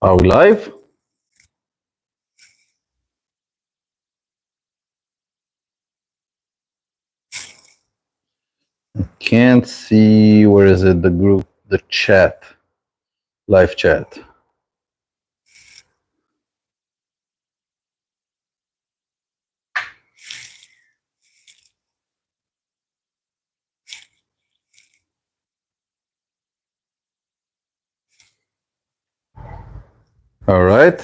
Are we live? Can't see, where is it, the group, the chat, live chat. All right.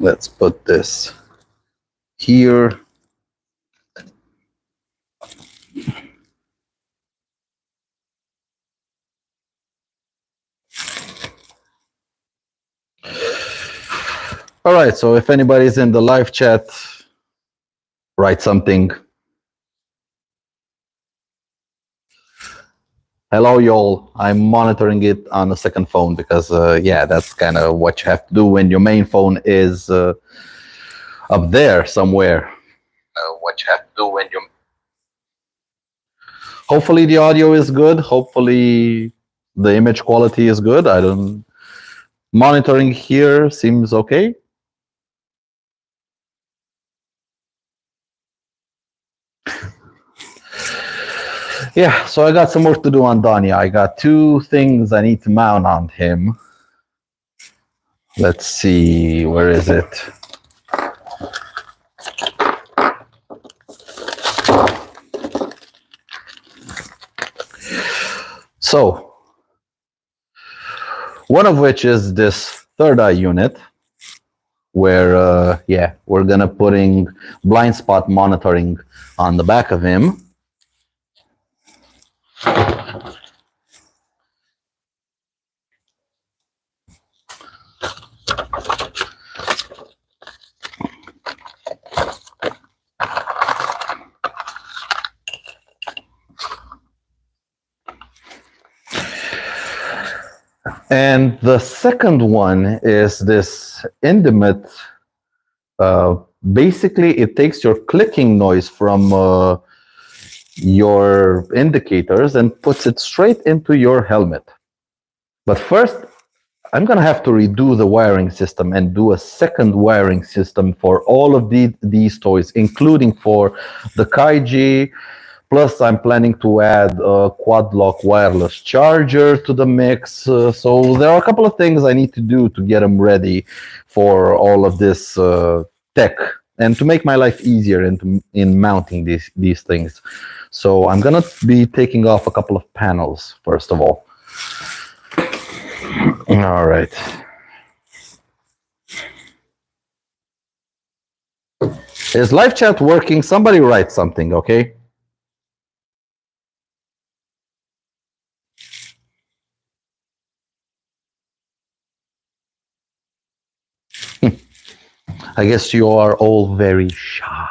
Let's put this here. All right, so if anybody's in the live chat, write something. Hello, y'all. I'm monitoring it on a second phone because, yeah, that's kind of what you have to do when your main phone is up there somewhere. What you have to do when you... Hopefully the audio is good. Hopefully the image quality is good. I don't... Monitoring here seems okay. Yeah, so I got some work to do on Donnie. I got two things I need to mount on him. Let's see, where is it? So, one of which is this third eye unit, where, yeah, we're gonna putting blind spot monitoring on the back of him. And the second one is this intimate. Basically, it takes your clicking noise from your indicators and puts it straight into your helmet. But first, I'm going to have to redo the wiring system and do a second wiring system for all of these toys, including for the Kaiji. Plus, I'm planning to add a quad lock wireless charger to the mix. So there are a couple of things I need to do to get them ready for all of this tech and to make my life easier in mounting these things. So I'm going to be taking off a couple of panels, first of all. All right. Is live chat working? Somebody write something, okay? I guess you are all very shy.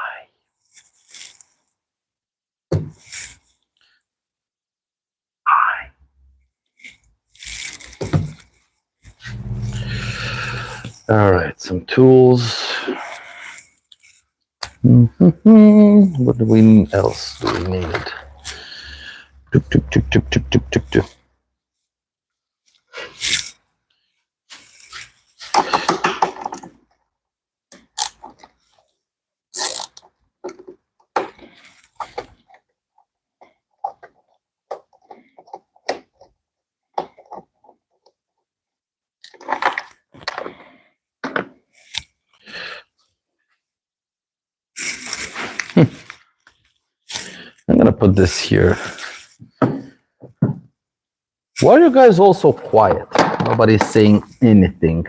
All right, some tools. What do we else do we need? I'm gonna put this here. Why are you guys all so quiet? Nobody's saying anything.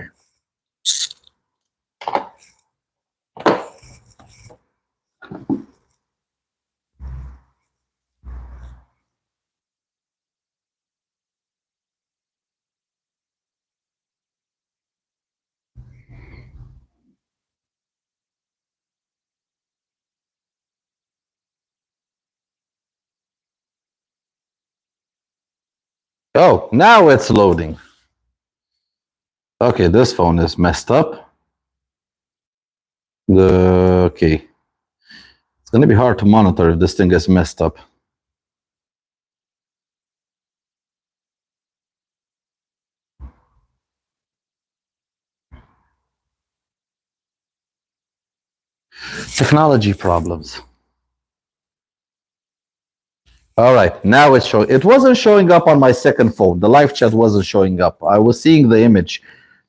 Oh, now it's loading. Okay, this phone is messed up. Okay. It's gonna be hard to monitor if this thing is messed up. Technology problems. All right, now it's showing. It wasn't showing up on my second phone. The live chat wasn't showing up. I was seeing the image,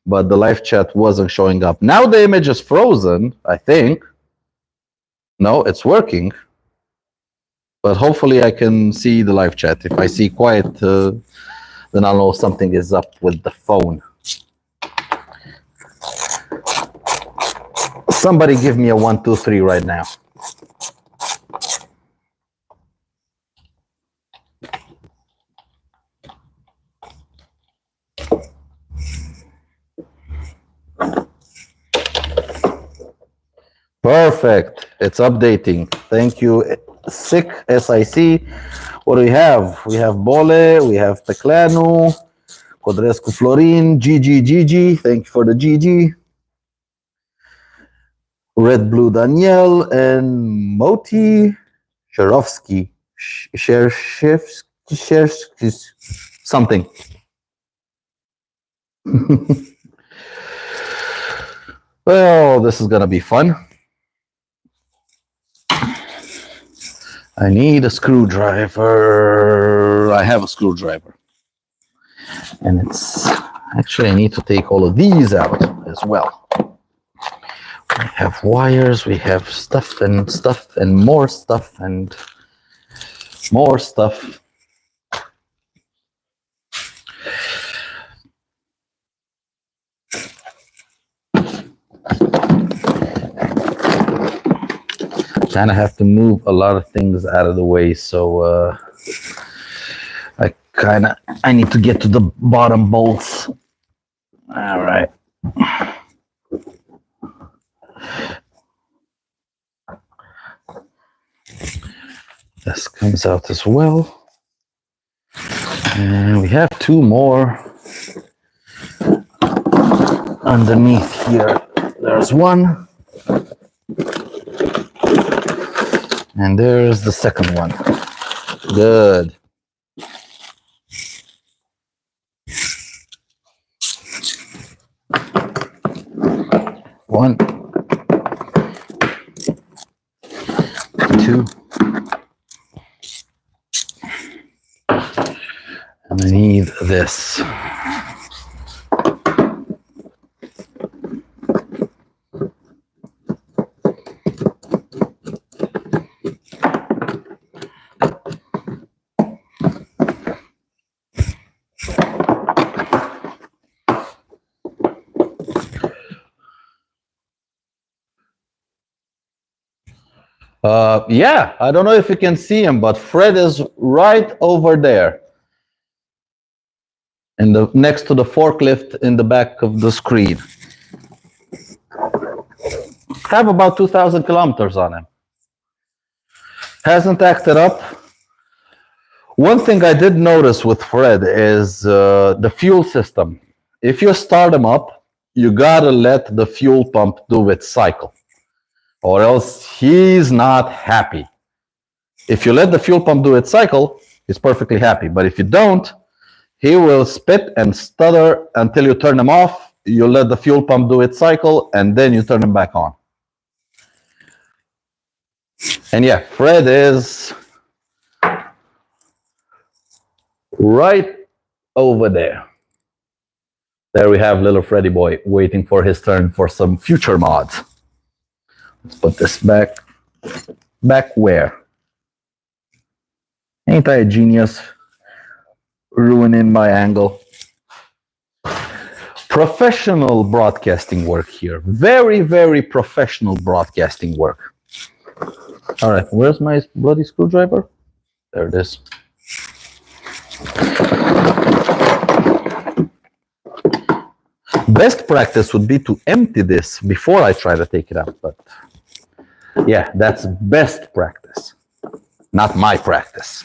but the live chat wasn't showing up. Now the image is frozen, I think. No, it's working. But hopefully I can see the live chat. If I see quiet, then I'll know something is up with the phone. Somebody give me a 1, 2, 3 right now. Perfect. It's updating. Thank you. SIC, SIC. What do we have? We have Bole, we have Teclanu, Codrescu Florin, GG. Thank you for the GG. Red Blue Danielle and Moti Sharovsky. Shershevsky, something. Well, this is gonna be fun. I need a screwdriver. I have a screwdriver. And it's actually, I need to take all of these out as well. We have wires, we have stuff and more stuff and more stuff. Kind of have to move a lot of things out of the way, so I need to get to the bottom bolts. All right. This comes out as well. And we have 2 more underneath here. There's one. And there's the second one. Good. One, 2. And I need this. Yeah, I don't know if you can see him, but Fred is right over there. Next to the forklift in the back of the screen. Have about 2,000 kilometers on him. Hasn't acted up. One thing I did notice with Fred is the fuel system. If you start him up, you gotta let the fuel pump do its cycle, or else he's not happy. If you let the fuel pump do its cycle, he's perfectly happy. But if you don't, he will spit and stutter until you turn him off. You let the fuel pump do its cycle, and then you turn him back on. And yeah, Fred is right over there. There we have little Freddy boy waiting for his turn for some future mods. Let's put this back. Back where? Ain't I a genius? Ruining my angle. Professional broadcasting work here. Very, very professional broadcasting work. All right, where's my bloody screwdriver? There it is. Best practice would be to empty this before I try to take it out, but yeah, that's best practice, not my practice.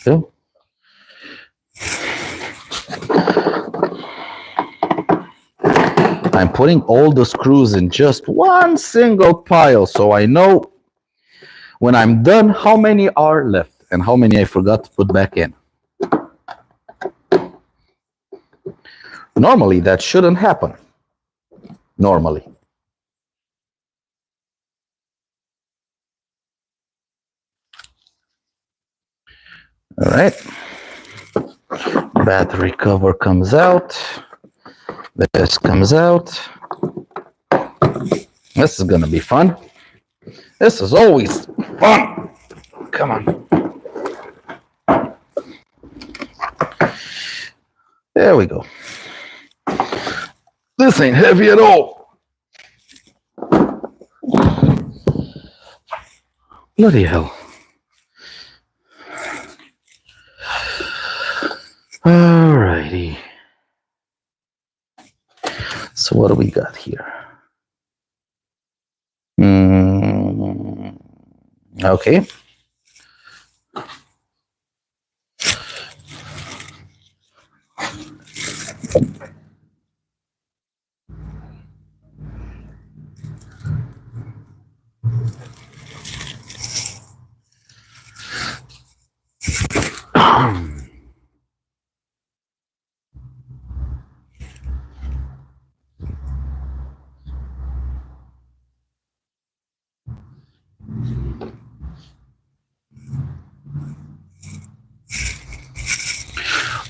So, I'm putting all the screws in just one single pile, so I know when I'm done how many are left and how many I forgot to put back in. Normally, that shouldn't happen. normally. All right. Battery cover comes out. This comes out. This is gonna be fun. This is always fun. Come on. There we go. This ain't heavy at all. Bloody hell. Alrighty. So what do we got here? Okay.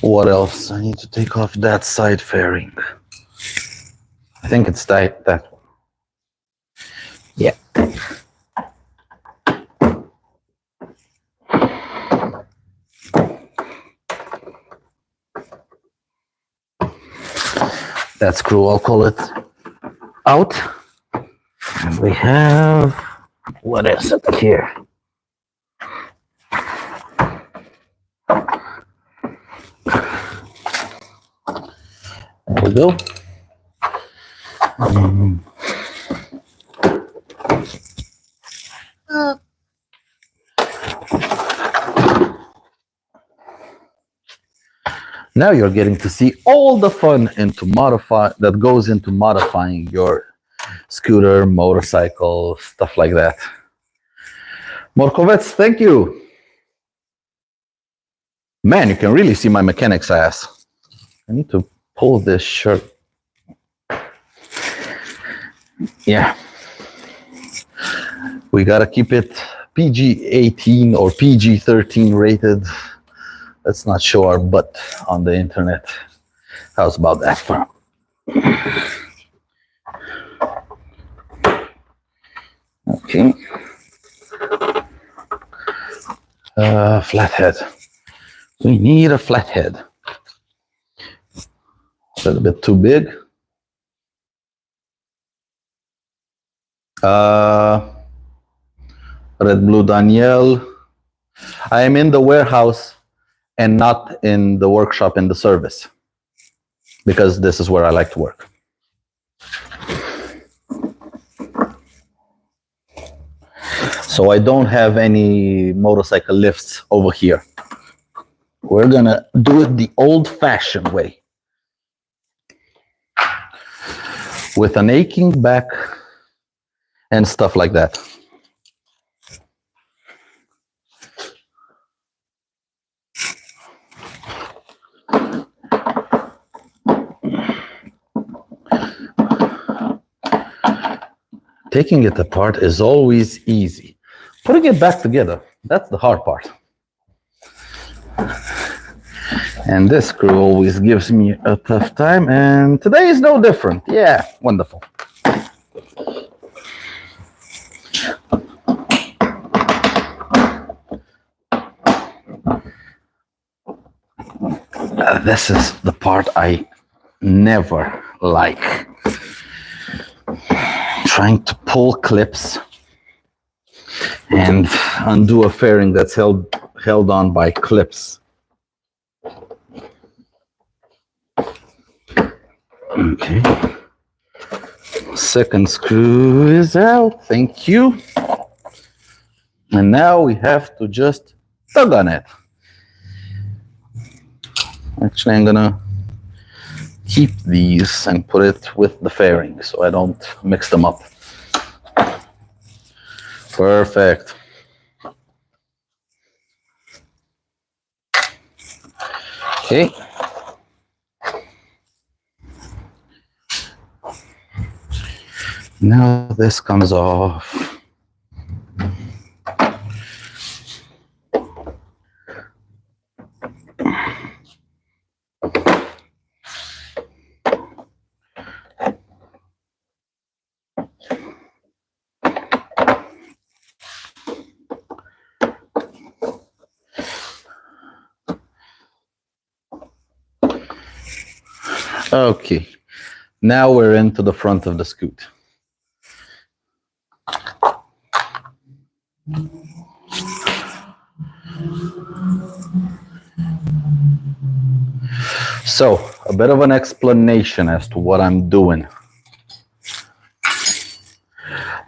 What else? I need to take off that side fairing. I think it's that one. Yeah. That screw, I'll call it out. And we have, what is it here? There we go. Now you're getting to see all the fun that goes into modifying your scooter, motorcycle, stuff like that. Morkovets, thank you. Man, you can really see my mechanic's ass. I need to pull this shirt. Yeah. We gotta keep it PG-18 or PG-13 rated. Let's not show our butt on the internet. How's about that for? Okay. Flathead. We need a flathead. A little bit too big. Red Blue Danielle. I am in the warehouse and not in the workshop in the service, because this is where I like to work. So I don't have any motorcycle lifts over here. We're gonna do it the old-fashioned way, with an aching back and stuff like that. Taking it apart is always easy. Putting it back together, that's the hard part. And this screw always gives me a tough time, and today is no different. Yeah, wonderful. This is the part I never like. Trying to pull clips and undo a fairing that's held on by clips. Okay. Second screw is out. Thank you. And now we have to just tug on it. Actually, I'm gonna keep these and put it with the fairing so I don't mix them up. Perfect. Okay. now this comes off. Okay, now we're into the front of the scoot. So, a bit of an explanation as to what I'm doing.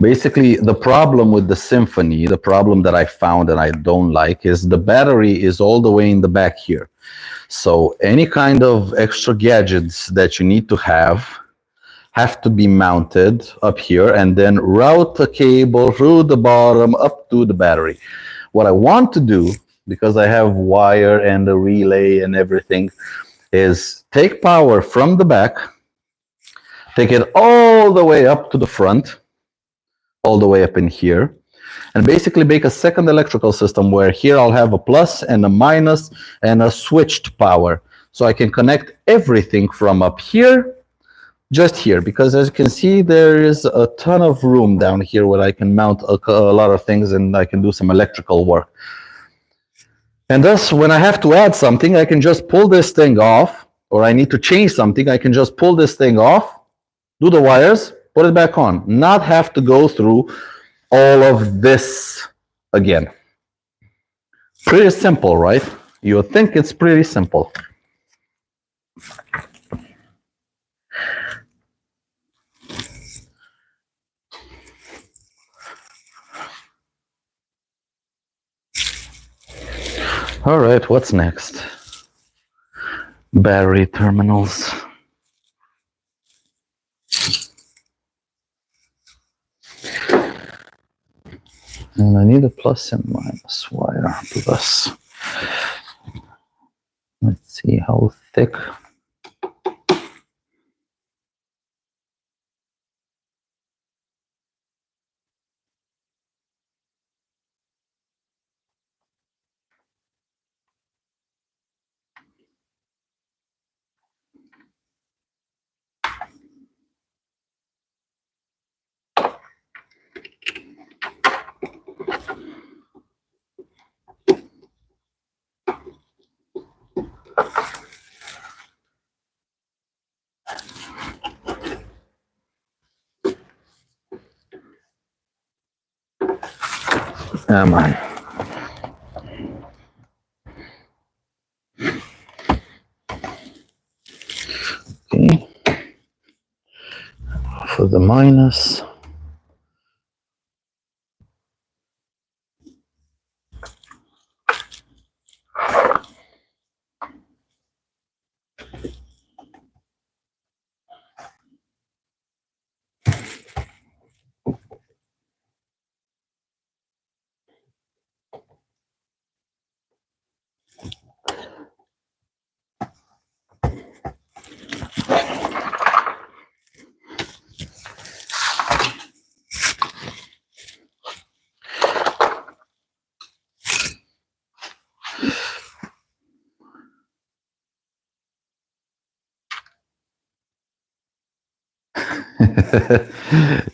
Basically, the problem with the Symphony, the problem that I found and I don't like, is the battery is all the way in the back here. So any kind of extra gadgets that you need to have to be mounted up here and then route a cable through the bottom up to the battery. What I want to do, because I have wire and a relay and everything, is take power from the back, take it all the way up to the front, all the way up in here, and basically make a second electrical system where here I'll have a plus and a minus and a switched power. So I can connect everything from up here, just here, because as you can see, there is a ton of room down here where I can mount a lot of things and I can do some electrical work. And thus, when I have to add something, I can just pull this thing off, or I need to change something, I can just pull this thing off, do the wires, put it back on, not have to go through all of this again. Pretty simple, right? You would think it's pretty simple. All right, what's next? Battery terminals. And I need a plus and minus wire plus. Let's see how thick. Am I? Okay. For the minus.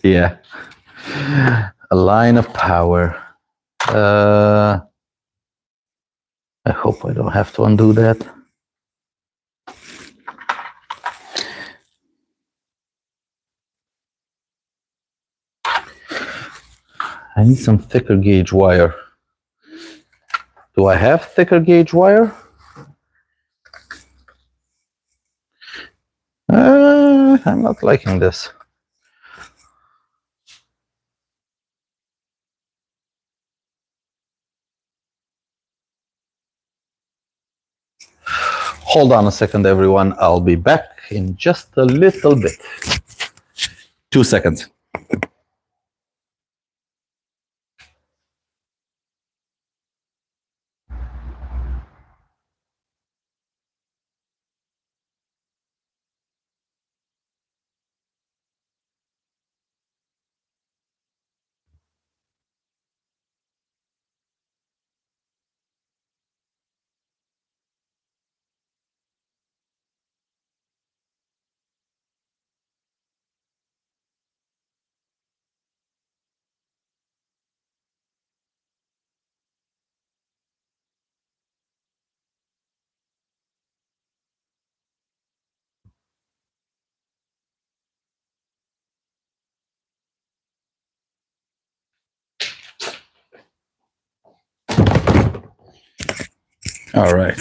Yeah. A line of power. I hope I don't have to undo that. I need some thicker gauge wire. Do I have thicker gauge wire? I'm not liking this. Hold on a second, everyone. I'll be back in just a little bit. 2 seconds. All right.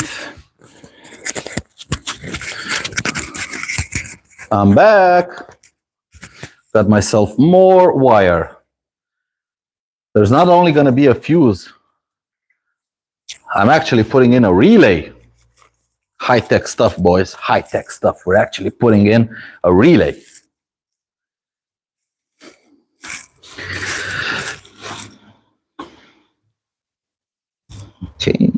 I'm back. Got myself more wire. There's not only going to be a fuse, I'm actually putting in a relay. High-tech stuff, boys. High-tech stuff. We're actually putting in a relay. Okay.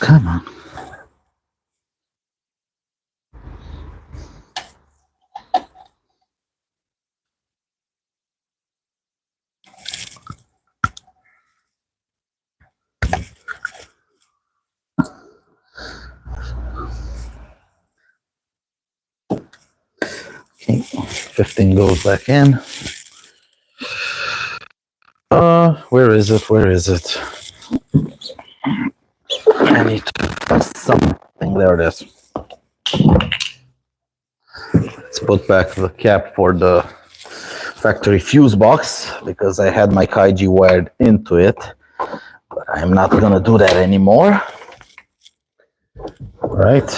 Come on. Okay. 15 goes back in. Where is it? Where is it? I need to put something. There it is. Let's put back the cap for the factory fuse box because I had my Kaiji wired into it, but I'm not gonna do that anymore. All right.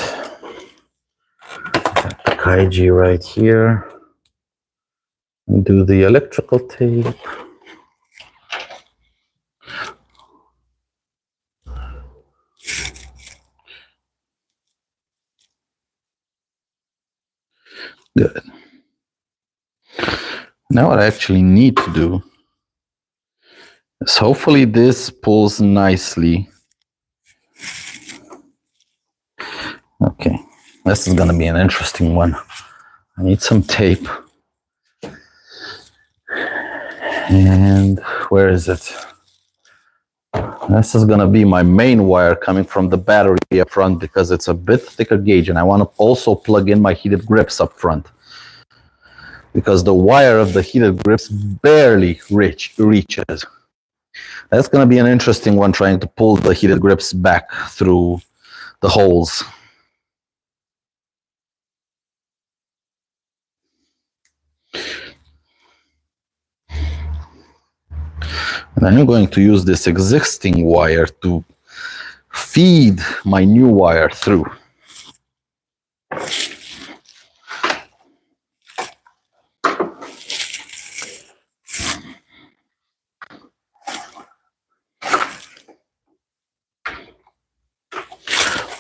Got the Kaiji right here. And do the electrical tape. Good. Now what I actually need to do is hopefully this pulls nicely. Okay, this is gonna be an interesting one. I need some tape. And where is it? This is gonna be my main wire coming from the battery up front because it's a bit thicker gauge, and I want to also plug in my heated grips up front because the wire of the heated grips barely reaches. That's gonna be an interesting one, trying to pull the heated grips back through the holes. And I'm going to use this existing wire to feed my new wire through.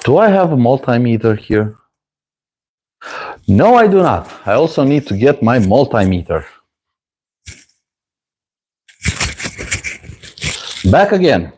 Do I have a multimeter here? No, I do not. I also need to get my multimeter. Back again.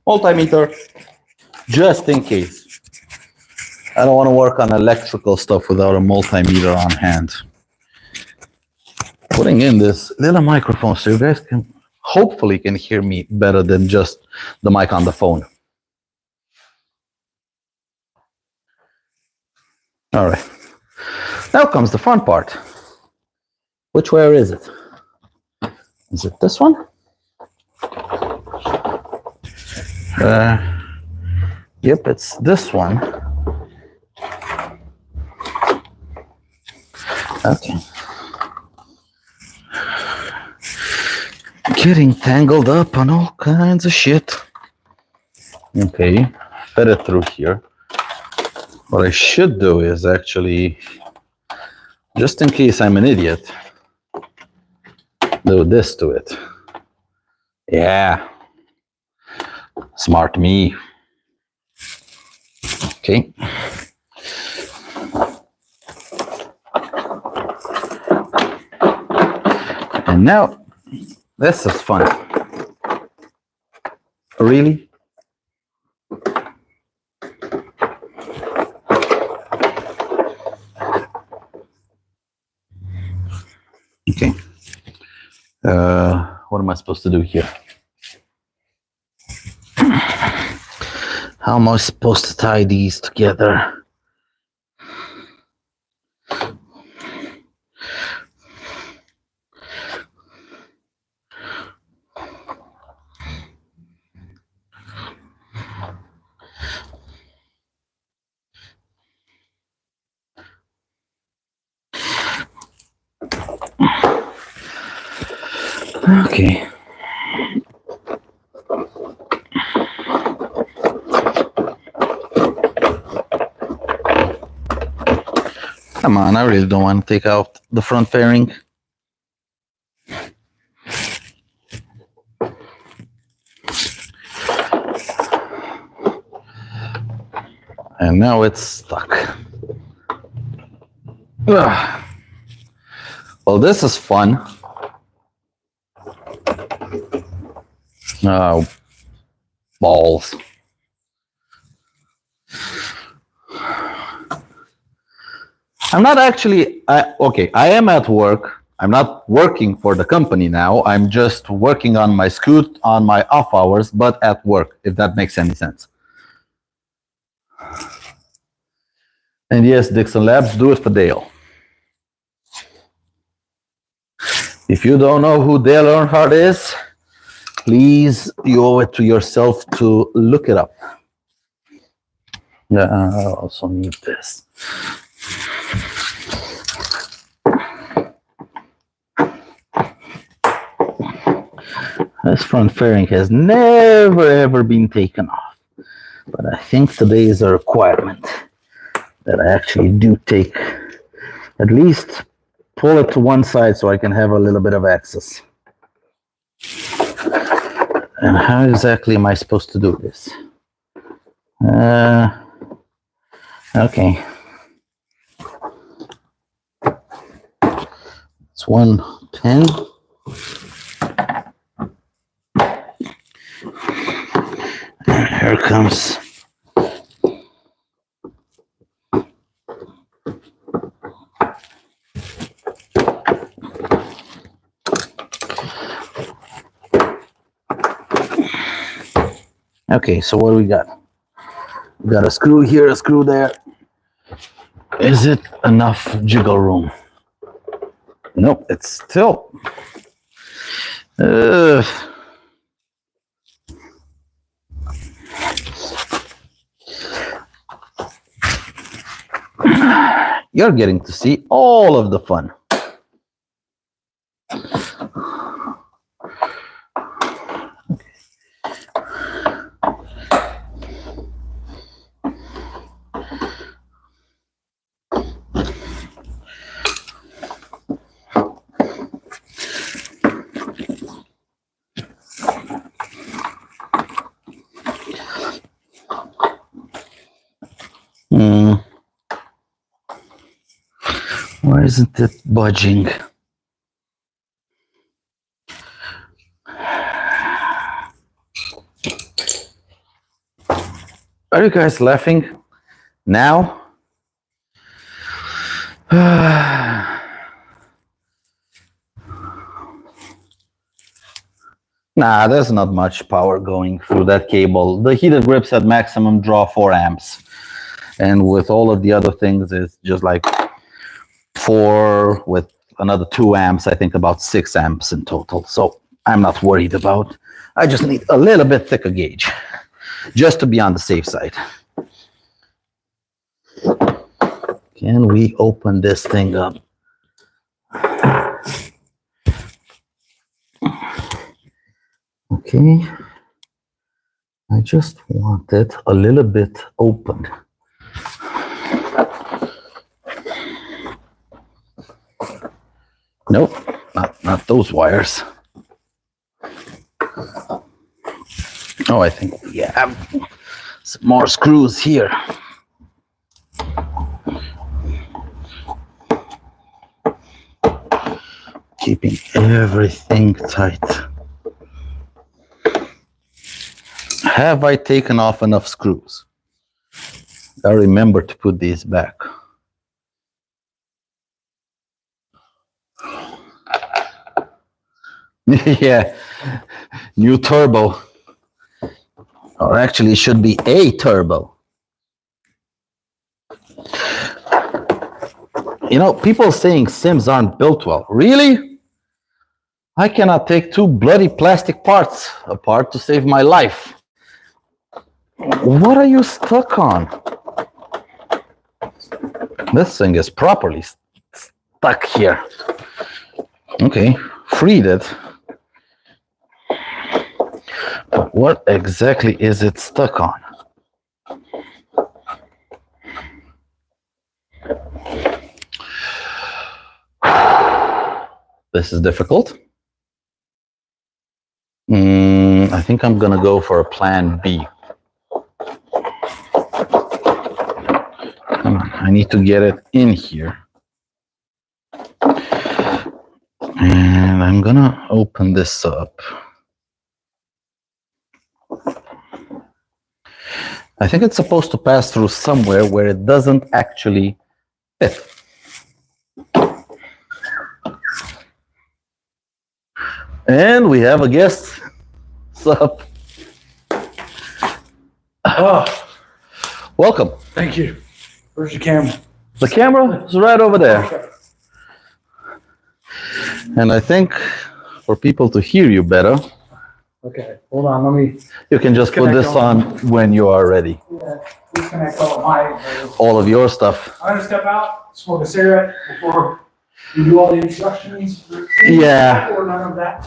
Multimeter, just in case. I don't want to work on electrical stuff without a multimeter on hand. Putting in this little microphone so you guys can hopefully can hear me better than just the mic on the phone. All right. Now comes the fun part. Which wire is it? Is it this one? Yep, it's this one. Okay. Getting tangled up on all kinds of shit. Okay, fed it through here. What I should do is actually, just in case I'm an idiot, do this to it. Yeah. Smart me. Okay. And now, this is fun. Really? What am I supposed to do here? How am I supposed to tie these together? Okay. Come on, I really don't want to take out the front fairing. And now it's stuck. Ugh. Well, this is fun. Oh, balls. I'm not actually, okay, I am at work. I'm not working for the company now. I'm just working on my scoot on my off hours, but at work, if that makes any sense. And yes, Dixon Labs, do it for Dale. If you don't know who Dale Earnhardt is, please, you owe it to yourself to look it up. Yeah, I also need this. This front fairing has never ever been taken off, but I think today is a requirement that I actually do take, at least pull it to one side so I can have a little bit of access. And how exactly am I supposed to do this? Okay. It's one pin. And here comes. Okay, so what do we got? We got a screw here, a screw there. Is it enough jiggle room? Nope, it's still. You're getting to see all of the fun. Why isn't it budging? Are you guys laughing now? Nah, there's not much power going through that cable. The heated grips at maximum draw 4 amps. And with all of the other things, it's just like 4 with another 2 amps, I think about 6 amps in total. So I'm not worried about. I just need a little bit thicker gauge, just to be on the safe side. Can we open this thing up? Okay. I just want it a little bit open. Nope, not those wires. Oh, I think we have some more screws here. Keeping everything tight. Have I taken off enough screws? I remember to put these back. Yeah, new turbo. Or actually, it should be a turbo. You know, people saying Sims aren't built well. Really? I cannot take two bloody plastic parts apart to save my life. What are you stuck on? This thing is properly stuck here. Okay, freed it. But what exactly is it stuck on? This is difficult. I think I'm gonna go for a plan B. Come on, I need to get it in here. And I'm gonna open this up. I think it's supposed to pass through somewhere where it doesn't actually fit. And we have a guest. What's up? Oh, Welcome. thank you. Where's your camera? The camera is right over there. Okay. And I think for people to hear you better, Okay, hold on, let me you can just put this on when you are ready. disconnect all of my. All of your stuff. I'm gonna step out, smoke a cigarette before you do all the instructions. Yeah. Or none of that.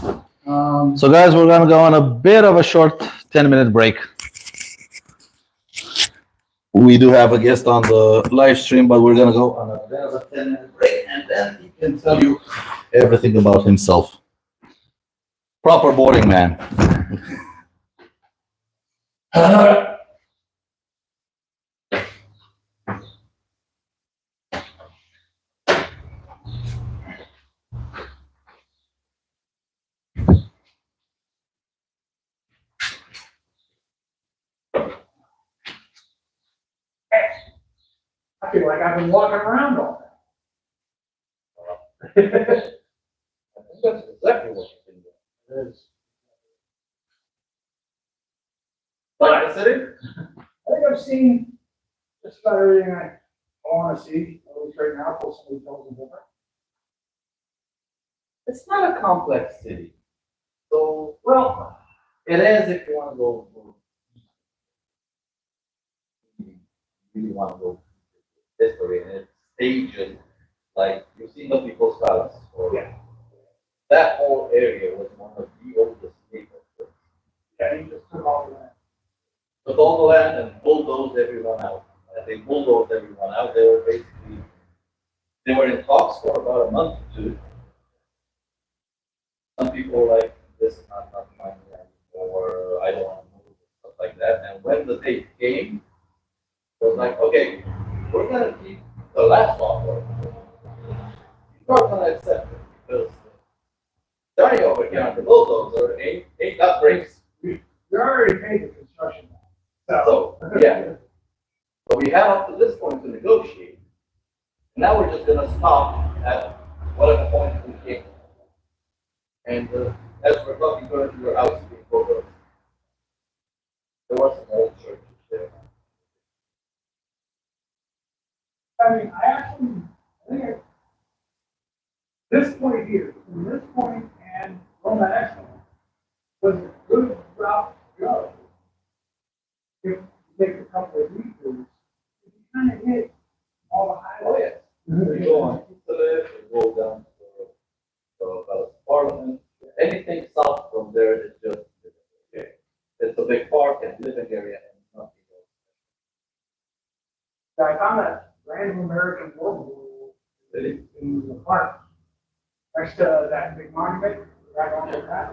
So guys, we're gonna go on a bit of a short 10-minute break. We do have a guest on the live stream, but we're gonna go on a bit of a 10-minute break, and then he can tell you everything about himself. Proper boarding man. I feel like I've been walking around all day. I think that's exactly what you can do. It is. Like the city? I think I've seen just about everything I want to see, at least right now, until somebody tells me different. It's not a complex city. So, well, it is if you want to go. You really want to go history and it's stages like you see the People's Palace. Or Yeah. That whole area was one of the oldest neighborhoods. Yeah, you just took all of that. Took all the land and bulldozed everyone out. They bulldozed everyone out. They were in talks for about a month or two. Some people were like, this is not my land, or I don't want to move, stuff like that. And when the date came, it was like, okay, we're going to keep the last offer. You're not going to accept it because Donnie over here on the bulldozer ain't got brakes. You already paid the construction. So, yeah. So we have up to this point to negotiate. Now we're just going to stop at whatever point we came. And as we're talking to your house being over, there was some old churches there. I mean, I think this point here, from this point and on the next one, was a good route to go. If you take a couple of detours, you kind of hit all the highways. We go on Afiliate, we go down to Parliament. Anything south from there is just, it's a big park and living area and nothing else. I found that random American War Memorial in the park, next to that big monument, right on the path.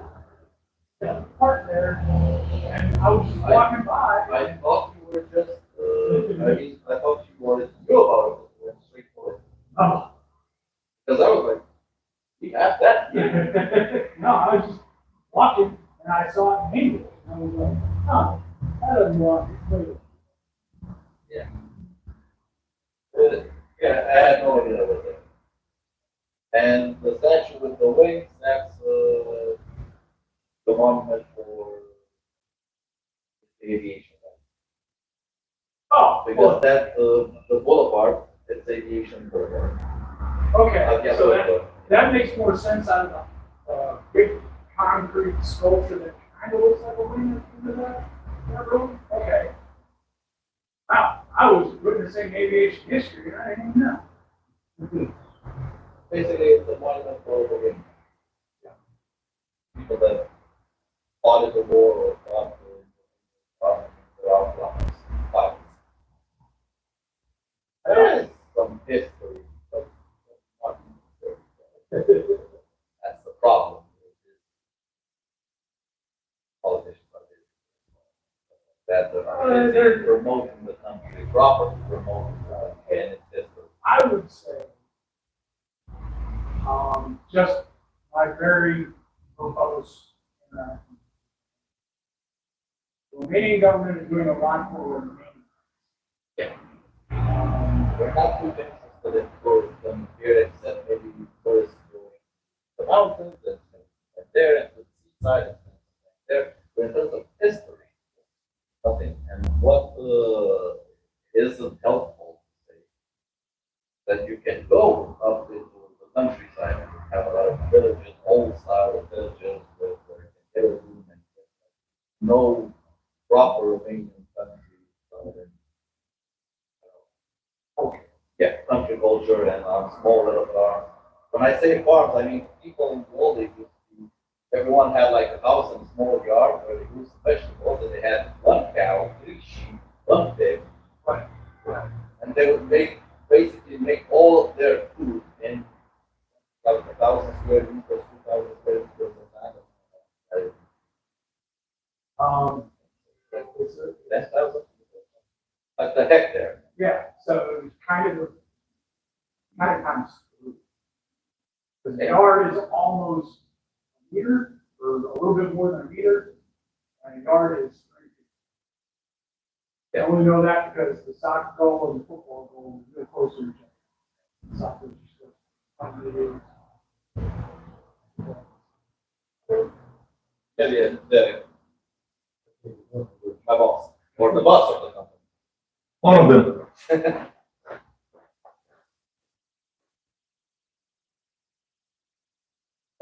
Yeah, park there, and I was just walking by. I thought you were just, I thought you wanted to know about it, went straight for it. Oh. Because I was like, we have that here. No, I was just walking, and I saw it in English, and I was like, oh, that doesn't want to Yeah. Yeah, I had no idea what that was. And the statue with the wings, that's the monument for aviation. Oh, Because well, that, the boulevard, it's aviation boulevard. okay, Yeah, so boulevard. that makes more sense out of the big concrete sculpture that kind of looks like a wing into that room. Okay. Wow, I was witnessing aviation history, and I didn't even know. Basically, it's a monument for the wing. People that fought in the war or fought around fights. There is some history, but not history. That's the problem. Politicians are that they're promoting the country, properly promoting the country and its history. I would say, just my very verbose interaction. The Romanian government is doing a lot for Romania. Yeah. We're not too interested in tourism here, except maybe tourists going to the mountains and there and to the seaside and there. But in terms of history, nothing. And what isn't helpful to say that you can go up into the countryside and have a lot of villages, old style of villages where you can get a room and get no proper Romanian country. Yeah, country culture and small little farms. When I say farms, I mean people in the old days used to, everyone had like a house and a small yard where they grew vegetables and they had one cow, 3 sheep, 1 pig. Right. And they would basically make all of their food in like 1,000 square meters, 2,000 square meters of land. That's 1,000, like the hectare. Yeah, so it was kind of screwed. The yard is almost a meter, or a little bit more than a meter, and the yard is 3 feet. I only know that because the soccer goal and the football goal is really close to each other. Soccer is just 100 meters. Yeah. My boss, or the boss of the company. One of them.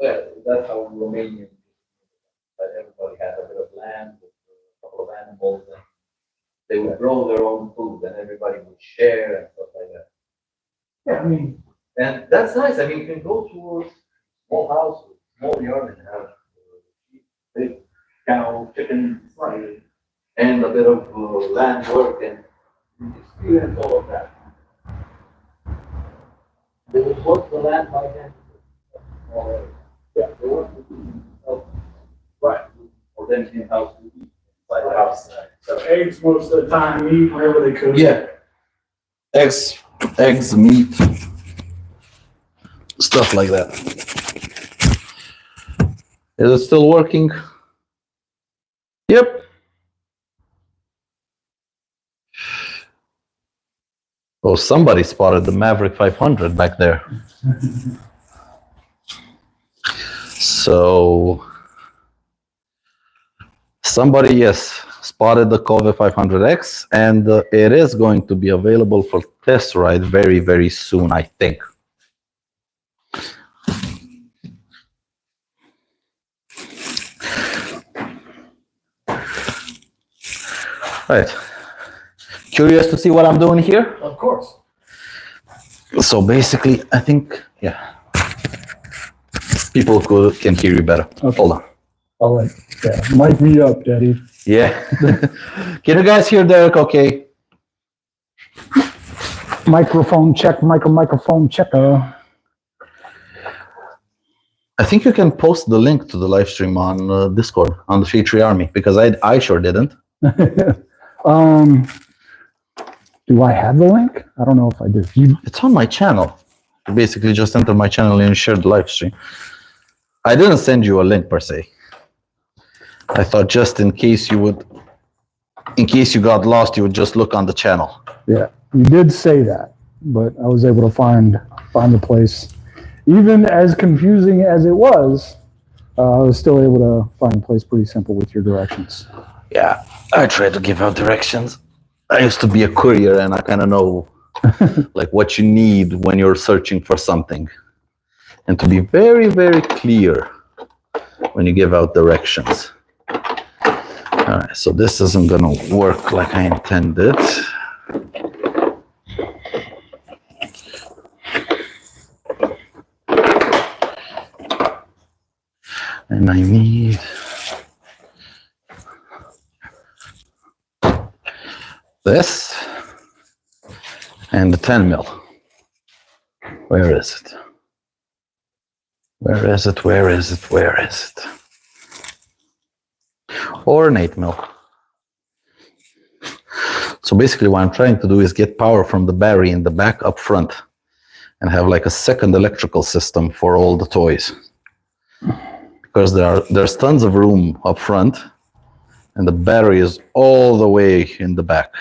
Yeah, that's how Romanian, that everybody had a bit of land with a couple of animals and they would grow their own food and everybody would share and stuff like that. Yeah, I mean, And that's nice. I mean, you can go to a small house with a small yard and have big cow, chicken, and a bit of land work and experience all of that. They would work the land by hand. Yeah, they work with right. or then in-house inside the house. So eggs most of the time, meat wherever they could. Yeah. Eggs, meat, stuff like that. Is it still working? Yep. Oh, somebody spotted the Maverick 500 back there. So somebody, yes, spotted the Kove 500X, and it is going to be available for test ride very, very soon, I think. Right. Curious to see what I'm doing here? Of course. So basically, I think, yeah, people can hear you better. Okay. Hold on. All right. Yeah. Mic me up, Daddy. Yeah. Can you guys hear Derek okay? Microphone check, microphone checker. I think you can post the link to the live stream on Discord on the Tree Army, because I sure didn't. Do I have the link? I don't know if I do. It's on my channel. You basically just enter my channel and share the live stream. I didn't send you a link per se. I thought just in case you got lost, you would just look on the channel. Yeah, you did say that, but I was able to find the place. Even as confusing as it was, I was still able to find a place pretty simple with your directions. Yeah, I try to give out directions. I used to be a courier, and I kind of know like what you need when you're searching for something, and to be very, very clear when you give out directions. All right, so this isn't gonna work like I intended. And I need this and the 10 mil. Where is it? Where is it? Where is it? Where is it? Or an 8 mil. So basically what I'm trying to do is get power from the battery in the back up front and have like a second electrical system for all the toys. Because there's tons of room up front and the battery is all the way in the back.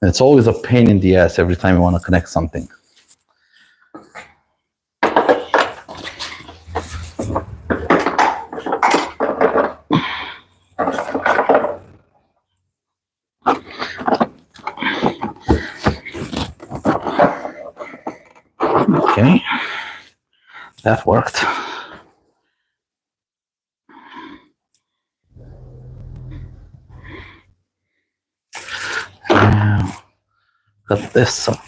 And it's always a pain in the ass every time you want to connect something. Okay, that worked. Now, cut this up.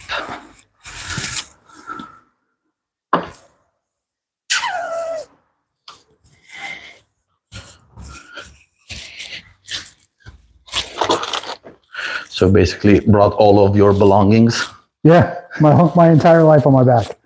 So basically brought all of your belongings. Yeah, my entire life on my back.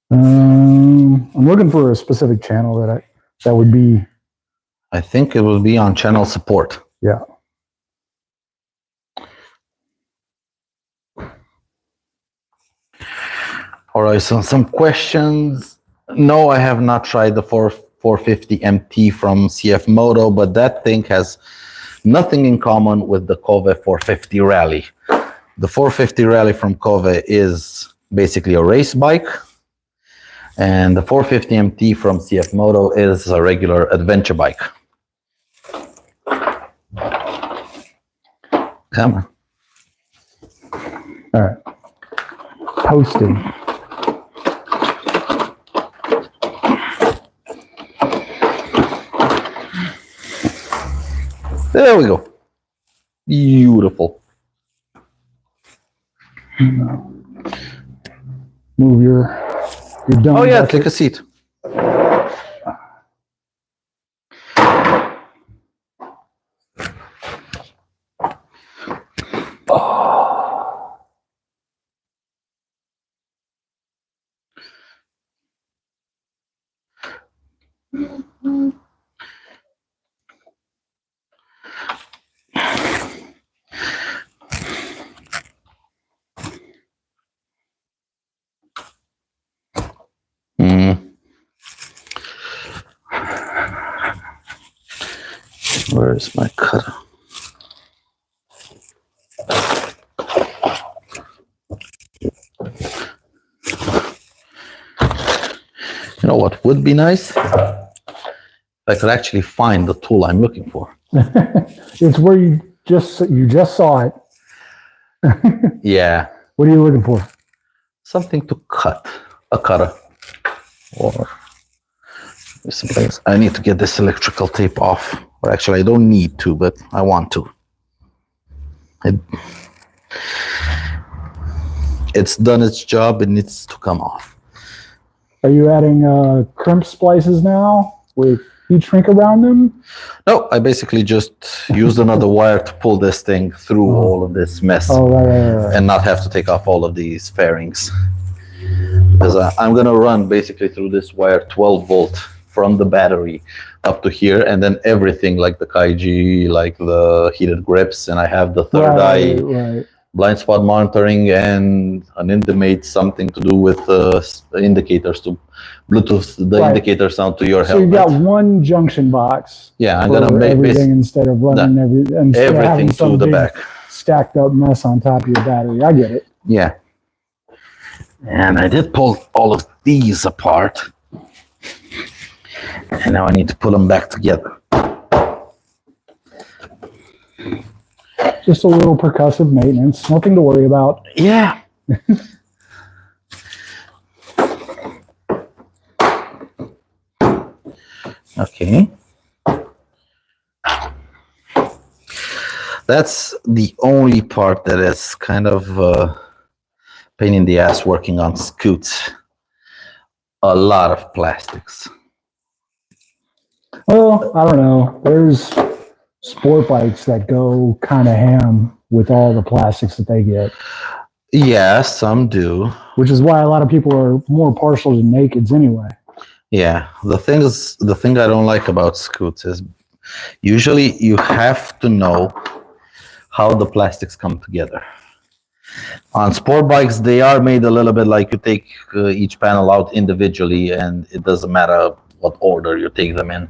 I'm looking for a specific channel that would be. I think it will be on channel support. Yeah. All right, so some questions. No, I have not tried the 450 MT from CF Moto, but that thing has nothing in common with the Kove 450 Rally. The 450 Rally from Kove is basically a race bike, and the 450 MT from CF Moto is a regular adventure bike. Come on. All right. Posting. There we go. Beautiful. Move your dome. Oh yeah, take a seat. Where's my cutter? You know what would be nice? If I could actually find the tool I'm looking for. It's where you just saw it. Yeah. What are you looking for? Something to cut. A cutter. Or someplace. I need to get this electrical tape off. Or actually, I don't need to, but I want to. It's done its job. It needs to come off. Are you adding crimp splices now with heat shrink around them? No, I basically just used another wire to pull this thing through all of this mess. Oh, right. And not have to take off all of these fairings. Because I'm going to run basically through this wire 12 volt from the battery up to here, and then everything like the Kaiji, like the heated grips, and I have the third eye blind spot monitoring and an intimate something to do with the indicators to Bluetooth the Right. indicators onto your So you've helmet. got one junction box. Yeah, I'm for gonna make everything instead of running instead of having everything some to the big back. stacked up mess on top of your battery. I get it. Yeah. And I did pull all of these apart. And now I need to put them back together. Just a little percussive maintenance. Nothing to worry about. Yeah. Okay. That's the only part that is kind of pain in the ass working on scoots. A lot of plastics. Well, I don't know. There's sport bikes that go kind of ham with all the plastics that they get, Yeah, some do. which is why a lot of people are more partial to nakeds anyway. Yeah, the thing I don't like about scoots is usually you have to know how the plastics come together. On sport bikes, they are made a little bit like you take each panel out individually, and it doesn't matter what order you take them in.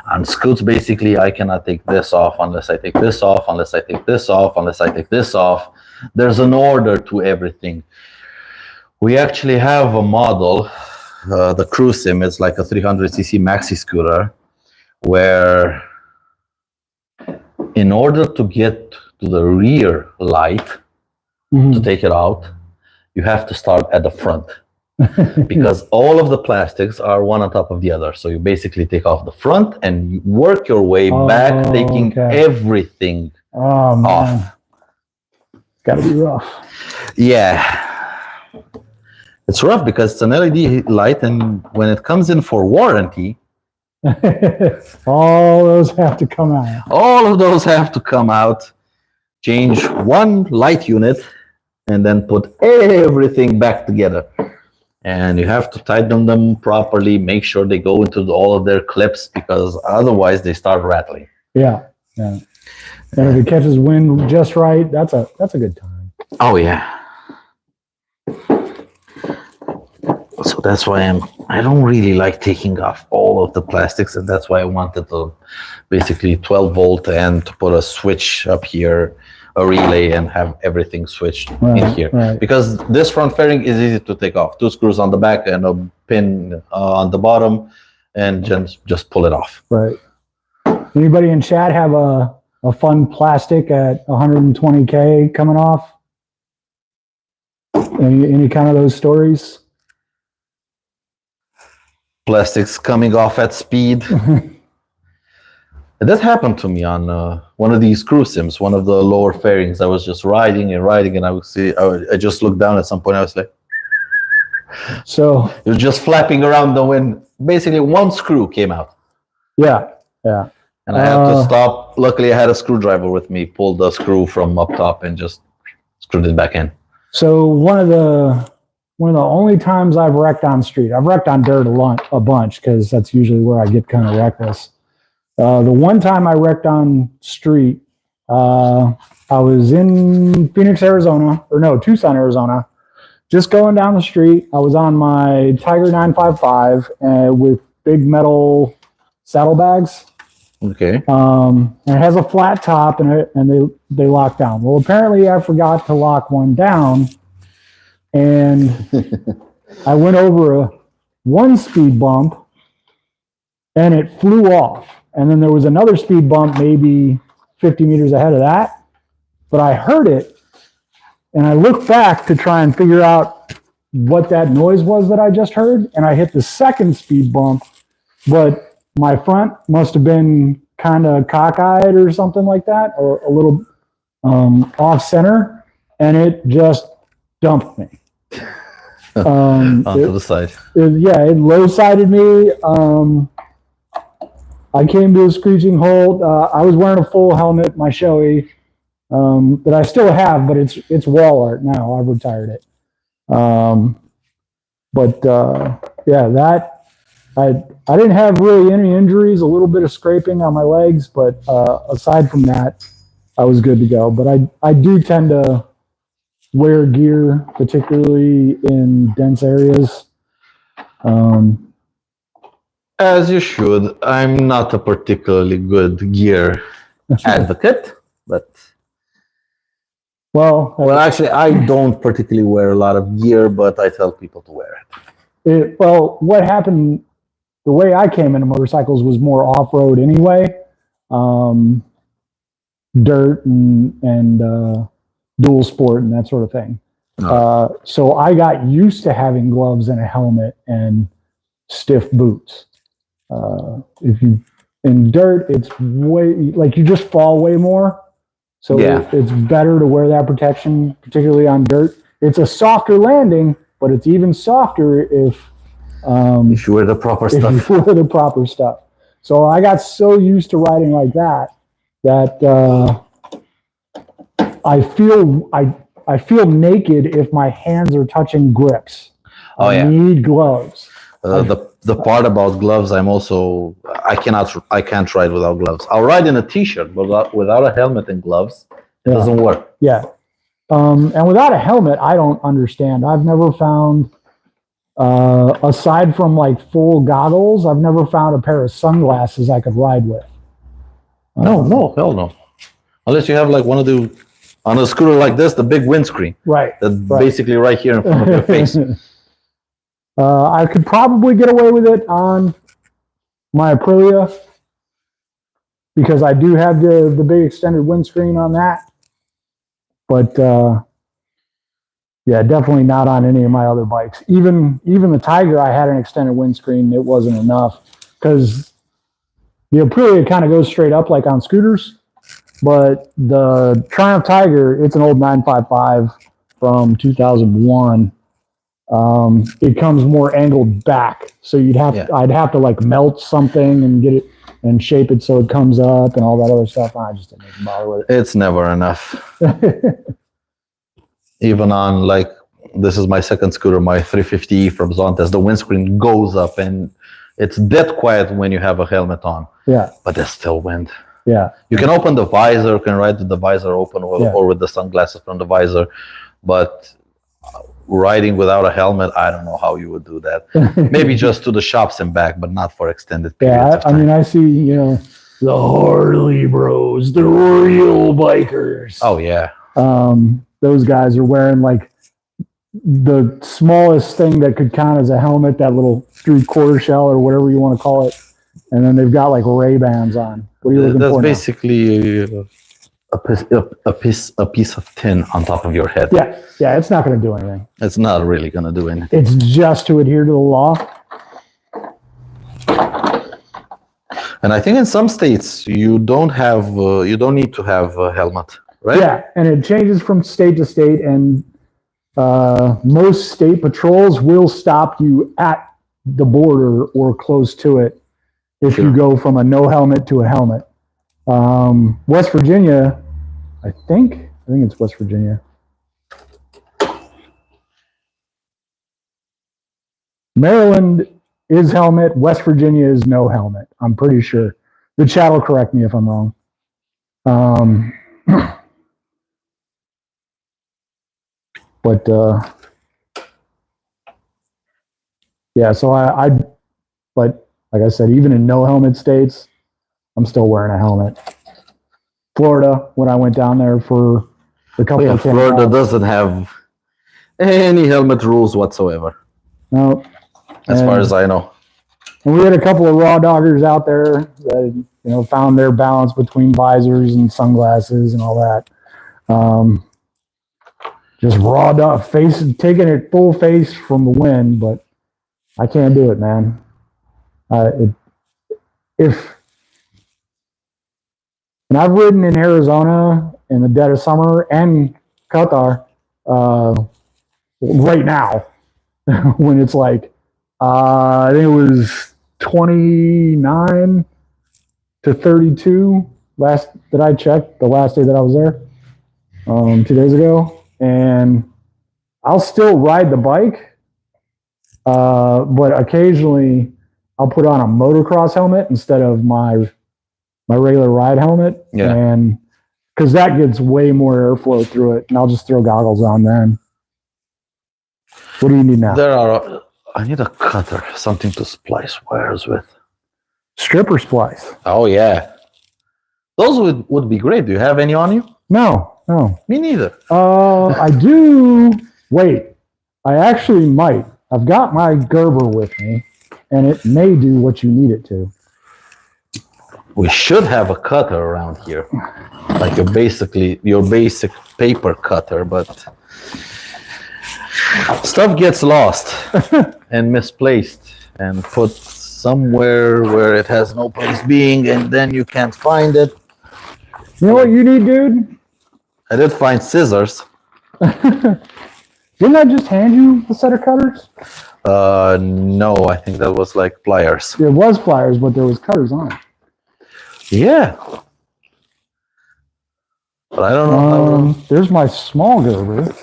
On scoots, basically, I cannot take this off unless I take this off, unless I take this off, unless I take this off. There's an order to everything. We actually have a model, the Cruise Sim. It's like a 300cc maxi scooter, where in order to get to the rear light, to take it out, you have to start at the front because all of the plastics are one on top of the other. So you basically take off the front and you work your way back, taking everything off. Gotta be rough. Yeah. It's rough because it's an LED light, and when it comes in for warranty, all those have to come out. all of those have to come out, change one light unit, and then put everything back together. And you have to tighten them properly, make sure they go into all of their clips, because otherwise they start rattling. Yeah. And if it catches wind just right, that's a good time. Oh yeah. So that's why I don't really like taking off all of the plastics, and that's why I wanted to basically 12 volt and to put a switch up here, a relay, and have everything switched in here. Right. Because this front fairing is easy to take off. 2 screws on the back and a pin on the bottom, and just pull it off. Right. Anybody in chat have a fun plastic at 120K coming off? Any kind of those stories? Plastics coming off at speed. That happened to me on one of these Cruise Sims, one of the lower fairings. I was just riding, and I would see. I just looked down at some point. I was like, so it was just flapping around the wind. Basically, one screw came out. Yeah. And I had to stop. Luckily, I had a screwdriver with me. Pulled the screw from up top and just screwed it back in. So one of the only times I've wrecked on street, I've wrecked on dirt a bunch because that's usually where I get kind of reckless. The one time I wrecked on street, I was in Tucson, Arizona, just going down the street. I was on my Tiger 955 with big metal saddlebags. Okay. And it has a flat top, and they lock down. Well, apparently I forgot to lock one down, and I went over a 1-speed bump, and it flew off. And then there was another speed bump, maybe 50 meters ahead of that, but I heard it, and I looked back to try and figure out what that noise was that I just heard, and I hit the second speed bump, but my front must have been kind of cockeyed or something like that, or a little off center, and it just dumped me. Onto the side. It low-sided me. I came to a screeching halt. I was wearing a full helmet, my Shoei, that I still have, but it's wall art now. I've retired it. That I didn't have really any injuries. A little bit of scraping on my legs, but aside from that, I was good to go. But I do tend to wear gear, particularly in dense areas. As you should. I'm not a particularly good gear advocate, but Well, actually, I don't particularly wear a lot of gear, but I tell people to wear it. what happened, the way I came into motorcycles was more off-road anyway. Dirt and dual sport and that sort of thing. So I got used to having gloves and a helmet and stiff boots. If you in dirt, it's way like you just fall way more. So Yeah. it's better to wear that protection, particularly on dirt. It's a softer landing, but it's even softer if you wear the proper if stuff. you wear the proper stuff. So I got so used to riding like that I feel naked if my hands are touching grips. Oh, I yeah. need gloves. The part about gloves, I can't ride without gloves. I'll ride in a t-shirt, but without a helmet and gloves, it doesn't work. Yeah. And without a helmet, I don't understand. I've never found, aside from like full goggles, I've never found a pair of sunglasses I could ride with. No, hell no. Unless you have like one of the, on a scooter like this, the big windscreen. Right. That's basically right here in front of your face. I could probably get away with it on my Aprilia because I do have the big extended windscreen on that. But yeah, definitely not on any of my other bikes. Even the Tiger, I had an extended windscreen. It wasn't enough because the Aprilia kind of goes straight up like on scooters. But the Triumph Tiger, it's an old 955 from 2001. It comes more angled back, so I'd have to like melt something and get it and shape it so it comes up and all that other stuff. I just didn't even bother with it. It's never enough. Even on like, this is my second scooter, my 350E from Zontes, the windscreen goes up and it's dead quiet when you have a helmet on. Yeah. But there's still wind. Yeah. You can open the visor, can ride with the visor open or with the sunglasses from the visor, but riding without a helmet, I don't know how you would do that. Maybe just to the shops and back, but not for extended periods of time. I mean, I see, the Harley bros, the real bikers. Oh, yeah. Those guys are wearing like the smallest thing that could count as a helmet, that little 3/4 shell or whatever you want to call it. And then they've got like Ray-Bans on. What are you looking for? That's basically a piece of tin on top of your head. Yeah, it's not going to do anything. It's not really going to do anything. It's just to adhere to the law. And I think in some states you don't need to have a helmet, right? Yeah, and it changes from state to state, and most state patrols will stop you at the border or close to it if you go from a no helmet to a helmet. West Virginia, I think it's West Virginia. Maryland is helmet. West Virginia is no helmet. I'm pretty sure. The chat will correct me if I'm wrong. But yeah, so but like I said, even in no helmet states, I'm still wearing a helmet. Florida, when I went down there for a couple of Florida doesn't have any helmet rules whatsoever. No. As far as I know. And we had a couple of raw doggers out there that, found their balance between visors and sunglasses and all that. Just raw dog taking it full face from the wind, but I can't do it, man. And I've ridden in Arizona in the dead of summer and Qatar right now when it's like, I think it was 29 to 32 last that I checked, the last day that I was there, 2 days ago. And I'll still ride the bike, but occasionally I'll put on a motocross helmet instead of my regular ride helmet. Yeah. And because that gets way more airflow through it, and I'll just throw goggles on then. What do you need now? I need a cutter, something to splice wires with. Stripper splice. Oh yeah, those would be great. Do you have any on you? No. Me neither. I do. Wait, I actually might. I've got my Gerber with me, and it may do what you need it to. We should have a cutter around here, like your basic paper cutter, but stuff gets lost and misplaced and put somewhere where it has no place being, and then you can't find it. You know what you need, dude? I did find scissors. Didn't I just hand you a set of cutters? No, I think that was like pliers. It was pliers, but there was cutters on it. Yeah. But I don't know how. There's my small Gerber.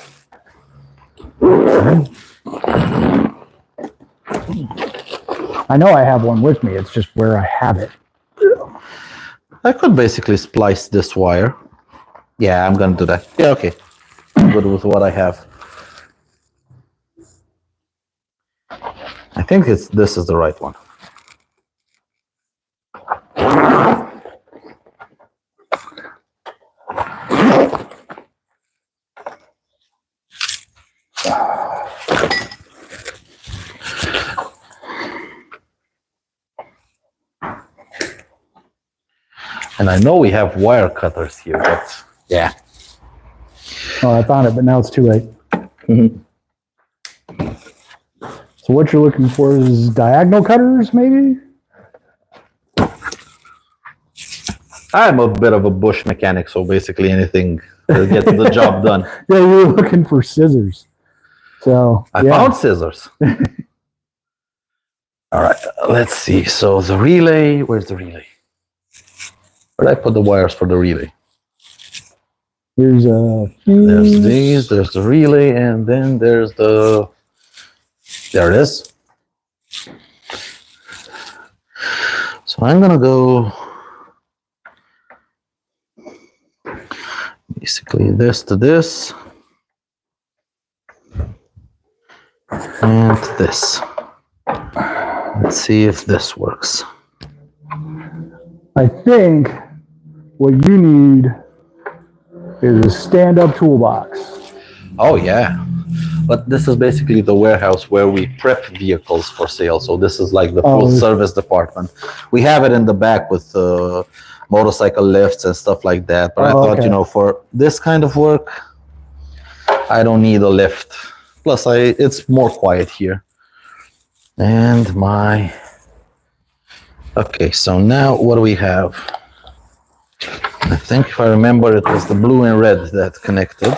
I know I have one with me. It's just where I have it. I could basically splice this wire. Yeah, I'm gonna do that. Yeah, okay. I'm good with what I have. I think this is the right one. And I know we have wire cutters here, but yeah. Oh, I found it, but now it's too late. So what you're looking for is diagonal cutters, maybe? I'm a bit of a bush mechanic, so basically anything that gets the job done. Yeah, you were looking for scissors. So I found scissors. All right, let's see. So the relay, where's the relay? Where did I put the wires for the relay? Here's a There's these, there's the relay, and then there's the, there it is. So I'm gonna go basically this to this and this. Let's see if this works. I think what you need is a stand-up toolbox. Oh yeah, but this is basically the warehouse where we prep vehicles for sale. So this is like the full service department. We have it in the back with motorcycle lifts and stuff like that. But I thought, okay. you know, for this kind of work, I don't need a lift. Plus, it's more quiet here. And okay, so now what do we have? I think if I remember, it was the blue and red that connected.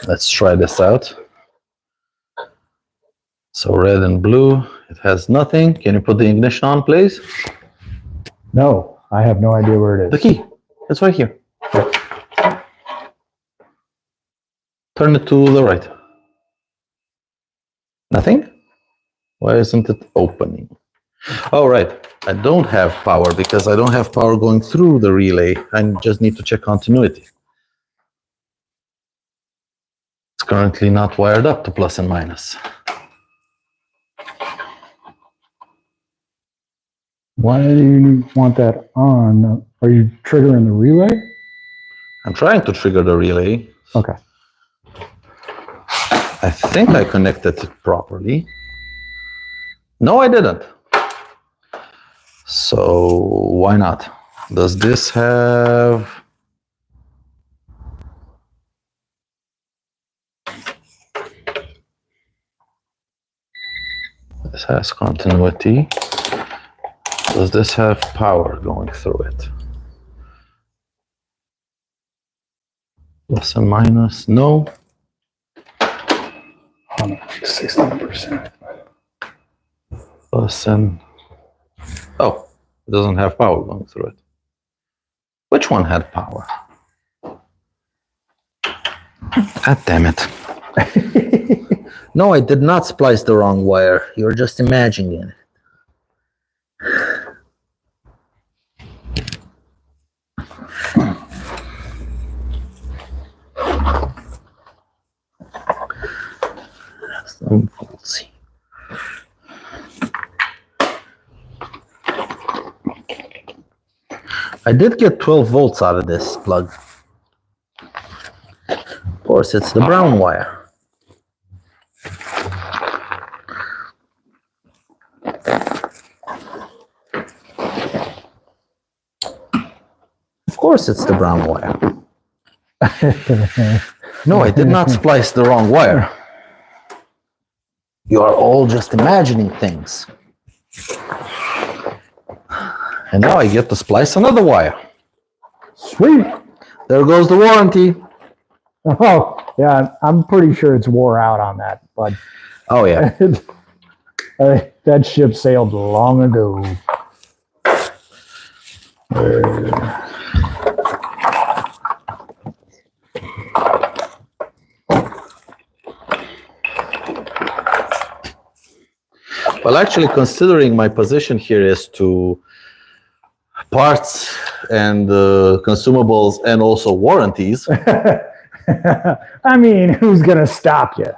Let's try this out. So red and blue, it has nothing. Can you put the ignition on, please? No, I have no idea where it The is. key, it's right here. Turn it to the right. Nothing? Why isn't it opening? Oh, right. I don't have power because I don't have power going through the relay. I just need to check continuity. It's currently not wired up to plus and minus. Why do you want that on? Are you triggering the relay? I'm trying to trigger the relay. Okay. I think I connected it properly. No, I didn't. So why not? Does this have... This has continuity. Does this have power going through it? Plus and minus, no. 16%. Plus and... Oh, it doesn't have power going through it. Which one had power? God damn it. No, I did not splice the wrong wire. You're just imagining it. Let's see. I did get 12 volts out of this plug. Of course, it's the brown wire. Of course, it's the brown wire. No, I did not splice the wrong wire. You are all just imagining things. And now I get to splice another wire. Sweet. There goes the warranty. Oh, yeah, I'm pretty sure it's wore out on that, but Oh, yeah. that ship sailed long ago. Well, actually, considering my position here is to parts and consumables and also warranties, I mean, who's going to stop you?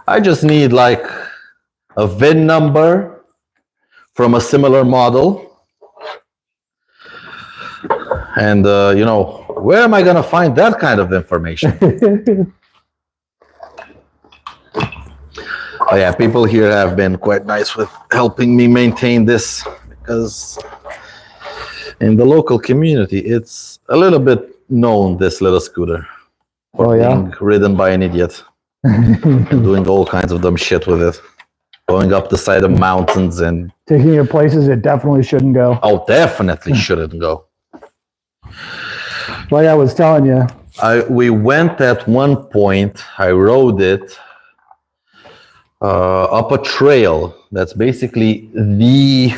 I just need like a VIN number from a similar model. And, you know, where am I going to find that kind of information? Oh yeah, people here have been quite nice with helping me maintain this, because in the local community, it's a little bit known, this little scooter. Oh, yeah? Being ridden by an idiot. And doing all kinds of dumb shit with it. Going up the side of mountains and... Taking you places it definitely shouldn't go. Oh, definitely shouldn't go. Like I was telling you. We went at one point, I rode it up a trail that's basically the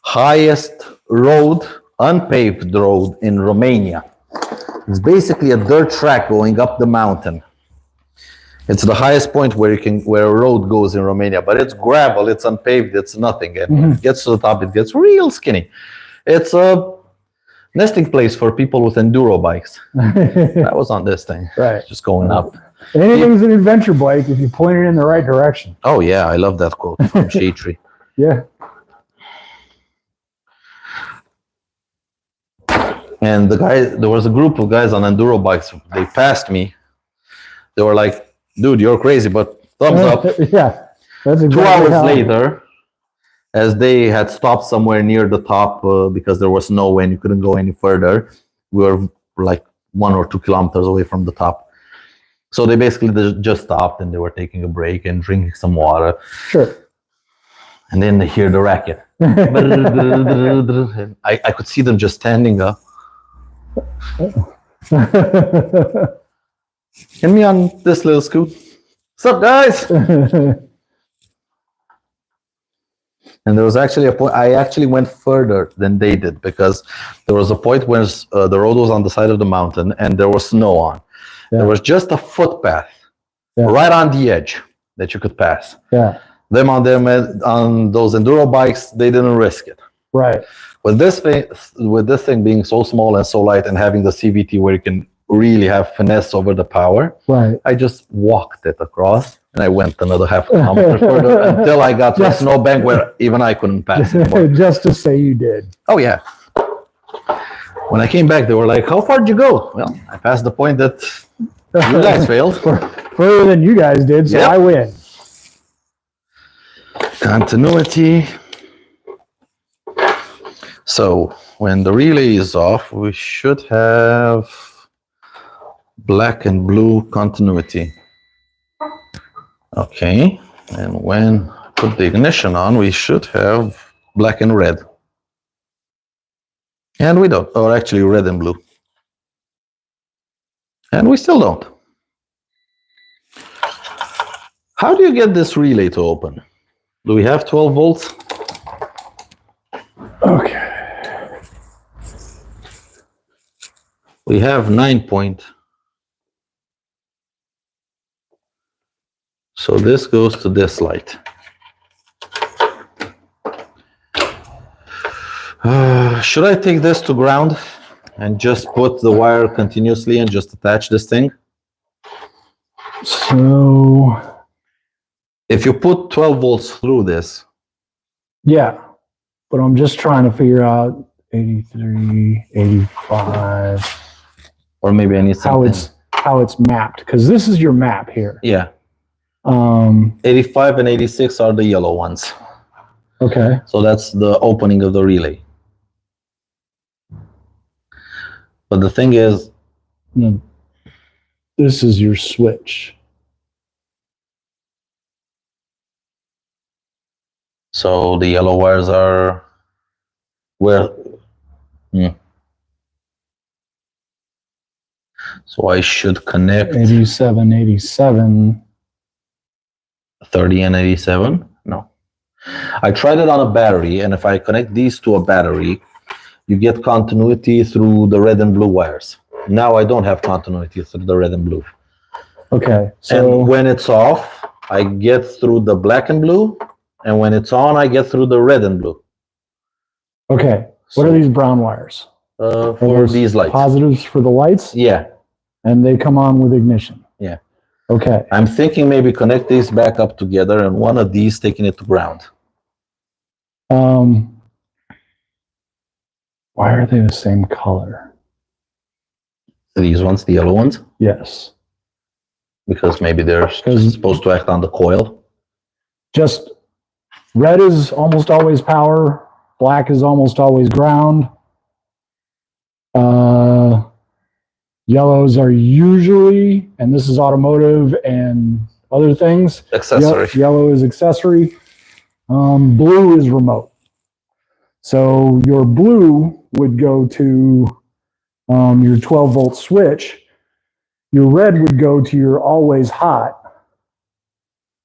highest road, unpaved road in Romania. It's basically a dirt track going up the mountain. It's the highest point where a road goes in Romania, but it's gravel, it's unpaved, it's nothing. And when it gets to the top, it gets real skinny. It's a nesting place for people with enduro bikes. That was on this thing. Right. Just going up. Anything's an adventure bike if you point it in the right direction. Oh yeah, I love that quote from Shade. Yeah. And there was a group of guys on enduro bikes. They passed me. They were like, dude, you're crazy, but thumbs up. Yeah. That's exactly 2 hours how- later, as they had stopped somewhere near the top because there was snow and you couldn't go any further, we were like 1 or 2 kilometers away from the top. So they basically just stopped and they were taking a break and drinking some water. Sure. And then they hear the racket. And I could see them just standing up. And me on this little scoot. What's up, guys? And there was actually a point, I actually went further than they did, because there was a point where the road was on the side of the mountain and there was snow on. Yeah. There was just a footpath right on the edge that you could pass. Yeah. On those enduro bikes, they didn't risk it. Right. With this thing being so small and so light and having the CVT where you can really have finesse over the power, Right. I just walked it across and I went another half a kilometer further until I got to a snowbank where even I couldn't pass anymore. Just to say you did. Oh yeah. When I came back, they were like, how far did you go? Well, I passed the point that you guys failed. Further than you guys did, so Yep. I win. Continuity. So when the relay is off, we should have black and blue continuity. Okay. And when I put the ignition on, we should have black and red. And we don't, or actually red and blue. And we still don't. How do you get this relay to open? Do we have 12 volts? Okay. We have 9 point. So this goes to this light. Should I take this to ground and just put the wire continuously and just attach this thing? So If you put 12 volts through this, Yeah, but I'm just trying to figure out 83, 85, or maybe I need something. how it's mapped, because this is your map here. Yeah, 85 and 86 are the yellow ones. Okay. So that's the opening of the relay. But the thing is, No, this is your switch. so the yellow wires are where? So I should connect 87, 87. 30 and 87? No. I tried it on a battery, and if I connect these to a battery, you get continuity through the red and blue wires. Now I don't have continuity through the red and blue. Okay, so And when it's off, I get through the black and blue, and when it's on, I get through the red and blue. okay, what are these brown wires? For those these lights? Positives for the lights, Yeah, and they come on with ignition. yeah. Okay, I'm thinking maybe connect these back up together, and one of these taking it to ground. why are they the same color? These ones, the yellow ones, Yes, because maybe they're 'Cause- supposed to act on the coil. just red is almost always power, black is almost always ground. Yellows are usually, and this is automotive and other things. Accessory. Yellow is accessory. Blue is remote. So your blue would go to your 12 volt switch. Your red would go to your always hot.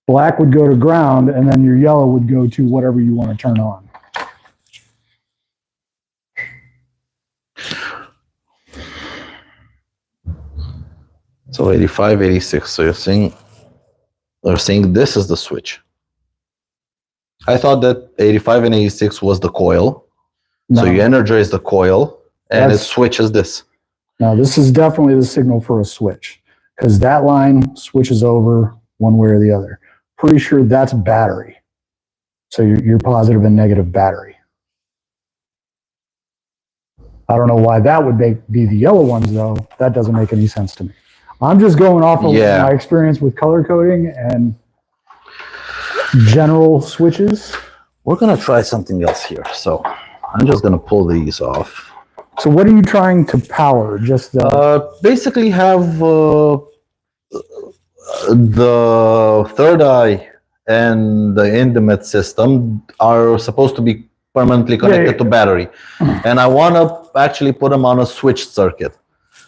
Black would go to ground, and then your yellow would go to whatever you want to turn on. So 85, 86. So they're saying this is the switch. I thought that 85 and 86 was the coil. No. So you energize the coil and it That's- switches this. Now, this is definitely the signal for a switch, because that line switches over one way or the other. Pretty sure that's battery. So your positive and negative battery. I don't know why that would be the yellow ones, though. That doesn't make any sense to me. I'm just going off of Yeah. my experience with color coding and general switches. We're going to try something else here. So I'm just going to pull these off. So what are you trying to power? Just the... Basically have the third eye and the intimate system are supposed to be permanently connected to battery. And I want to actually put them on a switched circuit,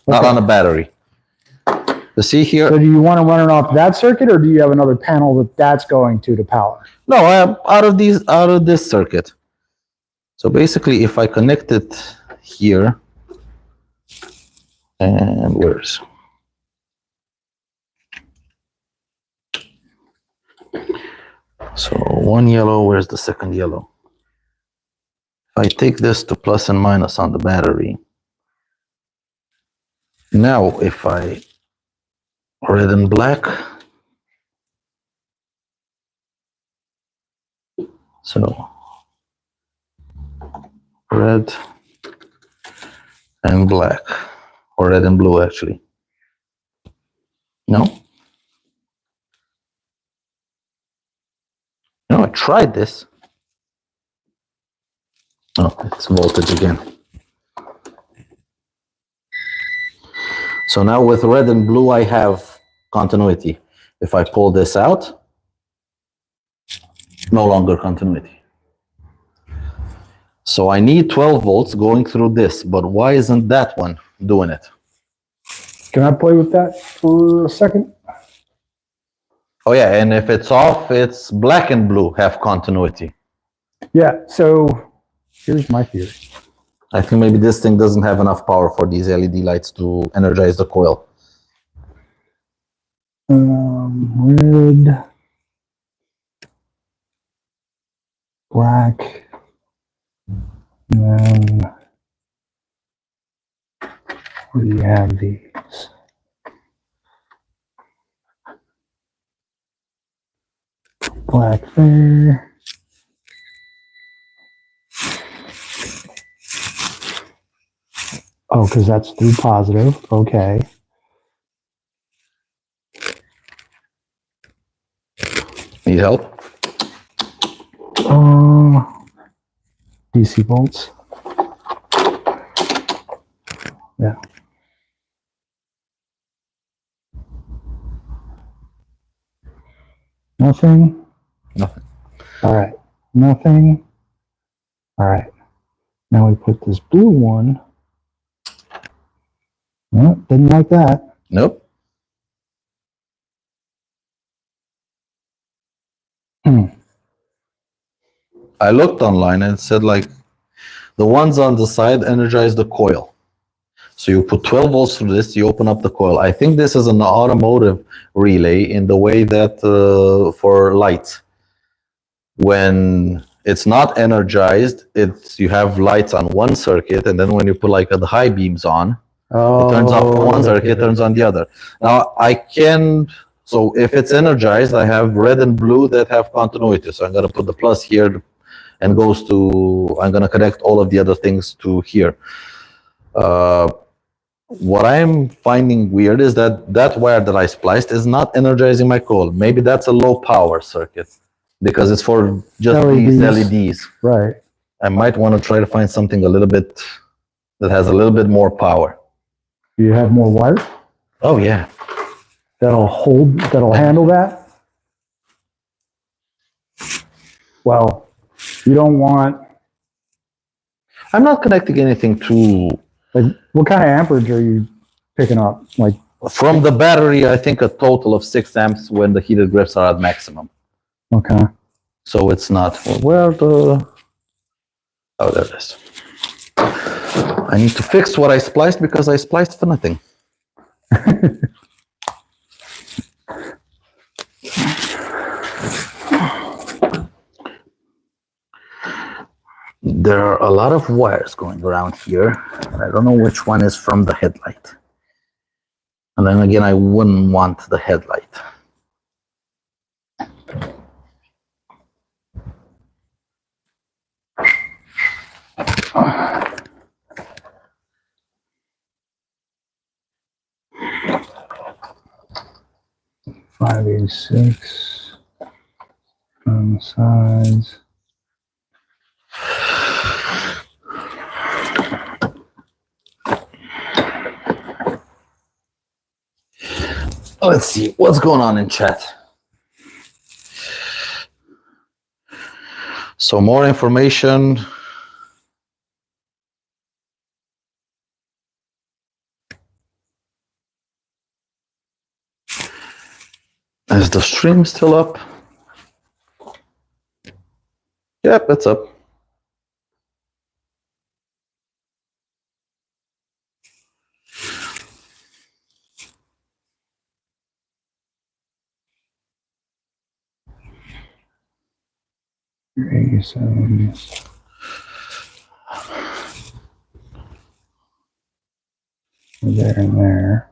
not on a battery. You see here? So do you want to run it off that circuit, or do you have another panel that's going to power? No, I am out of this circuit. So basically, if I connect it here, and where's? So one yellow, where's the second yellow? If I take this to plus and minus on the battery, now if I red and black, so red and black, or red and blue actually. No? No, I tried this. Oh, it's voltage again. So now with red and blue, I have continuity. If I pull this out, no longer continuity. So I need 12 volts going through this, but why isn't that one doing it? Can I play with that for a second? Oh yeah, and if it's off, it's black and blue have continuity. Yeah, so here's my theory. I think maybe this thing doesn't have enough power for these LED lights to energize the coil. Red, black, and then where do you have these? black there. Oh, because that's through positive. Okay. Need help? DC volts. Yeah. Nothing. Nothing. All right. Nothing. All right. Now we put this blue one. Oh, didn't like that. Nope. I looked online and it said like the ones on the side energize the coil. So you put 12 volts through this, you open up the coil. I think this is an automotive relay in the way that for lights, when it's not energized, you have lights on one circuit, and then when you put like the high beams on, it turns off one circuit, turns on the other. Now so if it's energized, I have red and blue that have continuity. So I'm going to put the plus here and I'm going to connect all of the other things to here. What I'm finding weird is that wire that I spliced is not energizing my coil. Maybe that's a low power circuit because it's for just these LEDs. Right. I might want to try to find something a little bit that has a little bit more power. Do you have more wire Oh yeah. that'll handle that? Well, you don't want, I'm not connecting anything to, like, what kind of amperage are you picking up? Like, from the battery, I think a total of 6 amps when the heated grips are at maximum. okay. So it's not, oh, there it is. I need to fix what I spliced because I spliced for nothing. There are a lot of wires going around here, and I don't know which one is from the headlight. And then again, I wouldn't want the headlight. .586 on the sides. Let's see what's going on in chat. So more information. Is the stream still up? Yep, it's up. Your 87. There and there.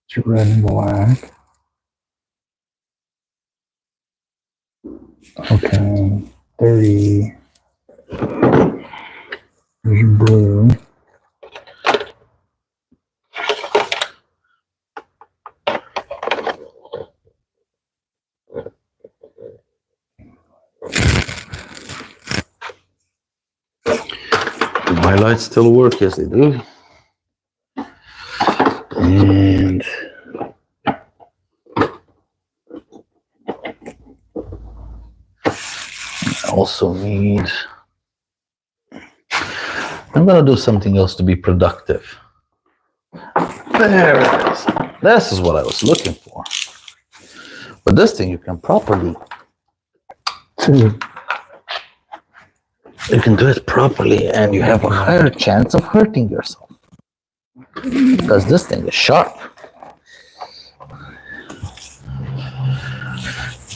It's red and black. Okay, 30. There's your blue. My lights still work, yes they do. And I also need, I'm gonna do something else to be productive. There it is. This is what I was looking for. But this thing you can properly, you can do it properly and you have a higher chance of hurting yourself. because this thing is sharp.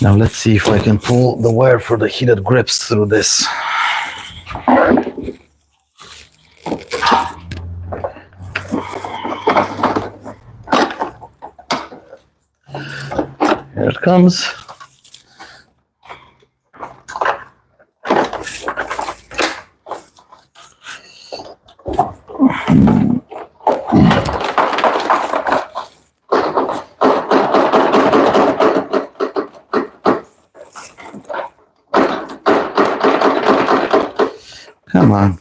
Now let's see if I can pull the wire for the heated grips through this. Here it comes. Come on.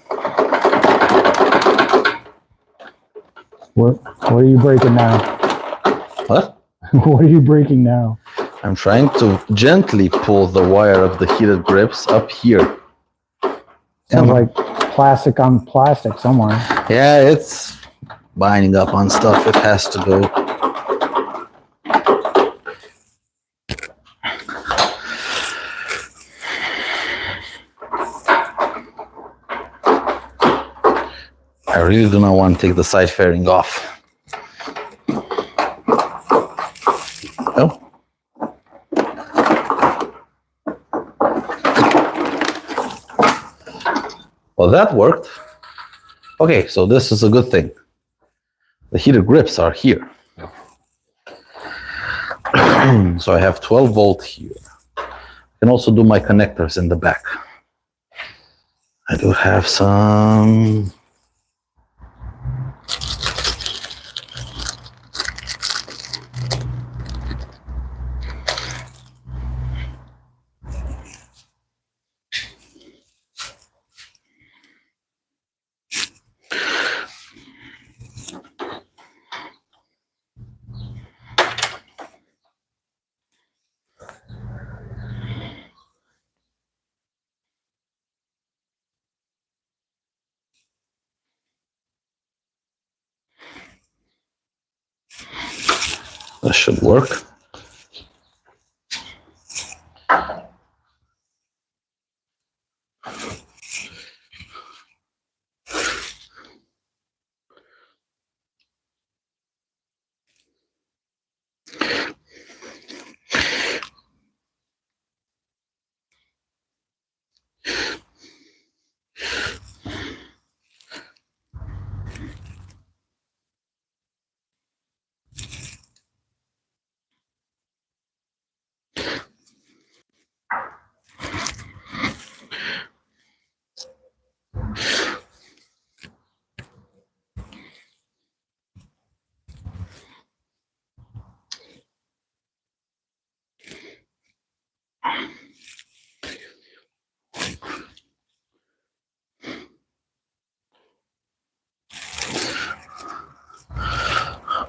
What are you breaking now? What? What are you breaking now? I'm trying to gently pull the wire of the heated grips up here. Sounds like plastic on plastic somewhere. Yeah, it's binding up on stuff. It has to go. I really do not want to take the side fairing off. Oh. Well, that worked. Okay, so this is a good thing. The heated grips are here. So I have 12 volt here. I can also do my connectors in the back. I do have some. That should work.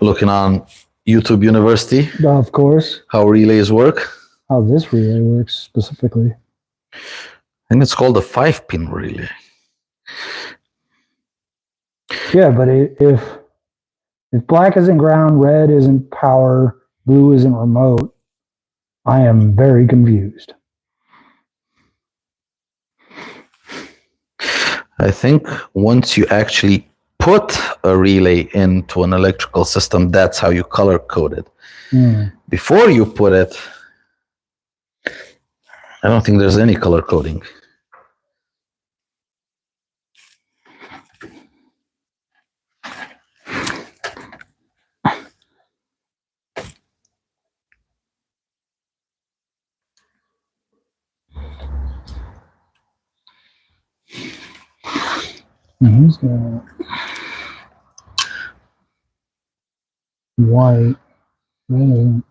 Looking on YouTube University, Of course. how relays work. How this relay works specifically. And it's called a 5-pin relay. Yeah, but if black isn't ground, red isn't power, blue isn't remote, I am very confused. I think once you actually put a relay into an electrical system, that's how you color code it. Before you put it, I don't think there's any color coding. He's got white. Red isn't.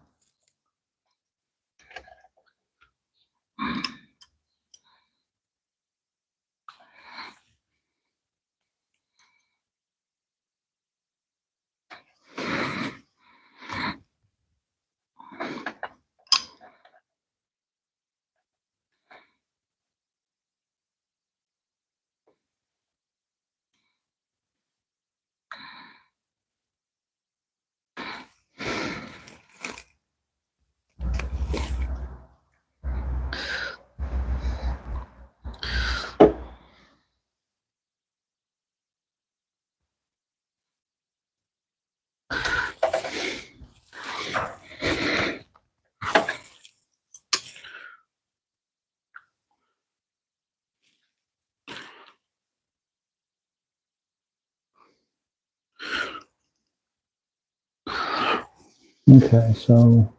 Okay, so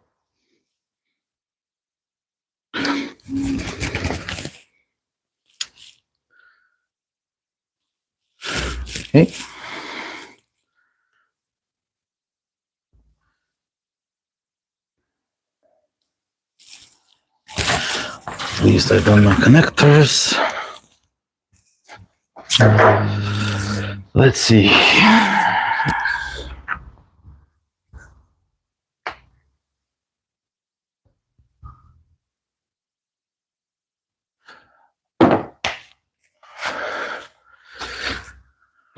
Okay. At least I've done my connectors. Let's see.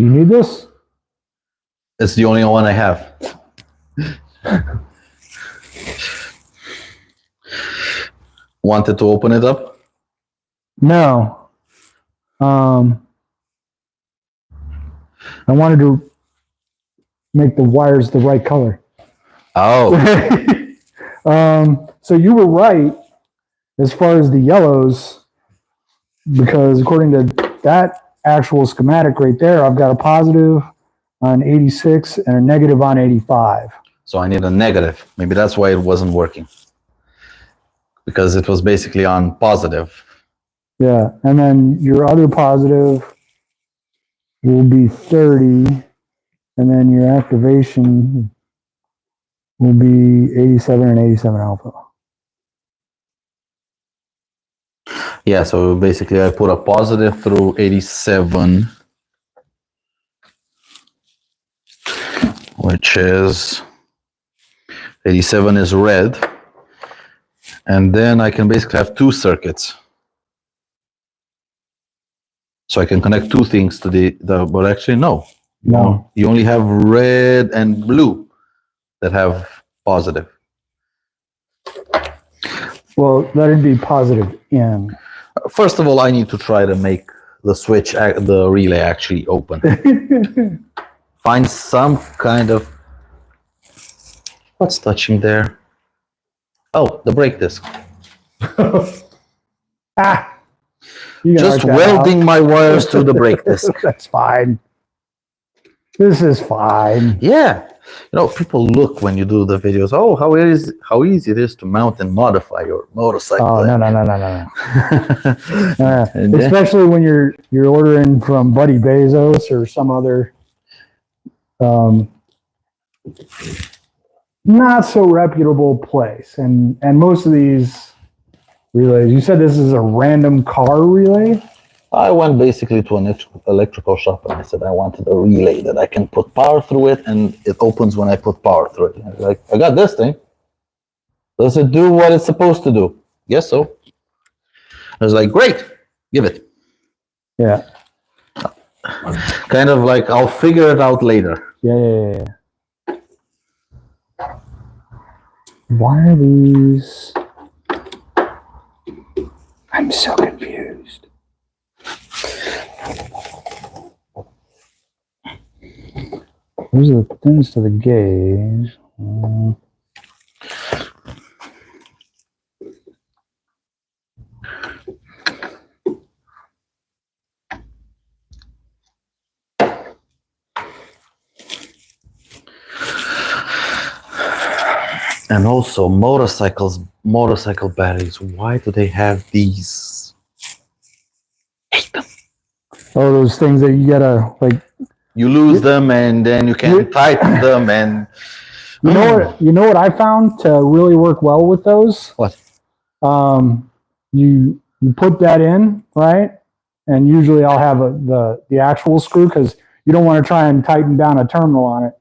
do you need this? It's the only one I have. Wanted to open it up? No. I wanted to make the wires the right color. Oh, So you were right as far as the yellows, because according to that actual schematic right there, I've got a positive on 86 and a negative on 85. so I need a negative. Maybe that's why it wasn't working. Because it was basically on positive. Yeah, and then your other positive will be 30, and then your activation will be 87 and 87 alpha. Yeah, so basically I put a positive through 87, which is 87 is red. And then I can basically have two circuits. So I can connect two things to the but actually no. No. You only have red and blue that have positive. Well, that'd be positive in. First of all, I need to try to make the switch, the relay actually open. Find some kind of, what's touching there? Oh, the brake disc. Ah! You can Just work that welding out. my wires to the brake disc. That's fine. This is fine. Yeah. You know, people look when you do the videos, oh, how easy it is to mount and modify your motorcycle. Oh, no. And then- Especially when you're ordering from Buddy Bezos or some other not so reputable place. And most of these relays, you said this is a random car relay? I went basically to an electrical shop and I said I wanted a relay that I can put power through it and it opens when I put power through it. I was like, I got this thing. Does it do what it's supposed to do? Yes, so. I was like, great, give it. Yeah. Kind of like, I'll figure it out later. Yeah. Why are these? I'm so confused. Those are the things to the gauge. And also motorcycle batteries, why do they have these? Hate them. Oh, those things that you gotta like. You lose them and then you can tighten them and You know what I found to really work well with those? What? You put that in, right? And usually I'll have the actual screw because you don't want to try and tighten down a terminal on it.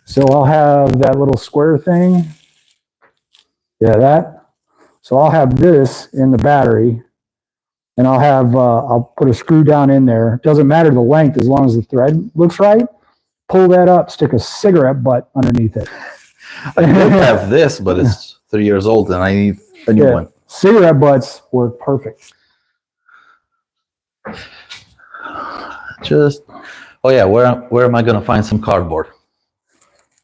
So I'll have that little square thing. Yeah, that. So I'll have this in the battery, and I'll put a screw down in there. Doesn't matter the length as long as the thread looks right. Pull that up, stick a cigarette butt underneath it. I don't have this, but it's 3 years old and I need a new one. Cigarette butts work perfect. Oh yeah, where am I gonna find some cardboard?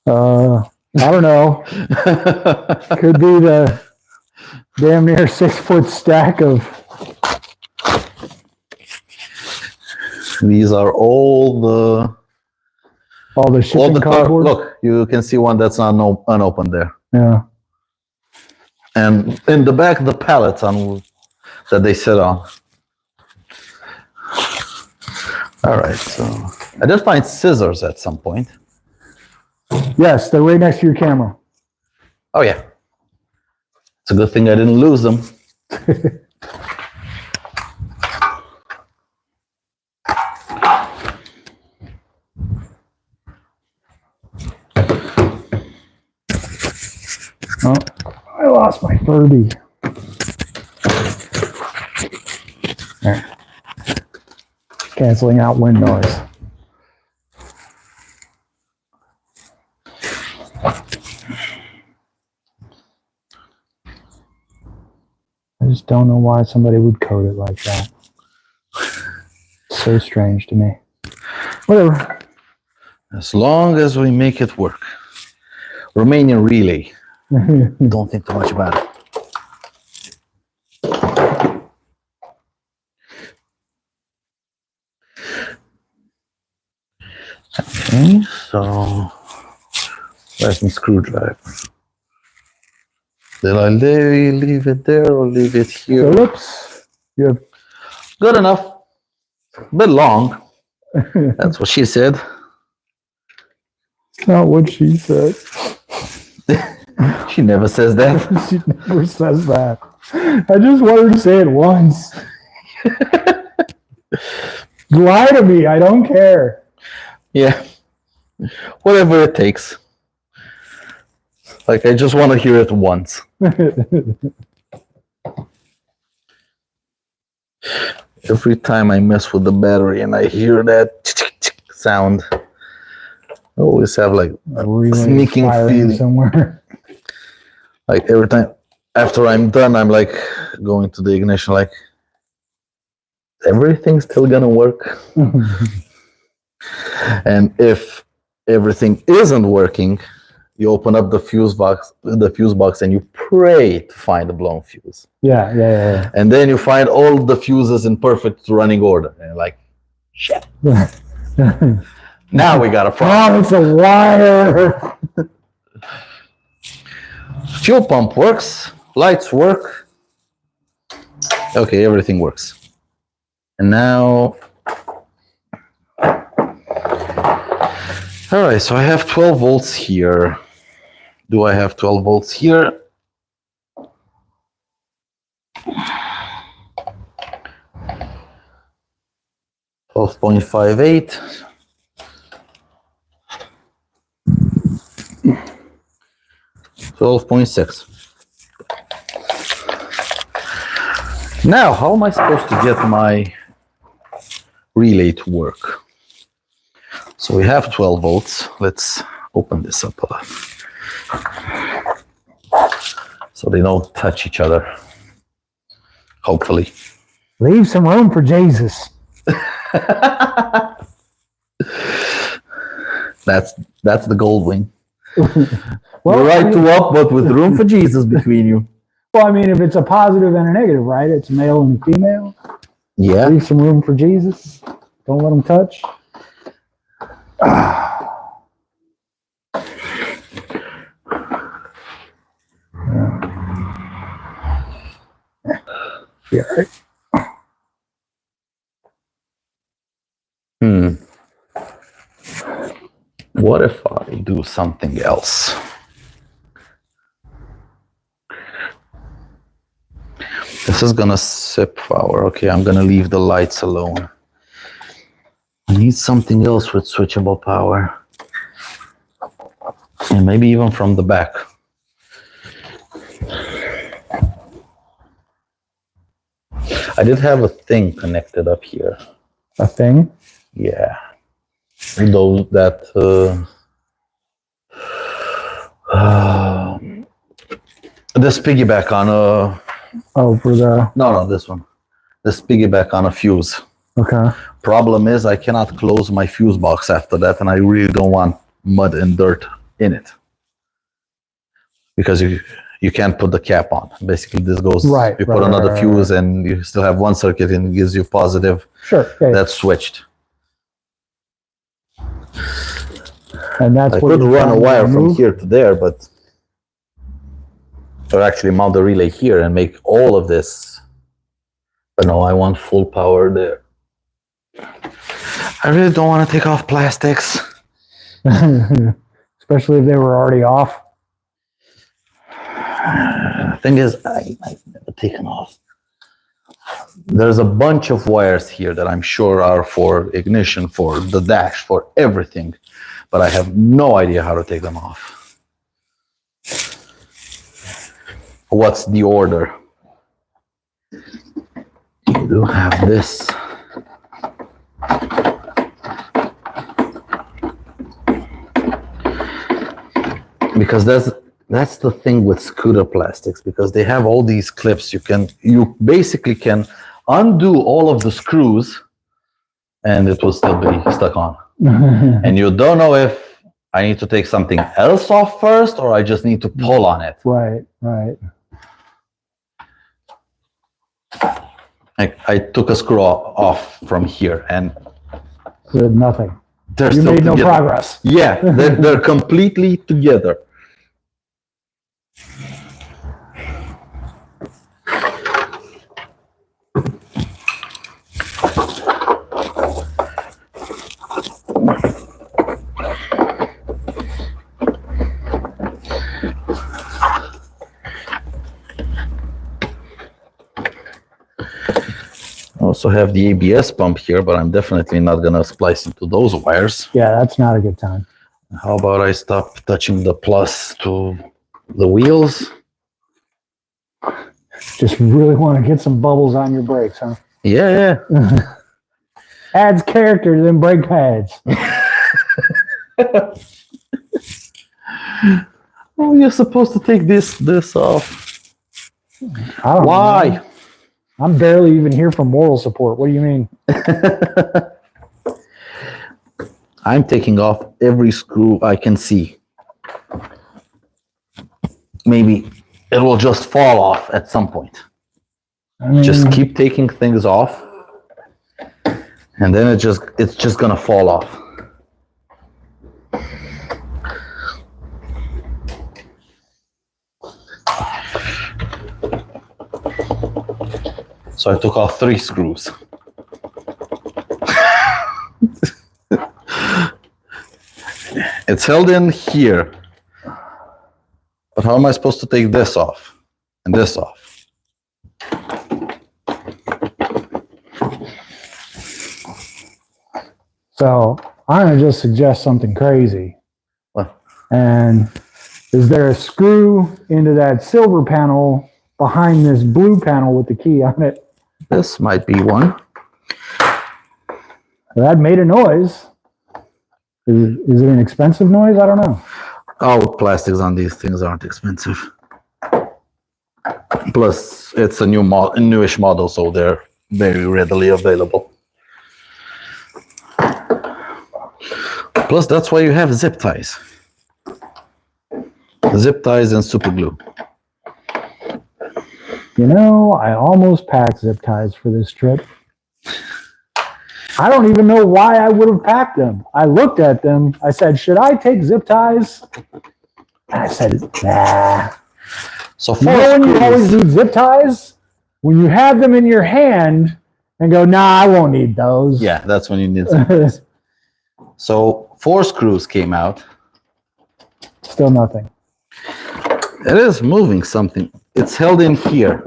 I don't know. Could be the damn near 6 foot stack of. These are all the All the All shipping the cardboard. look, you can see one that's unopened there. Yeah. And in the back, the pallets that they sit on. All right, so I did find scissors at some point. Yes, they're right next to your camera. Oh yeah, it's a good thing I didn't lose them. Oh, I lost my Furby. There. Canceling out wind noise. I just don't know why somebody would code it like that. So strange to me. Whatever. As long as we make it work. Romanian relay. Don't think too much about it. Okay, so where's my screwdriver? Did I leave it there or leave it here? Phillips? You have Good enough. A bit long. That's what she said. not what she said. She never says that. She never says that. I just want her to say it once. Lie to me. I don't care. Yeah. Whatever it takes. Like, I just want to hear it once. Every time I mess with the battery and I hear that sound, I always have like a sneaking feeling. Somewhere. Like every time after I'm done, I'm like going to the ignition, like, everything's still gonna work. And if everything isn't working, you open up the fuse box, and you pray to find a blown fuse. Yeah. And then you find all the fuses in perfect running order. And you're like, shit. Now we got a problem. Oh, it's a wire. Fuel pump works. Lights work. Okay, everything works. And now... All right, so I have 12 volts here. Do I have 12 volts here? $12.58. $12.6. Now, how am I supposed to get my relay to work? So we have 12 volts. Let's open this up a lot, so they don't touch each other. Hopefully. Leave some room for Jesus. That's the gold wing. Well, You're right to up, but with room for Jesus between you. Well, I mean, if it's a positive and a negative, right? It's a male and a female. Yeah. Leave some room for Jesus. Don't let them touch. Yeah. What if I do something else? This is gonna sip power. Okay, I'm gonna leave the lights alone. I need something else with switchable power. And maybe even from the back. I did have a thing connected up here. A thing? Yeah. Those that this piggyback on a Oh, for the... no, this one. This piggyback on a fuse. Okay. Problem is I cannot close my fuse box after that, and I really don't want mud and dirt in it. Because you can't put the cap on. Basically this goes, right, you put another fuse and you still have one circuit and it gives you positive. Sure. Yeah. That's switched. And that's I what could you're run a trying to wire from remove? here to there, but or actually mount the relay here and make all of this. But no, I want full power there. I really don't want to take off plastics. Especially if they were already off. Thing is, I've never taken off. There's a bunch of wires here that I'm sure are for ignition, for the dash, for everything, but I have no idea how to take them off. What's the order? You do have this. Because that's the thing with scooter plastics, because they have all these clips. You basically can undo all of the screws and it will still be stuck on. And you don't know if I need to take something else off first or I just need to pull on it. Right, right. I took a screw off from here and Did nothing. they're You still made no together. progress. Yeah, they're completely together. I also have the ABS pump here, but I'm definitely not gonna splice into those wires. Yeah, that's not a good time. How about I stop touching the plus to the wheels? Just really want to get some bubbles on your brakes, huh? Yeah. Adds character to them brake pads. Oh, you're supposed to take this off. I don't Why? know. I'm barely even here for moral support. What do you mean? I'm taking off every screw I can see. Maybe it will just fall off at some point. I mean, Just keep taking things off, and then it's just gonna fall off. So I took off 3 screws. It's held in here. But how am I supposed to take this off and this off? so I'm going to just suggest something crazy. What? And is there a screw into that silver panel behind this blue panel with the key on it? This might be one. That made a noise. Is it an expensive noise? I don't know. Oh, plastics on these things aren't expensive. Plus, it's a newish model, so they're very readily available. Plus, that's why you have zip ties. Zip ties and super glue. You know, I almost packed zip ties for this trip. I don't even know why I would have packed them. I looked at them. I said, should I take zip ties? And I said, nah. So You know when you always need zip ties? When you have them in your hand and go, nah, I won't need those. Yeah, that's when you need zip ties. So 4 screws came out. Still nothing. It is moving something. It's held in here.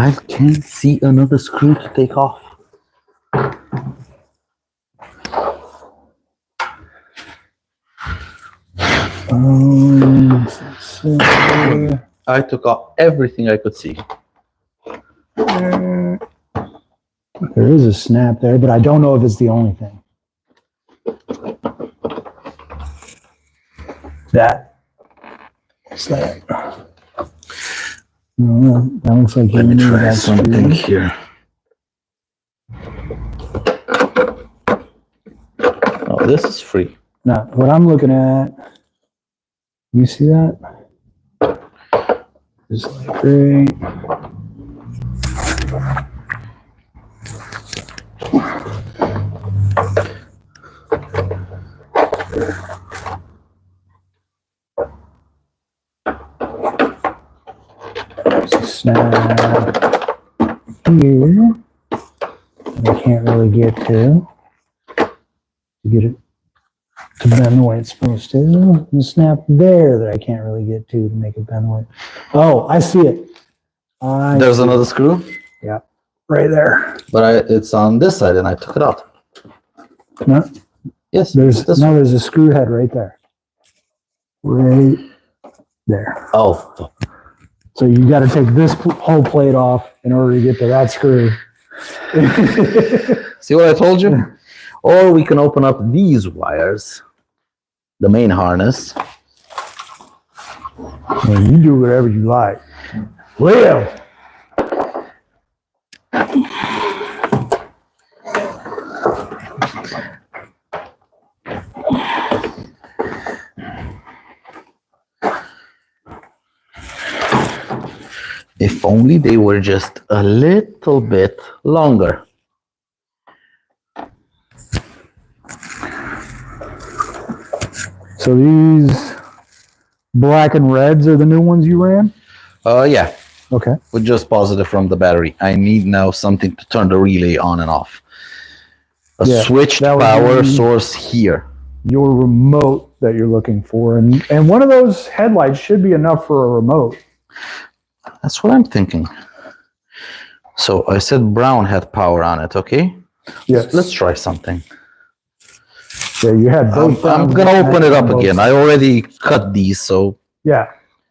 I can't see another screw to take off. I took off everything I could see. There is a snap there, but I don't know if it's the only thing. What's that? No, that looks like Let me you try that something screw. here. Oh, this is free. Now, what I'm looking at, you see that? Just like right. Snap here. I can't really get to get it to bend the way it's supposed to. And snap there that I can't really get to make it bend the way. Oh, I see it. There's another screw. Yeah, right there. But it's on this side, and I took it out. No, Yes, there's a screw head right there. Right there. Oh. So you got to take this whole plate off in order to get to that screw. See what I told you? Or we can open up these wires, the main harness. Well, you do whatever you like. Live. If only they were just a little bit longer. So these black and reds are the new ones you ran? Yeah, Okay. with just positive from the battery. I need now something to turn the relay on and off. A Yeah, switched that would power be- source here. Your remote that you're looking for. And one of those headlights should be enough for a remote. That's what I'm thinking. So I said brown had power on it, okay? Yes. Let's try something. Yeah, you had both. I'm gonna open it up again. I already cut these, so Yeah.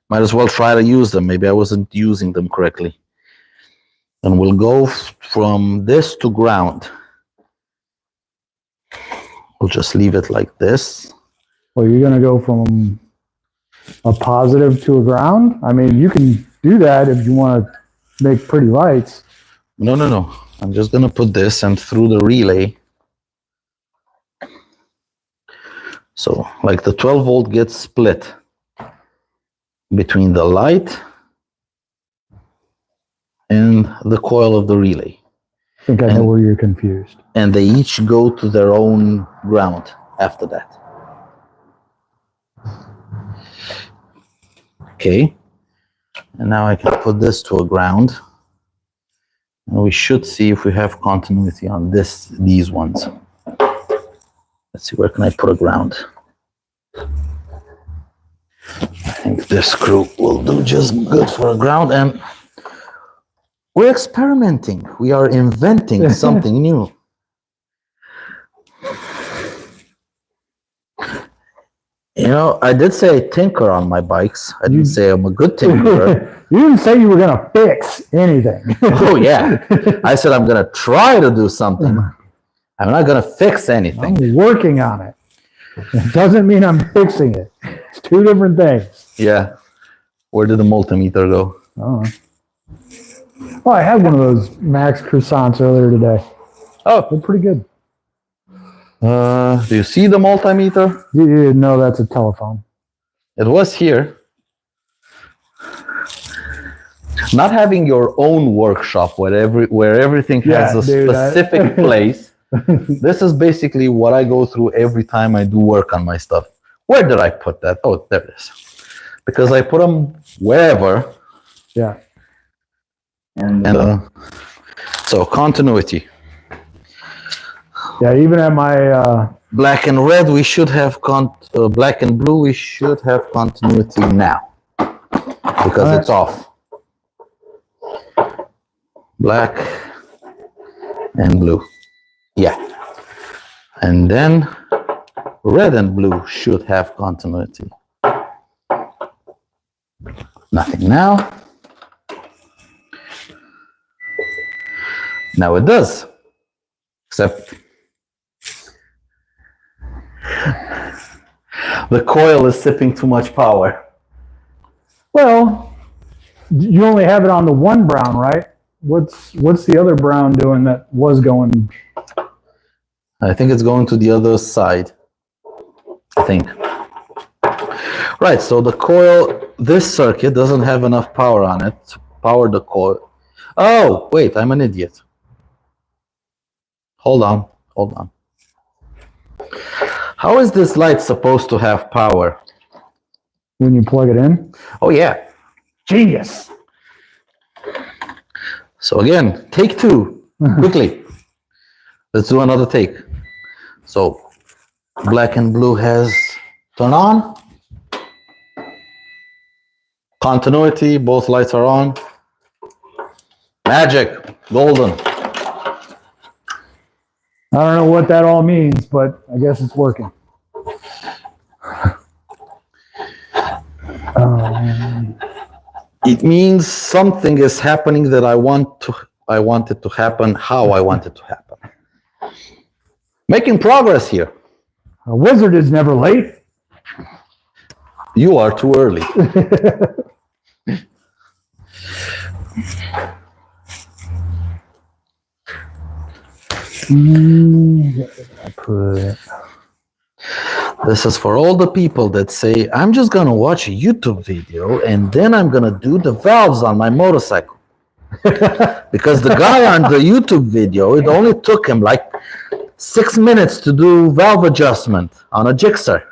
might as well try to use them. Maybe I wasn't using them correctly. And we'll go from this to ground. We'll just leave it like this. Well, you're going to go from a positive to a ground? I mean, you can do that if you want to make pretty lights. No. I'm just gonna put this and through the relay. So like the 12 volt gets split between the light and the coil of the relay. I think I know where you're confused. And they each go to their own ground after that. Okay. And now I can put this to a ground. And we should see if we have continuity on these ones. Let's see, where can I put a ground? I think this screw will do just good for a ground. And we're experimenting. We are inventing something new. You know, I did say I tinker on my bikes. I didn't say I'm a good tinkerer. You didn't say you were going to fix anything. Oh, yeah. I said I'm going to try to do something. I'm not going to fix anything. I'm working on it. It doesn't mean I'm fixing it. It's two different things. Yeah. Where did the multimeter go? Oh. Well, I had one of those Max croissants earlier today. Oh. They're pretty good. Do you see the multimeter? You know that's a telephone. It was here. Not having your own workshop where everything has a specific place. This is basically what I go through every time I do work on my stuff. Where did I put that? Oh, there it is. Because I put them wherever. Yeah. And so continuity. Yeah, even at my Black and red, we should have black and blue, we should have continuity now because it's off. Black and blue, yeah. And then red and blue should have continuity. Nothing now. Now it does, except the coil is sipping too much power. well, you only have it on the one brown, right? What's the other brown doing that was going? I think it's going to the other side. think. Right, so the coil, this circuit doesn't have enough power on it to power the coil. Oh, wait, I'm an idiot. Hold on. How is this light supposed to have power? When you plug it in? Oh, yeah. Genius. So again, take two, quickly. Let's do another take. So black and blue has turned on. Continuity, both lights are on. Magic, golden. I don't know what that all means, but I guess it's working. It means something is happening that I want it to happen how I want it to happen. Making progress here. A wizard is never late. You are too early. This is for all the people that say, I'm just gonna watch a YouTube video and then I'm gonna do the valves on my motorcycle. Because the guy on the YouTube video, it only took him like 6 minutes to do valve adjustment on a Gixxer.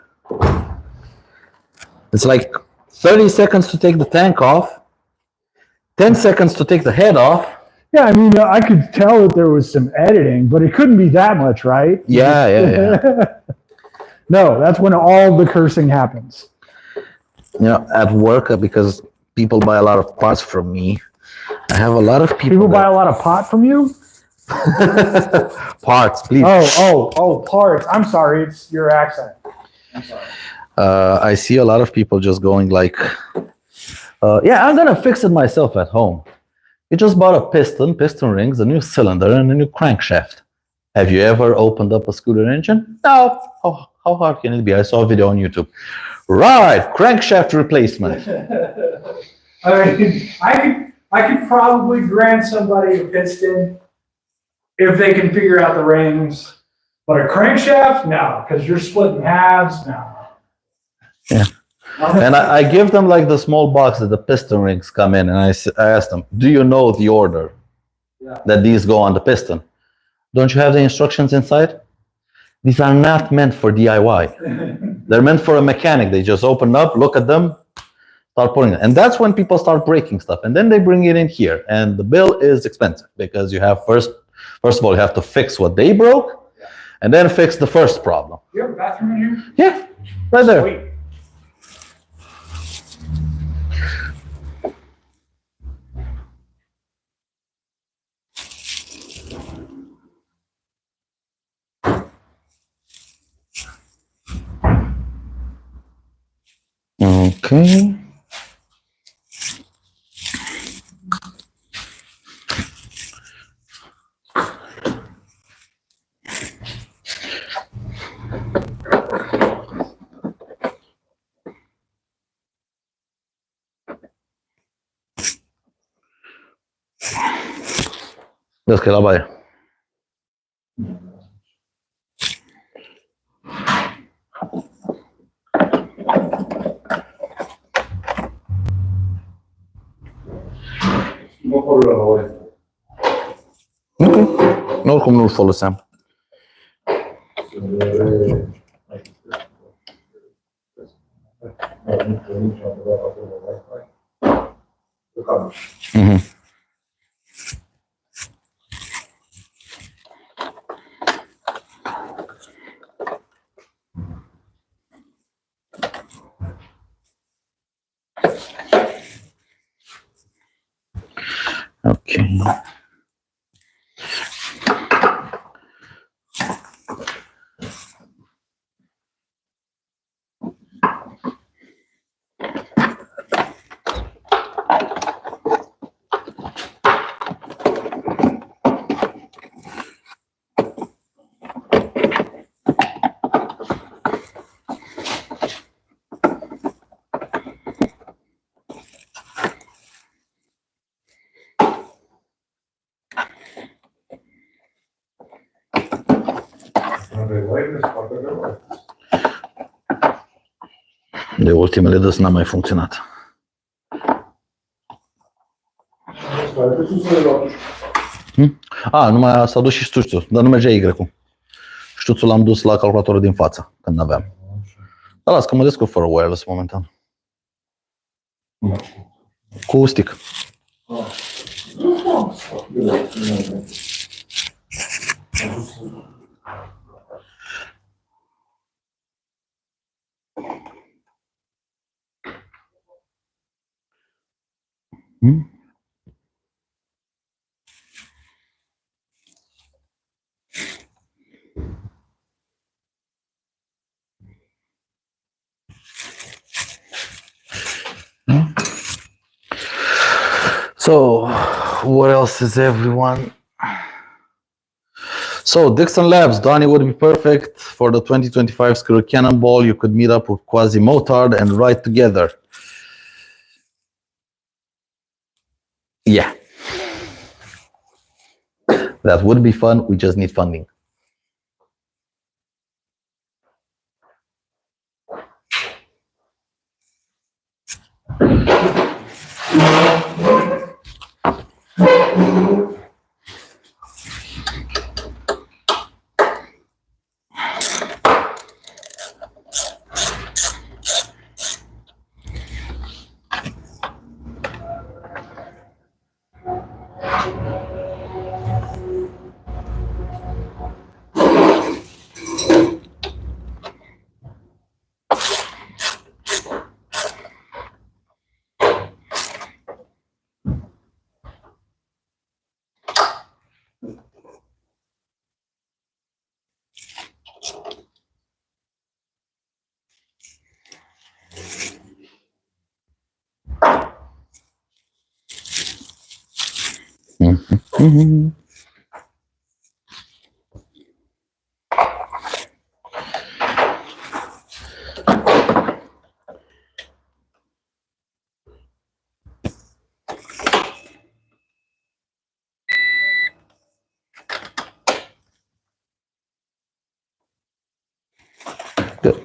It's like 30 seconds to take the tank off, 10 seconds to take the head off. Yeah, I mean, I could tell that there was some editing, but it couldn't be that much, right? Yeah. No, that's when all the cursing happens. You know, at work, because people buy a lot of parts from me, I have a lot of people. People buy a lot of pot from you? Parts, please. Oh, parts. I'm sorry, it's your accent. I'm sorry. I see a lot of people just going like, yeah, I'm gonna fix it myself at home. You just bought a piston rings, a new cylinder, and a new crankshaft. Have you ever opened up a scooter engine? No. How hard can it be? I saw a video on YouTube. Right, crankshaft replacement. I mean, I could probably grant somebody a piston if they can figure out the rings, but a crankshaft, no, because you're splitting halves, no. Yeah. And I give them like the small box that the piston rings come in, and I ask them, do you know the order that these go on the piston? Don't you have the instructions inside? These are not meant for DIY. They're meant for a mechanic. They just open up, look at them, start putting it. And that's when people start breaking stuff. And then they bring it in here. And the bill is expensive because you have first of all, you have to fix what they broke and then fix the first problem. You have a bathroom in here? Yeah, right there. Sweet. Okay. Let's get up. Nu oricum nu-l foloseam. Okay. De ultimele dăți n-a mai funcționat. Numai s-a dus și ștuțul, dar nu mergea Y-ul. Ștuțul l-am dus la calculatorul din față, când n-aveam. Dar las că mă descurc fără wireless momentan. Cu stick. So, what else is everyone? So, Dixon Labs, Donnie would be perfect for the 2025 Screw Cannonball. You could meet up with Quasi Motard and ride together. Yeah. That would be fun. We just need funding. Good.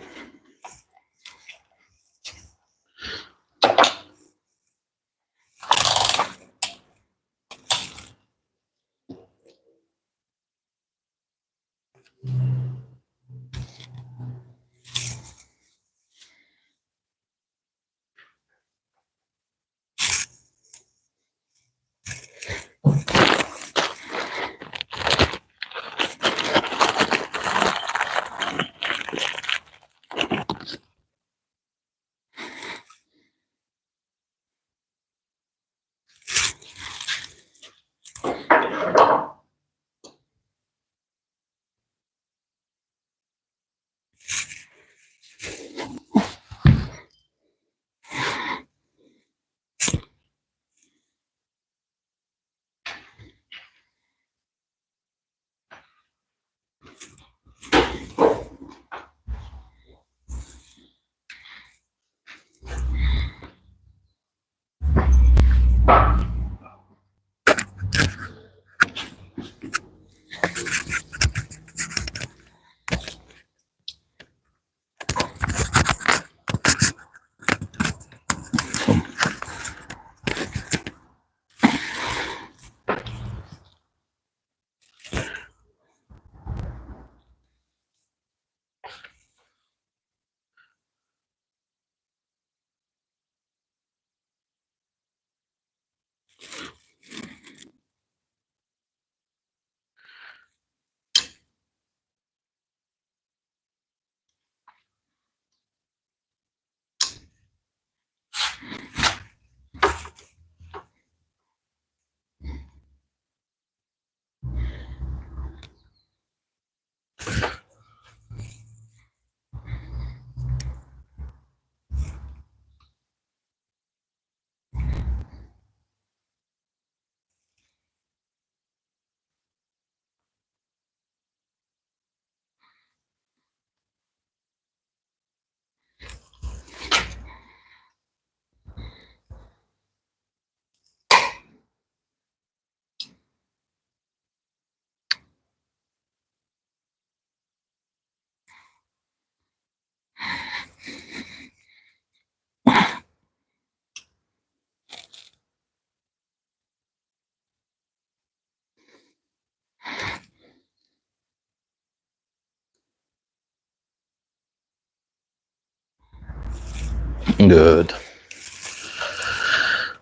Good.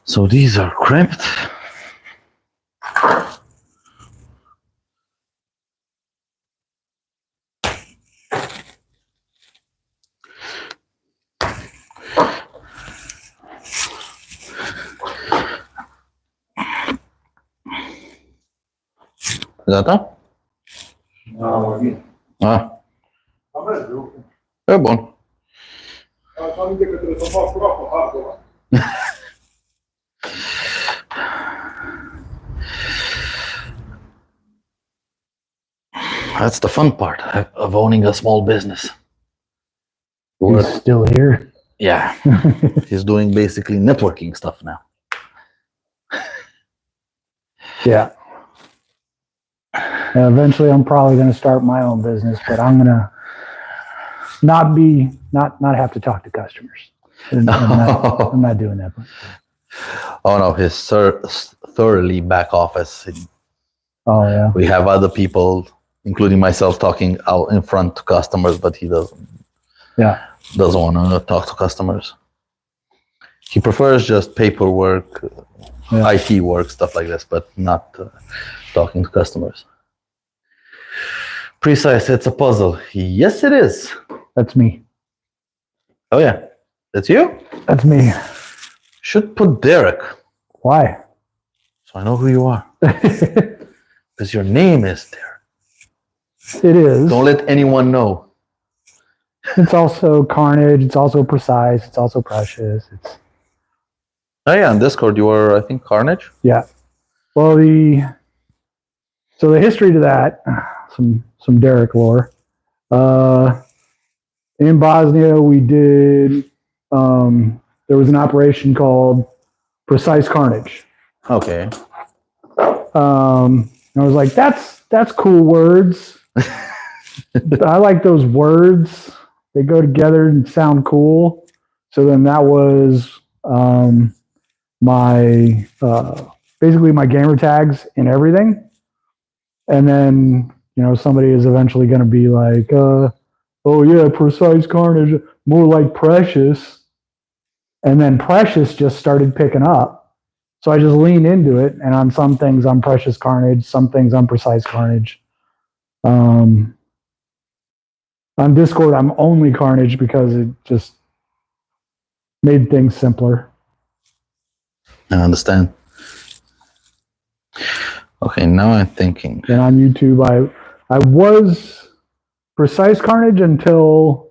So these are crimped. Gata? Ah, é bom. That's the fun part of owning a small business. He's still here. Yeah, he's doing basically networking stuff now. Yeah. Eventually, I'm probably going to start my own business, but I'm going to not have to talk to customers. I'm not doing that. Oh no, his thoroughly back office. Oh yeah. We have other people, including myself, talking out in front to customers, but he doesn't. Yeah. Doesn't want to talk to customers. He prefers just paperwork, IT work, stuff like this, but not talking to customers. Precise, it's a puzzle. Yes, it is. That's me. Oh yeah, that's you? That's me. Should put Derek. Why? So I know who you are. Because your name is Derek. It is. Don't let anyone know. It's also Carnage. It's also Precise. It's also Precious. Oh yeah, on Discord you are, I think, Carnage. Yeah. Well, the history to that, some Derek lore. In Bosnia, we did. There was an operation called Precise Carnage. Okay. I was like, that's cool words. I like those words. They go together and sound cool. So then that was my basically my gamer tags and everything. And then, somebody is eventually going to be like, oh yeah, Precise Carnage, more like Precious. And then Precious just started picking up. So I just leaned into it. And on some things, I'm Precious Carnage. Some things, I'm Precise Carnage. On Discord, I'm only Carnage because it just made things simpler. I understand. Okay, now I'm thinking. And on YouTube, I was Precise Carnage until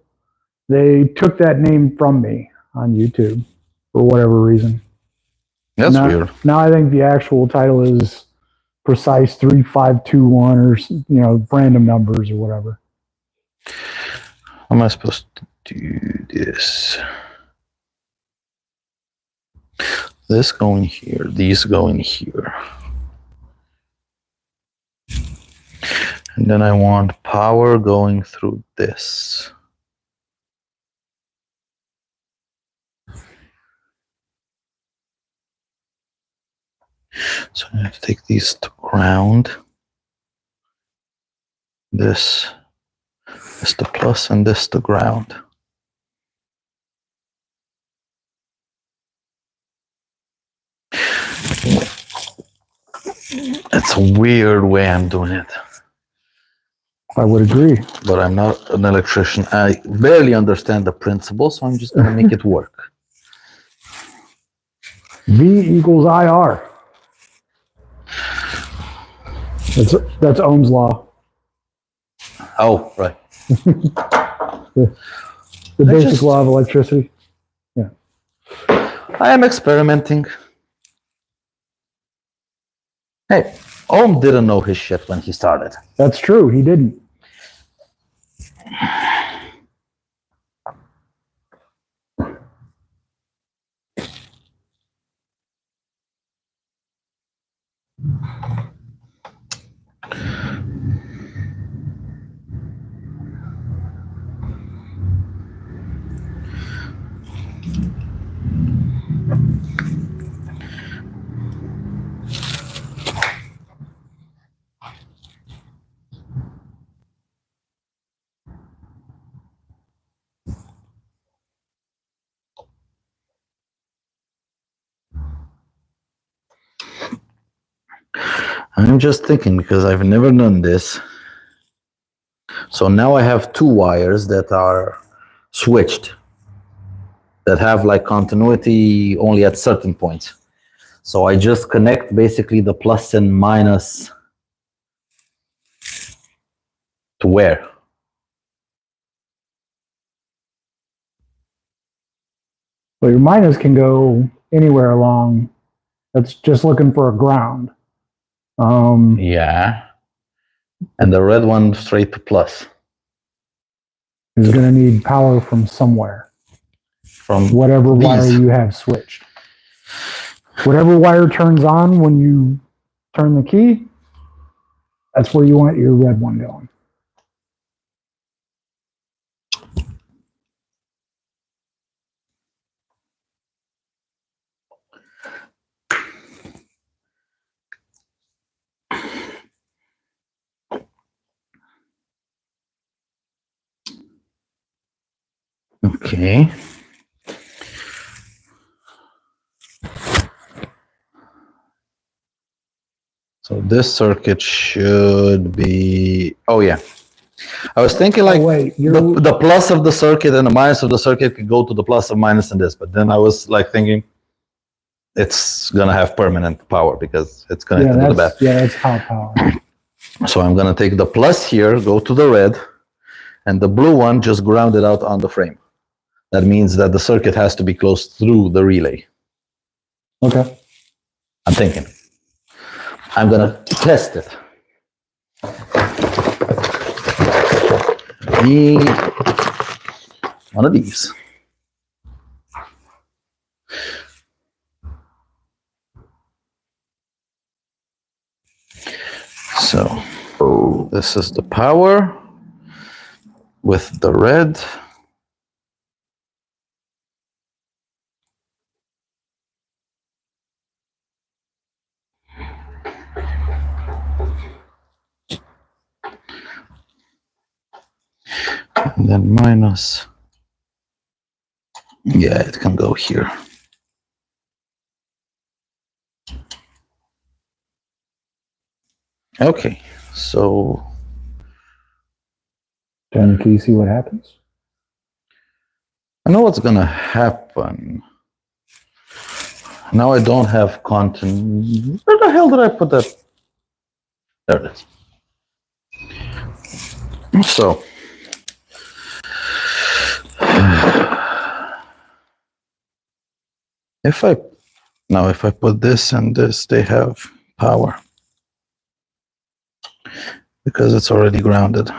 they took that name from me on YouTube for whatever reason. That's weird. Now I think the actual title is Precise 3521 or random numbers or whatever. How am I supposed to do this? This going here, these going here. And then I want power going through this. So I have to take these to ground. This is the plus and this to ground. It's a weird way I'm doing it. I would agree. But I'm not an electrician. I barely understand the principle, so I'm just going to make it work. V equals IR. That's Ohm's law. Oh, right. The basic law of electricity. Yeah. I am experimenting. Hey, Ohm didn't know his shit when he started. That's true. He didn't. I'm just thinking because I've never done this. So now I have two wires that are switched that have like continuity only at certain points. So I just connect basically the plus and minus to where? Well, your minus can go anywhere along. That's just looking for a ground. Yeah. And the red one straight to plus. Is going to need power from somewhere. From Whatever these. wire you have switched. Whatever wire turns on when you turn the key, that's where you want your red one going. Okay. So this circuit should be, oh yeah. I was thinking like wait, the plus of the circuit and the minus of the circuit could go to the plus or minus in this, but then I was like thinking it's gonna have permanent power because it's connected to the back. Yeah, that's hot power. So I'm gonna take the plus here, go to the red, and the blue one just ground it out on the frame. That means that the circuit has to be close through the relay. Okay. I'm thinking. I'm gonna test it. Need one of these. So this is the power with the red. And then minus. Yeah, it can go here. Okay, so Turn the key, see what happens. I know what's gonna happen. Now I don't have content. Where the hell did I put that? There it is. So if I put this and this, they have power because it's already grounded.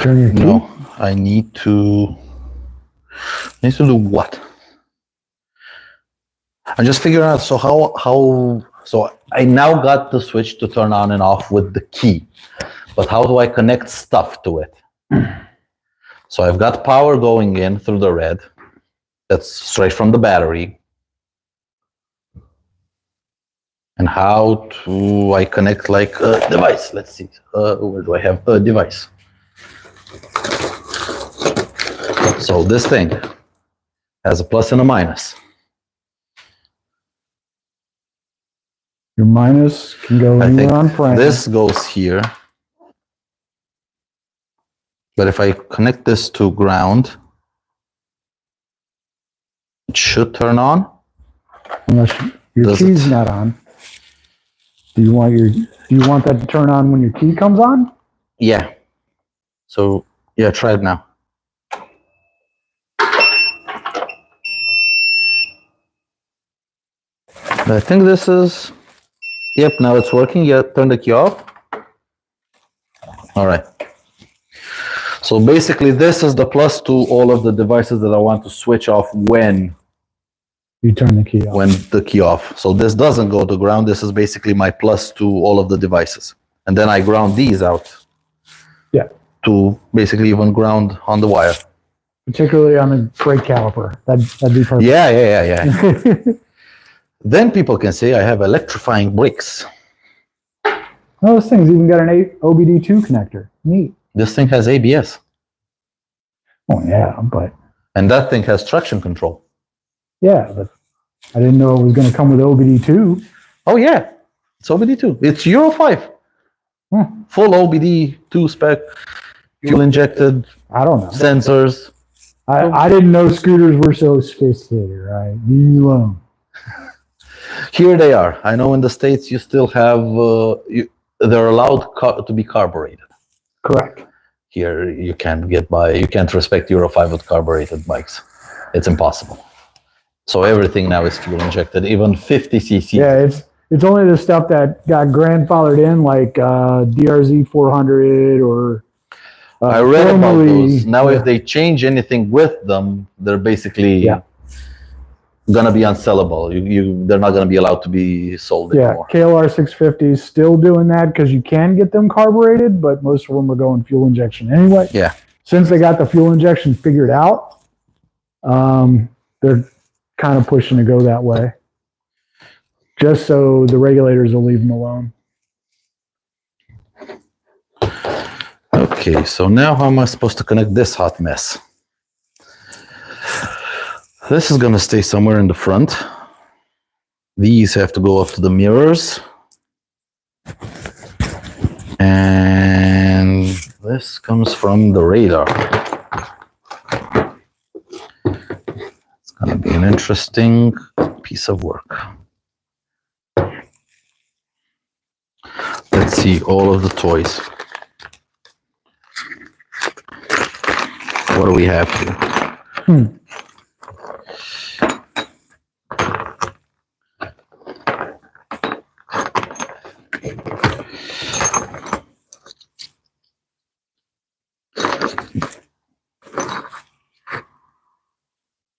Turn your key. No, I need to do what? I'm just figuring out. So so I now got the switch to turn on and off with the key, but how do I connect stuff to it? So I've got power going in through the red. That's straight from the battery. And how do I connect like a device? Let's see. Where do I have a device? So this thing has a plus and a minus. Your minus can go I think anywhere on frame. this goes here. But if I connect this to ground, it should turn on. Unless your Does key's it? not on. Do you want that to turn on when your key comes on? Yeah. So yeah, try it now. I think this is, yep, now it's working. Yeah, turn the key off. All right. So basically this is the plus to all of the devices that I want to switch off when You turn the key off. the key off. So this doesn't go to ground. This is basically my plus to all of the devices. And then I ground these out. Yeah. To basically even ground on the wire. Particularly on a brake caliper. That'd be perfect. Yeah. Then people can say I have electrifying brakes. Those things even got an OBD2 connector. Neat. This thing has ABS. Oh yeah, but And that thing has traction control. yeah, but I didn't know it was going to come with OBD2. Oh yeah, it's OBD2. It's Euro 5. Full OBD2 spec, fuel injected, I don't know. sensors. I didn't know scooters were so sophisticated, right? Leave me alone. Here they are. I know in the States you still have, they're allowed to be carbureted. Correct. Here you can't get by, you can't respect Euro 5 with carbureted bikes. It's impossible. So everything now is fuel injected, even 50 cc. Yeah, it's only the stuff that got grandfathered in, like DRZ 400 or. I read about formerly, those. Now, if they change anything with them, they're basically gonna be unsellable. They're not gonna be allowed to be sold anymore. KLR 650 is still doing that because you can get them carbureted, but most of them are going fuel injection anyway. Yeah. Since they got the fuel injection figured out, they're kind of pushing to go that way, just so the regulators will leave them alone. Okay, so now how am I supposed to connect this hot mess? This is gonna stay somewhere in the front. These have to go up to the mirrors. And this comes from the radar. It's gonna be an interesting piece of work. Let's see all of the toys. What do we have here?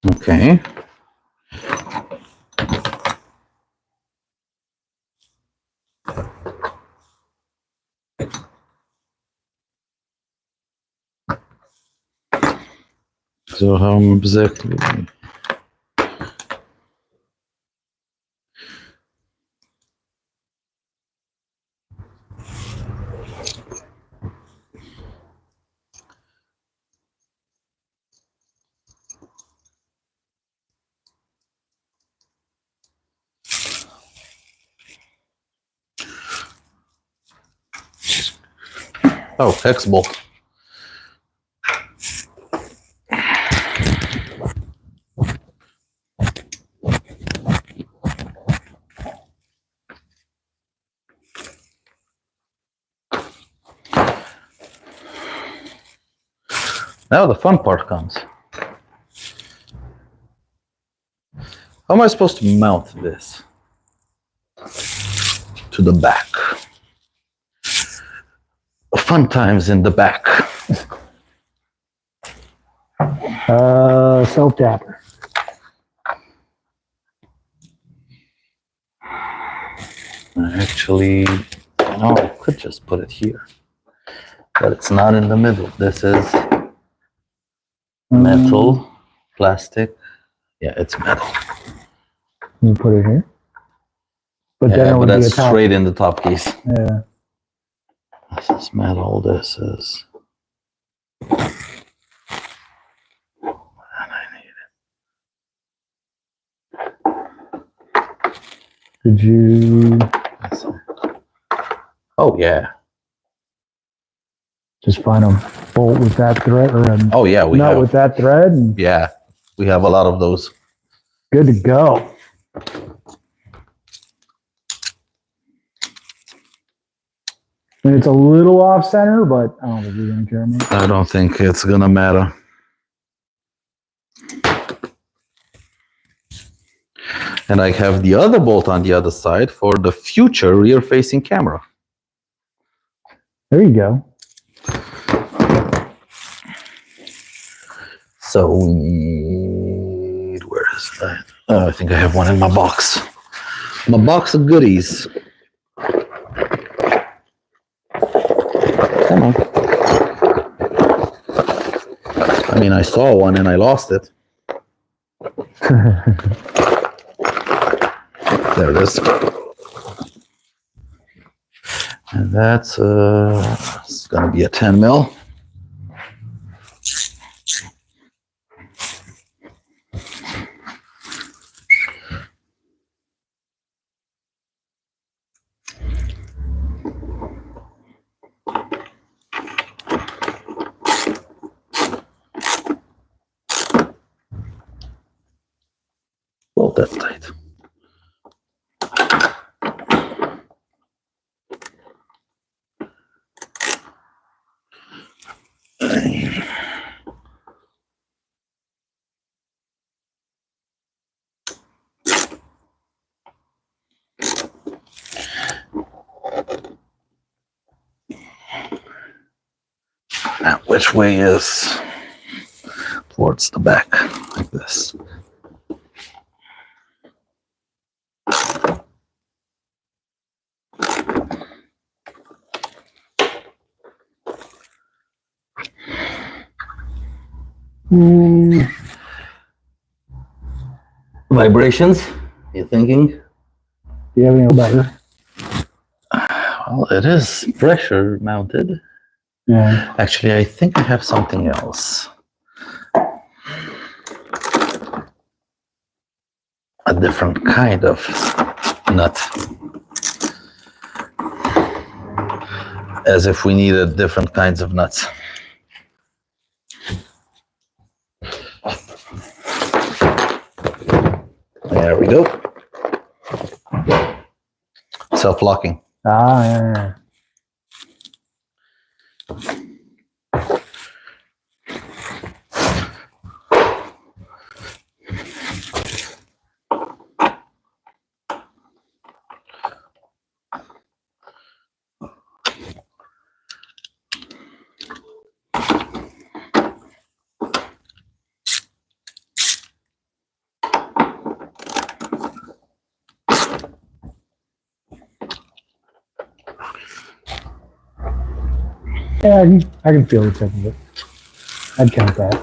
Okay. So how exactly? Oh, hex bolt. Now the fun part comes. How am I supposed to mount this to the back? Fun times in the back. Self-tapper. Actually, I could just put it here, but it's not in the middle. This is metal, plastic. Yeah, it's metal. You put it here. But then it But would be a that's top. straight in the top piece. Yeah. This is metal. This is. And I need Did you it. Oh yeah. just find a bolt with that thread or a Oh yeah. We nut have. with that thread and Yeah, we have a lot of those. good to go. And it's a little off center, but I don't think you're going to care much. I don't think it's gonna matter. And I have the other bolt on the other side for the future rear-facing camera. There you go. So we need, where is that? Oh, I think I have one in my box. My box of goodies. Come on. I mean, I saw one and I lost it. There it is. And that's it's gonna be a 10 mil. Well, that's tight. Now, which way is towards the back, like this? Vibrations, you thinking? Do you have any better? Well, it is pressure mounted. Yeah. Actually, I think I have something else. A different kind of nut. As if we needed different kinds of nuts. There we go. Self-locking. Ah, yeah. Yeah, I can feel the tip of it. I'd count that.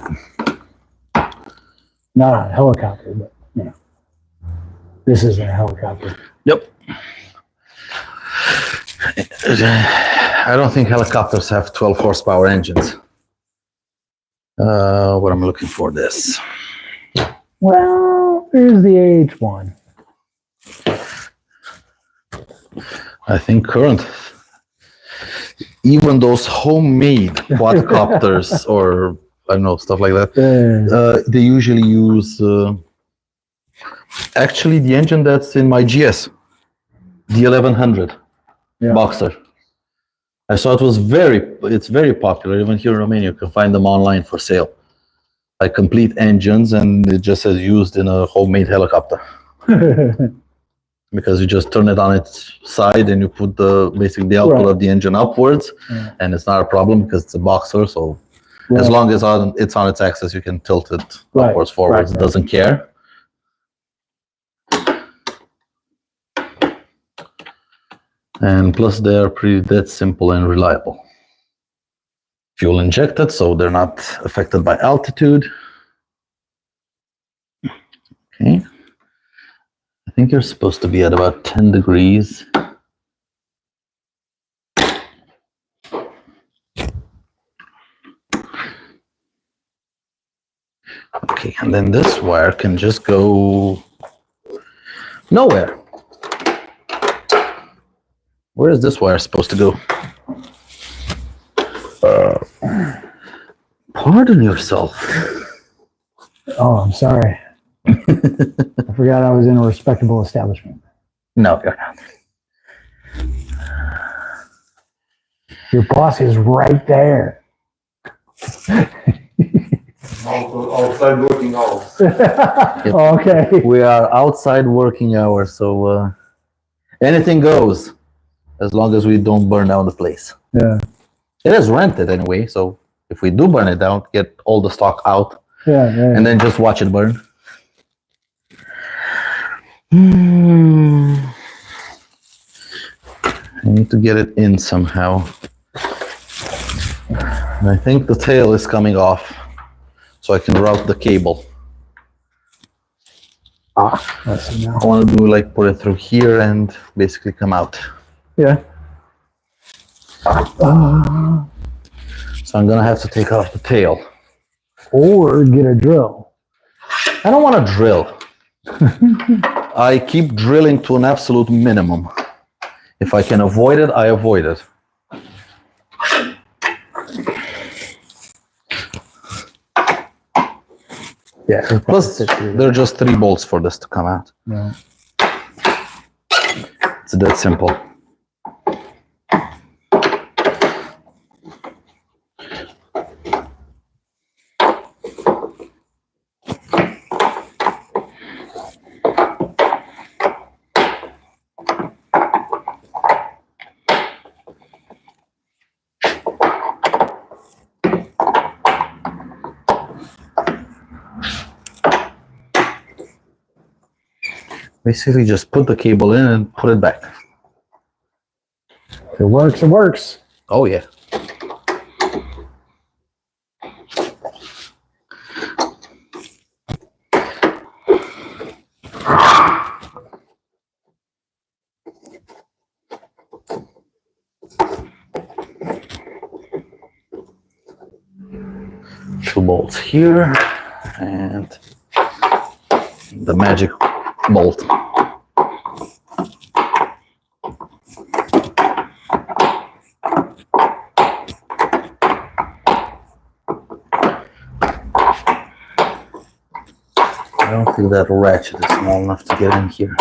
Not a helicopter, but you know, this isn't a helicopter. Yep. I don't think helicopters have 12 horsepower engines. What I'm looking for this. Well, there's the AH-1. I think current, even those homemade quadcopters or I don't know, stuff like that, they usually use actually the engine that's in my GS, the 1100 Boxer. I saw it's very popular. Even here in Romania, you can find them online for sale. Like complete engines, and it just says used in a homemade helicopter. Because you just turn it on its side and you put basically the output of the engine upwards, and it's not a problem because it's a Boxer. So as long as it's on its axis, you can tilt it upwards, forwards. It doesn't care. And plus, they're pretty dead simple and reliable. Fuel injected, so they're not affected by altitude. Okay. I think you're supposed to be at about 10 degrees. Okay, and then this wire can just go nowhere. Where is this wire supposed to go? Pardon yourself. Oh, I'm sorry. I forgot I was in a respectable establishment. No, you're not. Your boss is right there. Outside working hours. Okay. We are outside working hours, so anything goes as long as we don't burn down the place. Yeah. It is rented anyway, so if we do burn it down, get all the stock out, and then just watch it burn. I need to get it in somehow. And I think the tail is coming off, so I can route the cable. Let's see now. I want to do like put it through here and basically come out. Yeah. So I'm gonna have to take off the tail. Or get a drill. I don't want to drill. I keep drilling to an absolute minimum. If I can avoid it, I avoid it. Yeah. Plus, there are just 3 bolts for this to come out. Yeah. It's that simple. Basically, just put the cable in and put it back. If it works, it works. Oh, yeah. Two bolts here and the magic bolt. I don't think that ratchet is small enough to get in here.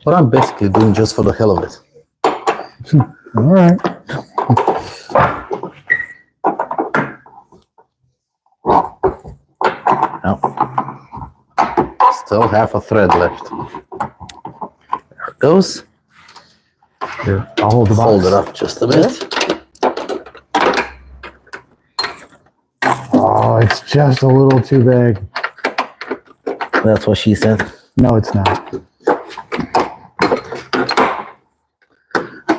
What I'm basically doing just for the hell of it. All right. No. Still half a thread left. There it goes. Here, I'll hold the box. Fold it up just a bit. Oh, it's just a little too big. That's what she said. No, it's not.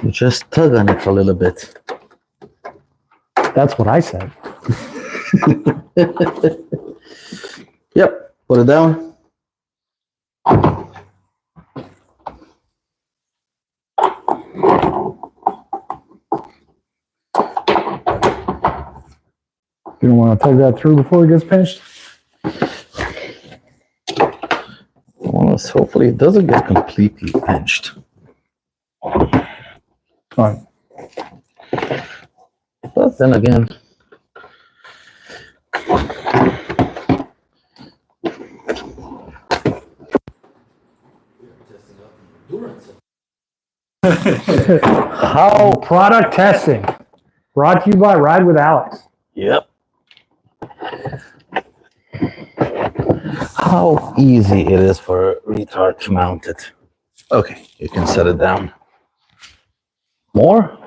You just tug on it a little bit. That's what I said. Yep, put it down. You don't want to tug that through before it gets pinched? Well, hopefully it doesn't get completely pinched. Fine. But then again, How product testing brought to you by Ride with Alex. yep. How easy it is for a retard to mount it. Okay, you can set it down. More?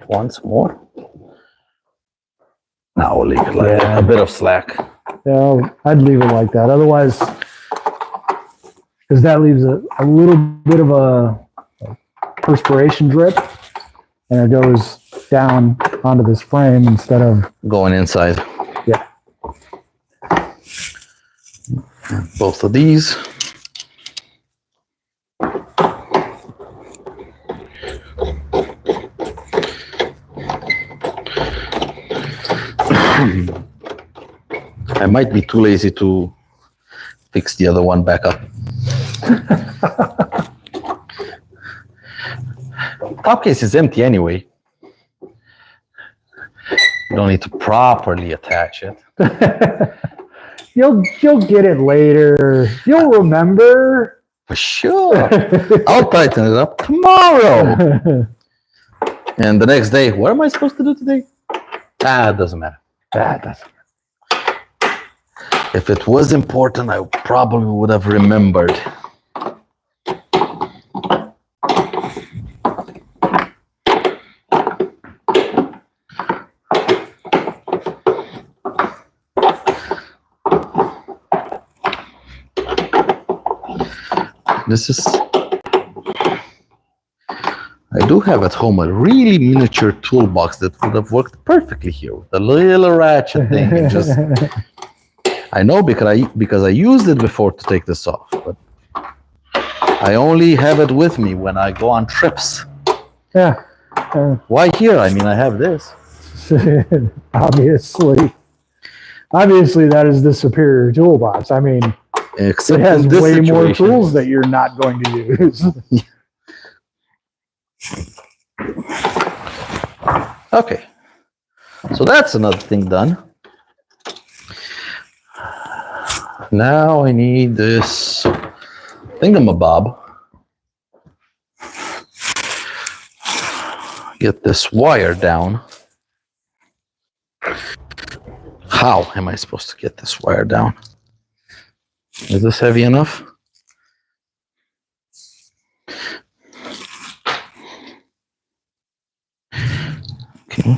Once more? Now we'll leave it like that. A bit of slack. Yeah, I'd leave it like that. Otherwise, because that leaves a little bit of a perspiration drip, and it goes down onto this frame instead of Going inside. yeah. Both of these. I might be too lazy to fix the other one back up. Top case is empty anyway. You don't need to properly attach it. You'll get it later. You'll remember. For sure. I'll tighten it up tomorrow. And the next day, what am I supposed to do today? It doesn't matter. That doesn't. If it was important, I probably would have remembered. This is, I do have at home a really miniature toolbox that would have worked perfectly here with a little ratchet thing. And just, I know because I used it before to take this off, but I only have it with me when I go on trips. Yeah. Why here? I mean, I have this. Obviously, that is the superior toolbox. I mean, Except it has in this way more situation. tools that you're not going to use. Okay. So that's another thing done. Now I need this thingamabob. Get this wire down. How am I supposed to get this wire down? Is this heavy enough? Okay.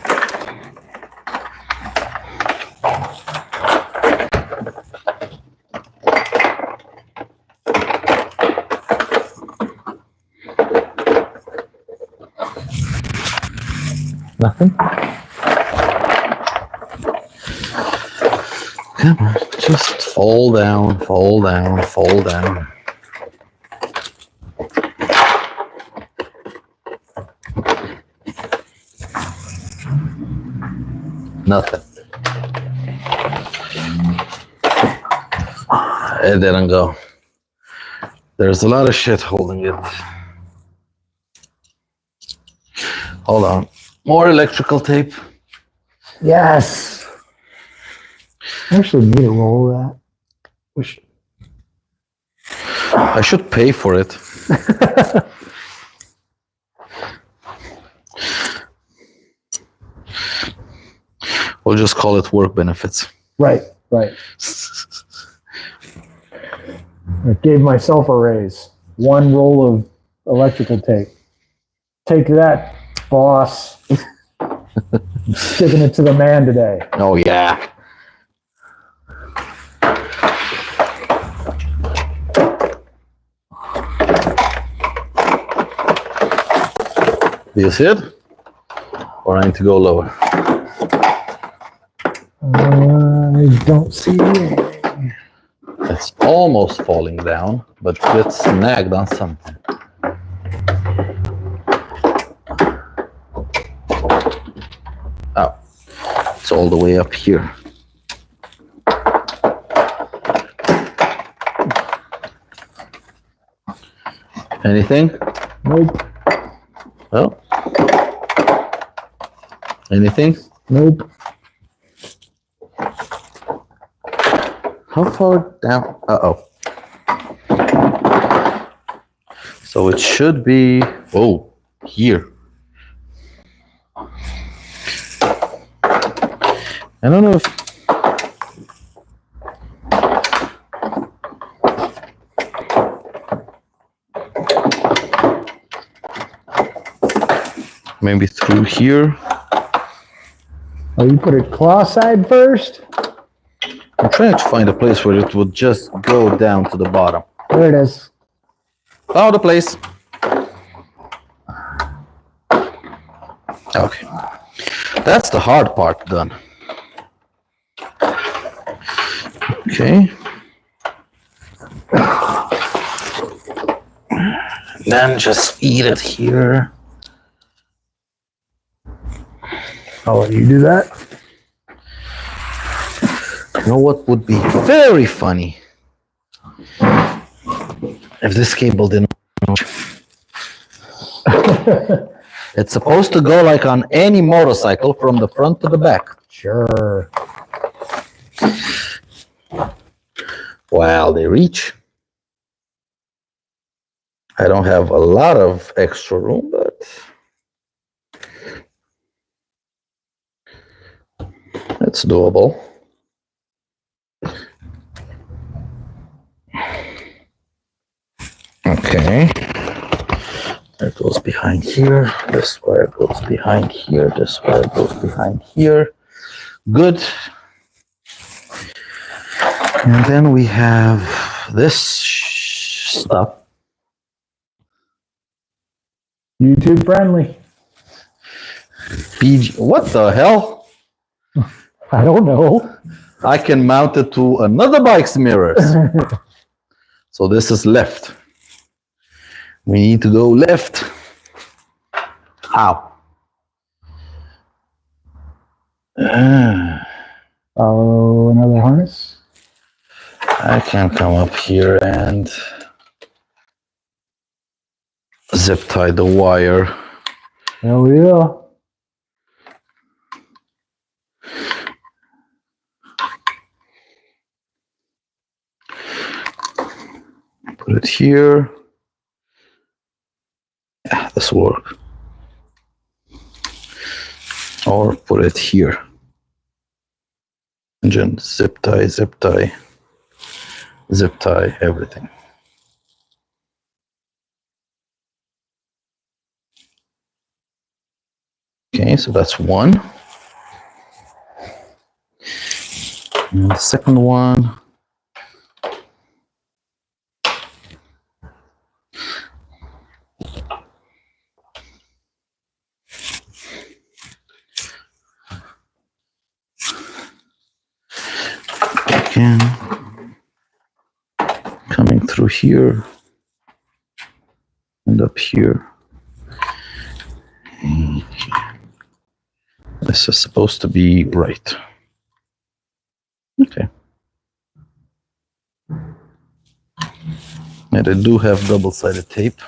Nothing? Come on, just fall down, fall down, fall down. Nothing. It didn't go. There's a lot of shit holding it. Hold on. More electrical tape. Yes. I actually need a roll of that. Wish. I should pay for it. We'll just call it work benefits. Right. I gave myself a raise. One roll of electrical tape. Take that, boss. I'm sticking it to the man today. Oh, yeah. Do you see it? Or I need to go lower? I don't see anything. It's almost falling down, but gets snagged on something. Oh, it's all the way up here. Anything? Nope. Oh. Anything? Nope. How far down? Uh-oh. So it should be, oh, here. I don't know if... Maybe through here. Oh, you put it claw side first? I'm trying to find a place where it would just go down to the bottom. There it is. Found a place. Okay. That's the hard part done. Okay. Then just feed it here. I'll let you do that. You know what would be very funny? If this cable didn't... It's supposed to go like on any motorcycle from the front to the back. Sure. Wow, they reach. I don't have a lot of extra room, but it's doable. Okay. It goes behind here. This wire goes behind here. This wire goes behind here. Good. And then we have this stuff. YouTube friendly. PG. What the hell? I don't know. I can mount it to another bike's mirrors. So this is left. We need to go left. How? Oh, another harness. I can come up here and zip tie the wire. Hell yeah. Put it here. Yeah, this will work. Or put it here. And then zip tie, zip tie, zip tie, everything. Okay, so that's one. And the second one. Again, coming through here and up here. This is supposed to be right. Okay. And I do have double-sided tape.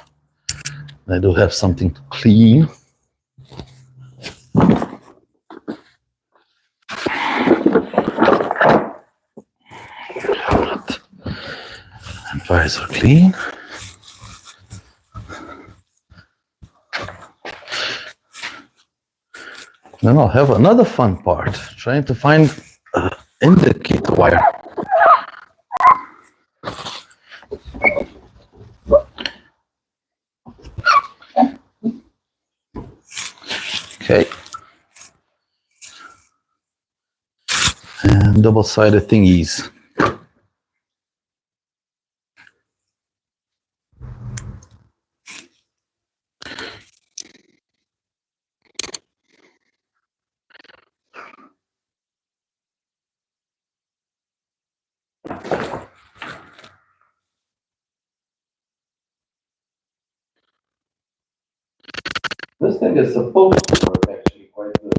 I do have something to clean. And wires are clean. Then I'll have another fun part, trying to find indicator wire. Okay. And double-sided thingies. This thing is supposed to work actually quite good.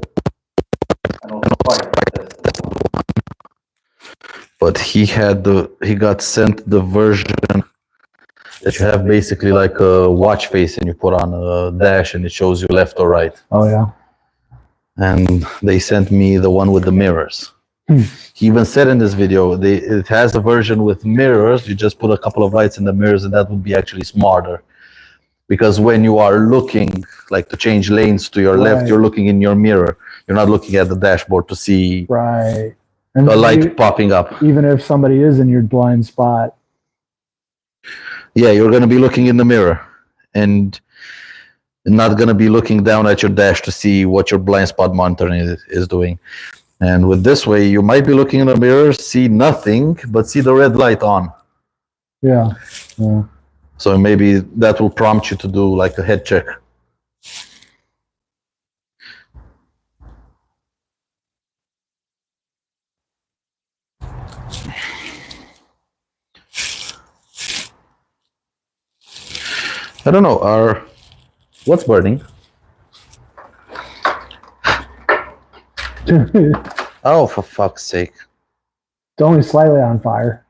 I don't quite test it. But he got sent the version that you have basically like a watch face and you put on a dash and it shows you left or right. Oh, yeah. And they sent me the one with the mirrors. He even said in this video, it has a version with mirrors. You just put a couple of lights in the mirrors and that would be actually smarter. Because when you are looking, like to change lanes to your left, you're looking in your mirror. You're not looking at the dashboard to see Right. And a light popping up. even if somebody is in your blind spot. Yeah, you're going to be looking in the mirror and not going to be looking down at your dash to see what your blind spot monitoring is doing. And with this way, you might be looking in the mirror, see nothing, but see the red light on. Yeah. Yeah. So maybe that will prompt you to do like a head check. I don't know, what's burning? Oh, for fuck's sake. It's only slightly on fire.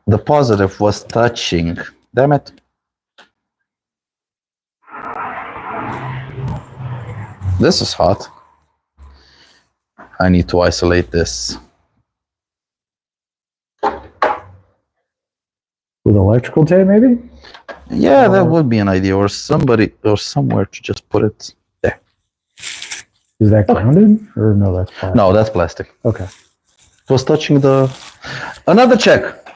The positive was touching. Damn it. This is hot. I need to isolate this. With electrical tape, maybe? Yeah, that would be an idea. Or somebody, or somewhere to just put it there. Is that grounded? Or no, that's plastic? No, that's plastic. Okay. It was touching the... Another check.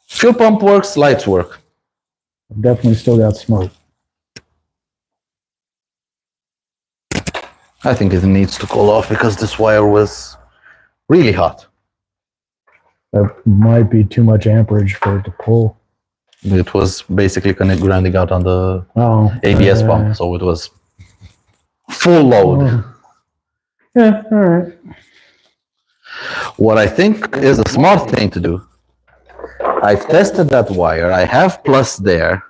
Fuel pump works, lights work. Definitely still got smoke. I think it needs to cool off because this wire was really hot. That might be too much amperage for it to pull. It was basically kind of grinding out on the ABS pump, so it was full load. Yeah, all right. What I think is a smart thing to do, I've tested that wire, I have plus there.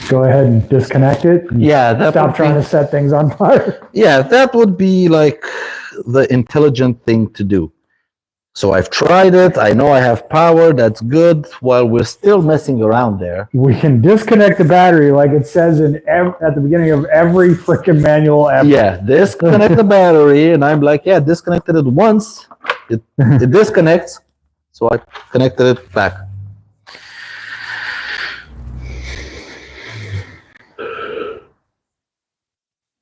go ahead and disconnect it. And Yeah, that stop would trying be, to set things on fire. yeah, that would be like the intelligent thing to do. So I've tried it. I know I have power. That's good. While we're still messing around there. We can disconnect the battery like it says at the beginning of every freaking manual ever. Yeah, disconnect the battery. And I'm like, yeah, disconnected it once. It disconnects. So I connected it back.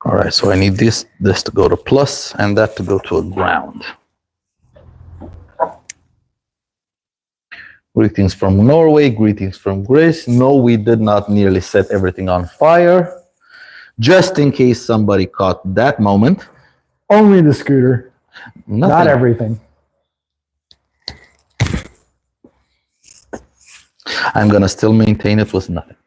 All right, so I need this to go to plus and that to go to a ground. Greetings from Norway, greetings from Greece. No, we did not nearly set everything on fire. Just in case somebody caught that moment. Only the scooter, Nothing. not everything. I'm gonna still maintain it was nothing.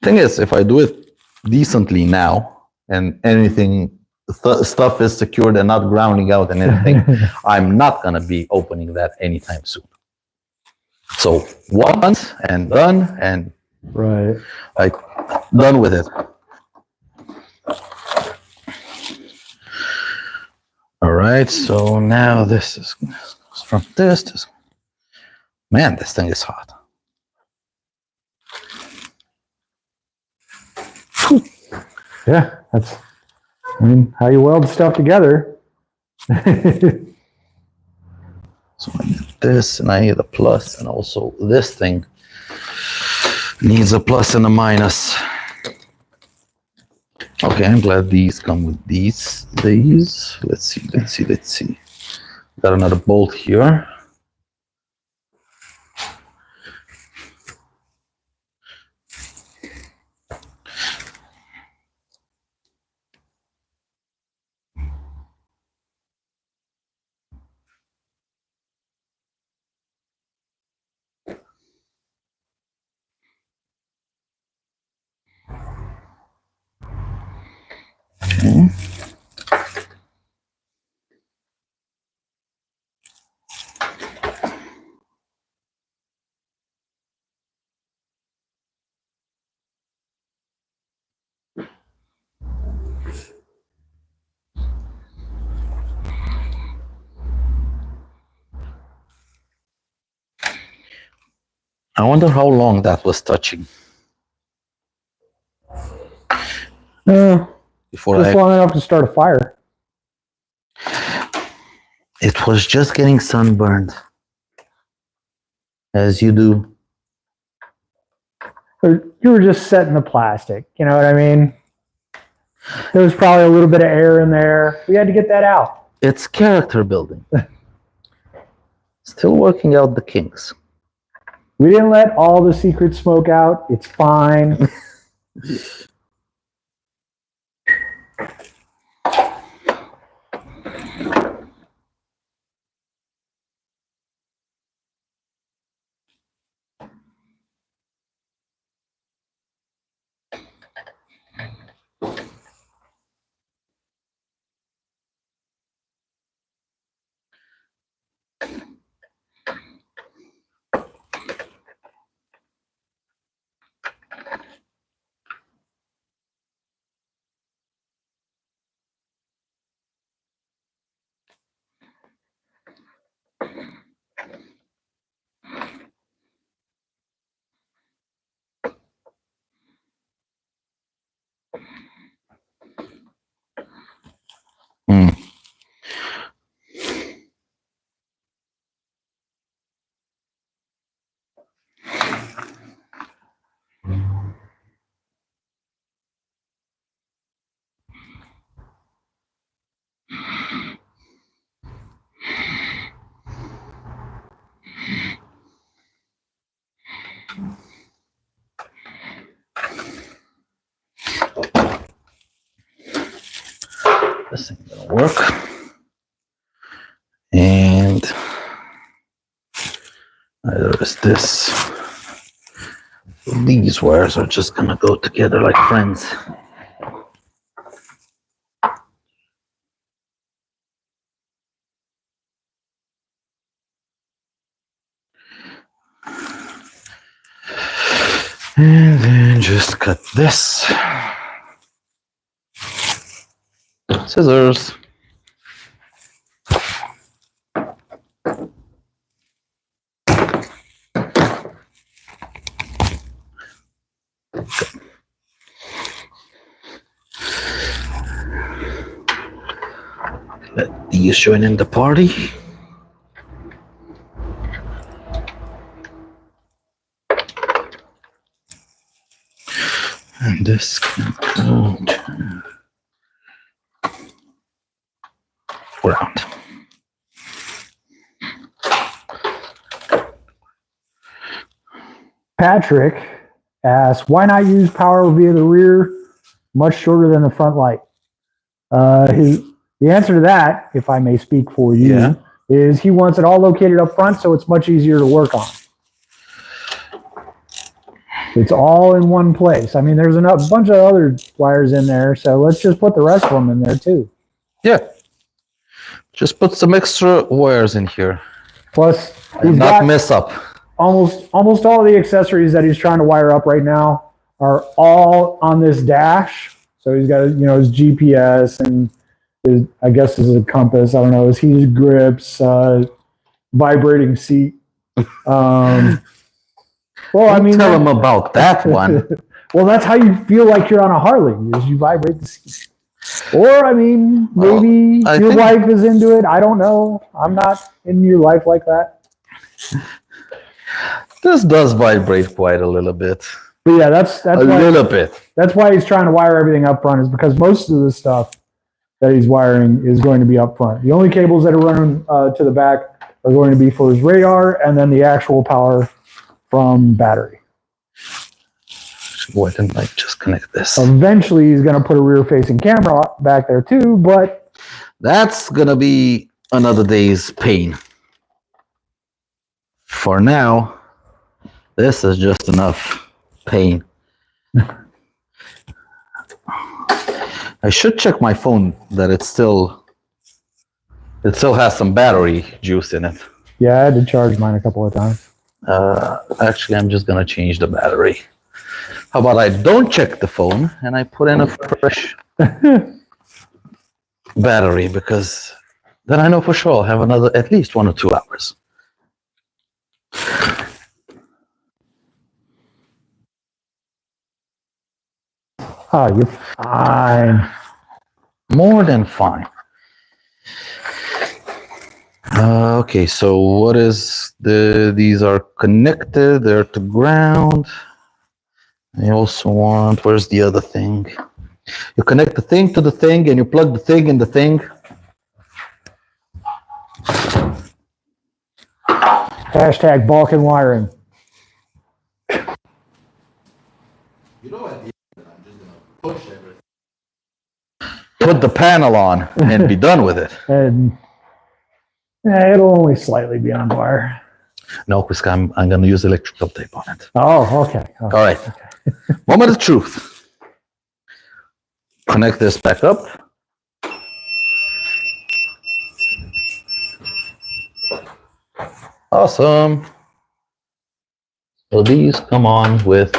Thing is, if I do it decently now and anything stuff is secured and not grounding out and anything, I'm not gonna be opening that anytime soon. So once and done and Right. like done with it. All right, so now this is from this to, man, this thing is hot. Yeah, that's, I mean, how you weld stuff together. So I need this and I need a plus, and also this thing needs a plus and a minus. Okay, I'm glad these come with these. Let's see. Got another bolt here. Okay. I wonder how long that was touching before Just long enough to start a fire. It was just getting sunburned, as you do. Or you were just setting the plastic, you know what I mean? There was probably a little bit of air in there. We had to get that out. It's character building. Still working out the kinks. We didn't let all the secret smoke out. It's fine. This ain't gonna work. And there is this. These wires are just gonna go together like friends. And then just cut this. Scissors. Let these join in the party. And this can go to ground. Patrick asks, why not use power via the rear, much shorter than the front light? The answer to that, if I may speak for you, is he wants it all located up front, so it's much easier to work on. It's all in one place. I mean, there's a bunch of other wires in there, so let's just put the rest of them in there too. Yeah. Just put some extra wires in here. Plus, And not mess up. almost all of the accessories that he's trying to wire up right now are all on this dash. So he's got, his GPS and his, I guess, is a compass. I don't know, his heated grips, vibrating seat. Well, I mean, tell him about that one. Well, that's how you feel like you're on a Harley, is you vibrate the seat. Or, I mean, maybe your wife is into it. I don't know. I'm not in your life like that. This does vibrate quite a little bit. But yeah, that's a why, little bit. That's why he's trying to wire everything up front, is because most of the stuff that he's wiring is going to be up front. The only cables that are running to the back are going to be for his radar and then the actual power from battery. Why didn't I just connect this? Eventually, he's going to put a rear-facing camera back there too, but that's going to be another day's pain. For now, this is just enough pain. I should check my phone that it still has some battery juice in it. Yeah, I had to charge mine a couple of times. Actually, I'm just going to change the battery. How about I don't check the phone and I put in a fresh battery, because then I know for sure I'll have another at least 1 or 2 hours. Oh, you're fine. More than fine. Okay, so what is these are connected, they're to ground. I also want, where's the other thing? You connect the thing to the thing and you plug the thing in the thing. Hashtag Balkan wiring. You know what? I'm just gonna push everything. Put the panel on and be done with it. And it'll only slightly be on wire. No, because I'm gonna use electrical tape on it. Oh, okay. All right. Okay. Moment of truth. Connect this back up. Awesome. So these come on with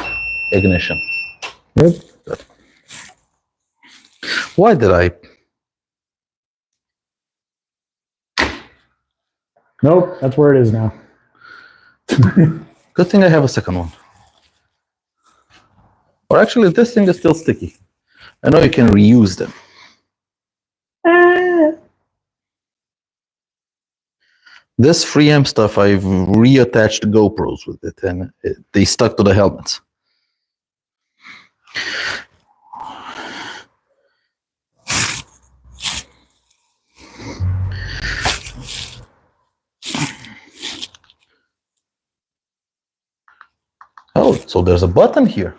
ignition. Yep. Good. Why did I? Nope, that's where it is now. Good thing I have a second one. Or actually, this thing is still sticky. I know you can reuse them. This 3M stuff, I've reattached GoPros with it, and they stuck to the helmets. Oh, so there's a button here.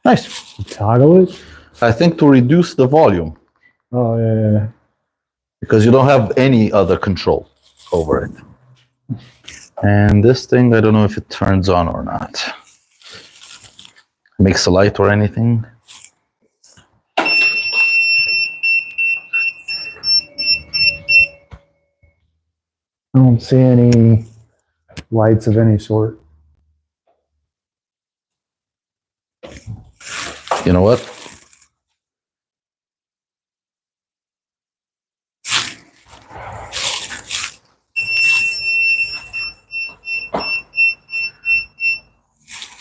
Nice. Toggle it? I think to reduce the volume. Oh, yeah. Because you don't have any other control over it. And this thing, I don't know if it turns on or not. Makes a light or anything. I don't see any lights of any sort. You know what?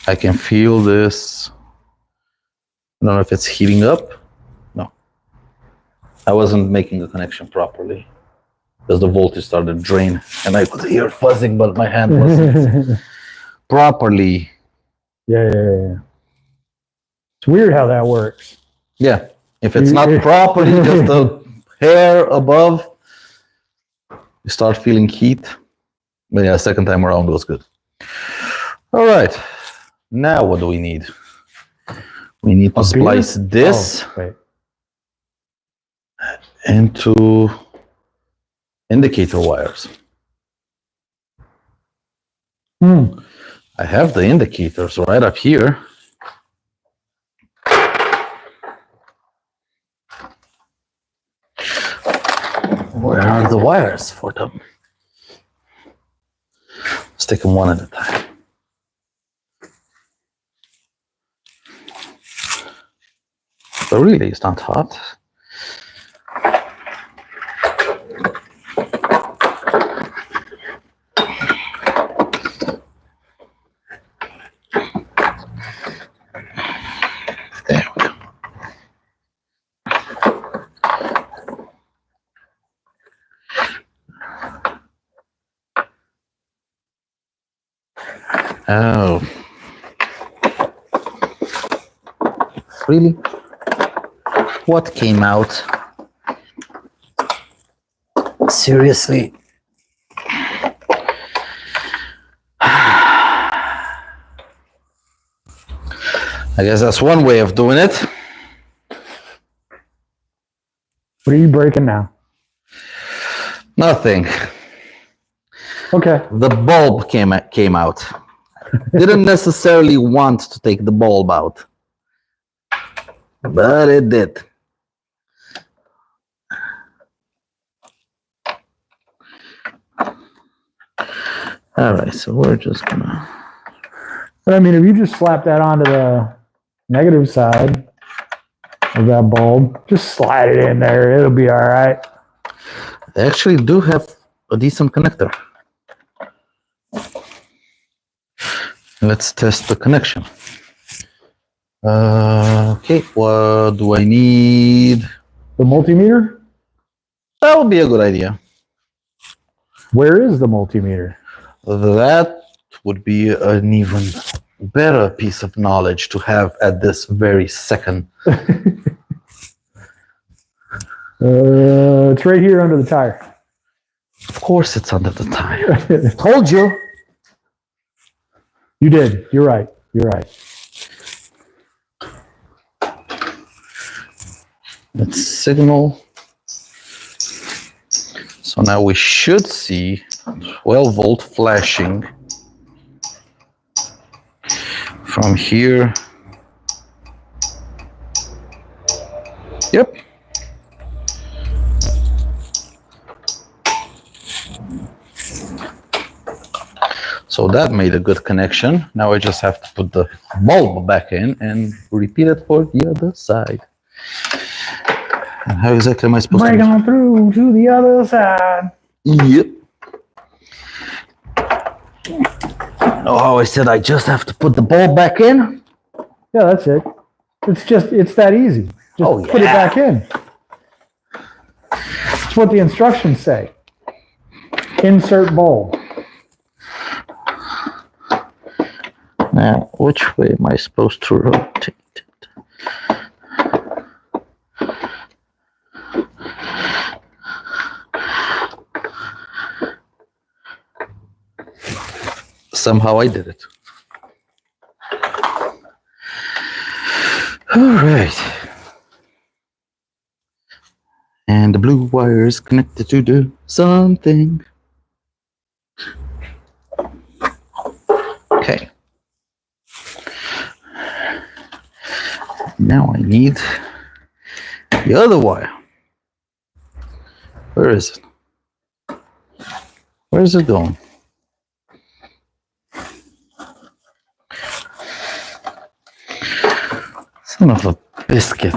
I can feel this. I don't know if it's heating up. No. I wasn't making the connection properly because the voltage started to drain and I could hear fuzzing, but my hand wasn't properly. Yeah. It's weird how that works. Yeah. If it's not properly, just a hair above, you start feeling heat. But yeah, second time around was good. All right. Now what do we need? We need to splice this into indicator wires. I have the indicators right up here. Where are the wires for them? Let's take them one at a time. But really, it's not hot. There we go. Oh. Really? What came out? Seriously? I guess that's one way of doing it. What are you breaking now? Nothing. Okay. The bulb came out. Didn't necessarily want to take the bulb out, but it did. All right, so we're just gonna. But I mean, if you just slap that onto the negative side of that bulb, just slide it in there. It'll be all right. They actually do have a decent connector. Let's test the connection. Okay, what do I need? The multimeter? That would be a good idea. Where is the multimeter? That would be an even better piece of knowledge to have at this very second. It's right here under the tire. Of course it's under the tire. Told you. You did. You're right. You're right. Let's signal. So now we should see 12 volt flashing from here. Yep. So that made a good connection. Now I just have to put the bulb back in and repeat it for the other side. And how exactly am I supposed to break on through to the other side? Yep. Oh, I said I just have to put the bulb back in? Yeah, that's it. It's that easy. Just put it back in. That's what the instructions say. Insert bulb. Now, which way am I supposed to rotate it? Somehow I did it. All right. And the blue wire is connected to do something. Okay. Now I need the other wire. Where is it? Where is it going? Son of a biscuit.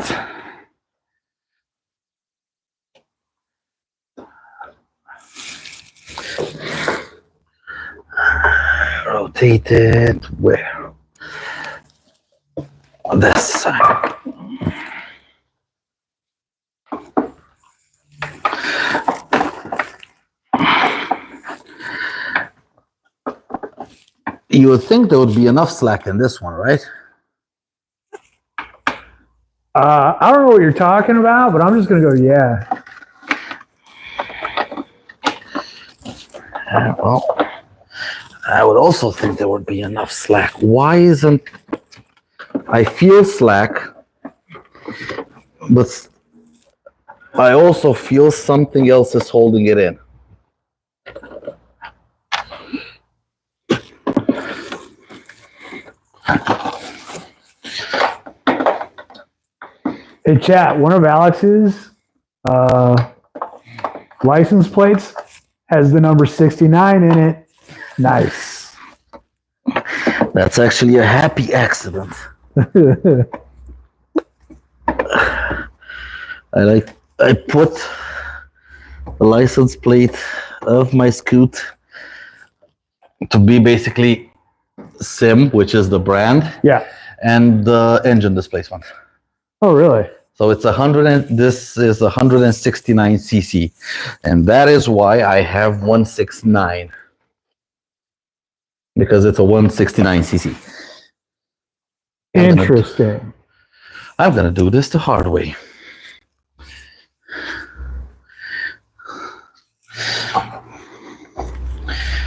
Rotate it where? On this side. You would think there would be enough slack in this one, right? I don't know what you're talking about, but I'm just gonna go, yeah. Well, I would also think there would be enough slack. Why isn't... I feel slack, but I also feel something else is holding it in. Hey, chat, one of Alex's license plates has the number 69 in it. Nice. That's actually a happy accident. I put the license plate of my Scoot to be basically SIM, which is the brand, Yeah. and the engine displacement. Oh, really? So it's 100 and this is 169 cc, and that is why I have 169, because it's a 169 cc. Interesting. I'm gonna do this the hard way.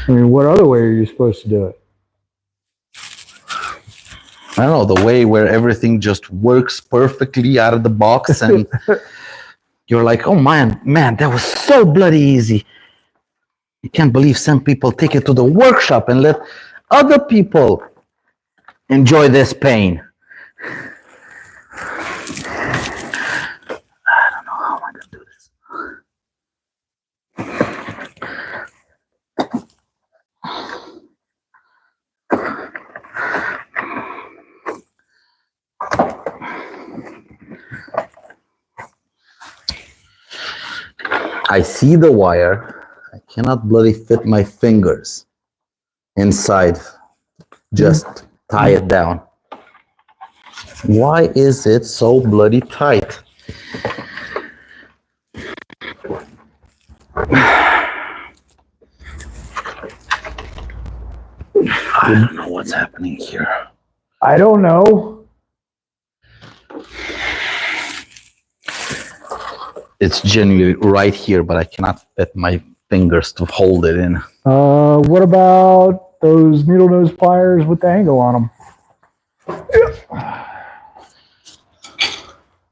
I mean, what other way are you supposed to do it? I don't know, the way where everything just works perfectly out of the box and you're like, oh man, that was so bloody easy. You can't believe some people take it to the workshop and let other people enjoy this pain. I don't know how I'm gonna do this. I see the wire. I cannot bloody fit my fingers inside. Just tie it down. Why is it so bloody tight? I don't know what's happening here. I don't know. It's genuinely right here, but I cannot fit my fingers to hold it in. What about those needle nose pliers with the angle on them?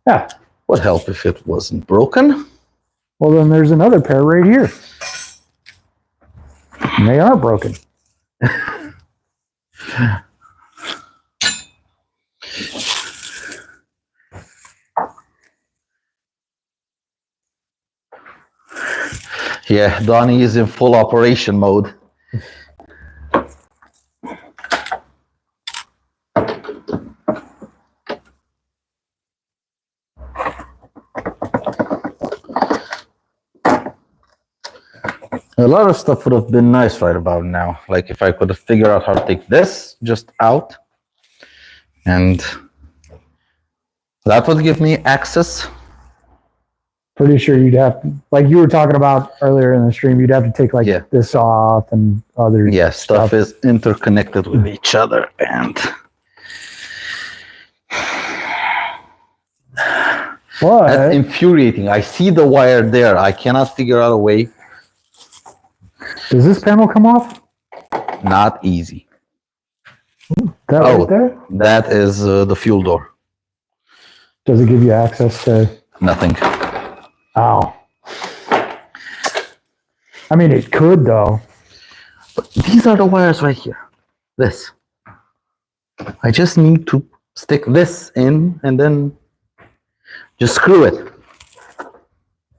Yeah. Would help if it wasn't broken. Well, then there's another pair right here. And they are broken. Yeah, Donnie is in full operation mode. A lot of stuff would have been nice right about now. Like if I could have figured out how to take this just out, and that would give me access. Pretty sure you'd have to, like you were talking about earlier in the stream, you'd have to take like this off and other stuff is interconnected with each other, and that's infuriating. I see the wire there. I cannot figure out a way. Does this panel come off? Not easy. That right there? That is the fuel door. Does it give you access to nothing? Oh. I mean, it could though. But these are the wires right here. This. I just need to stick this in and then just screw it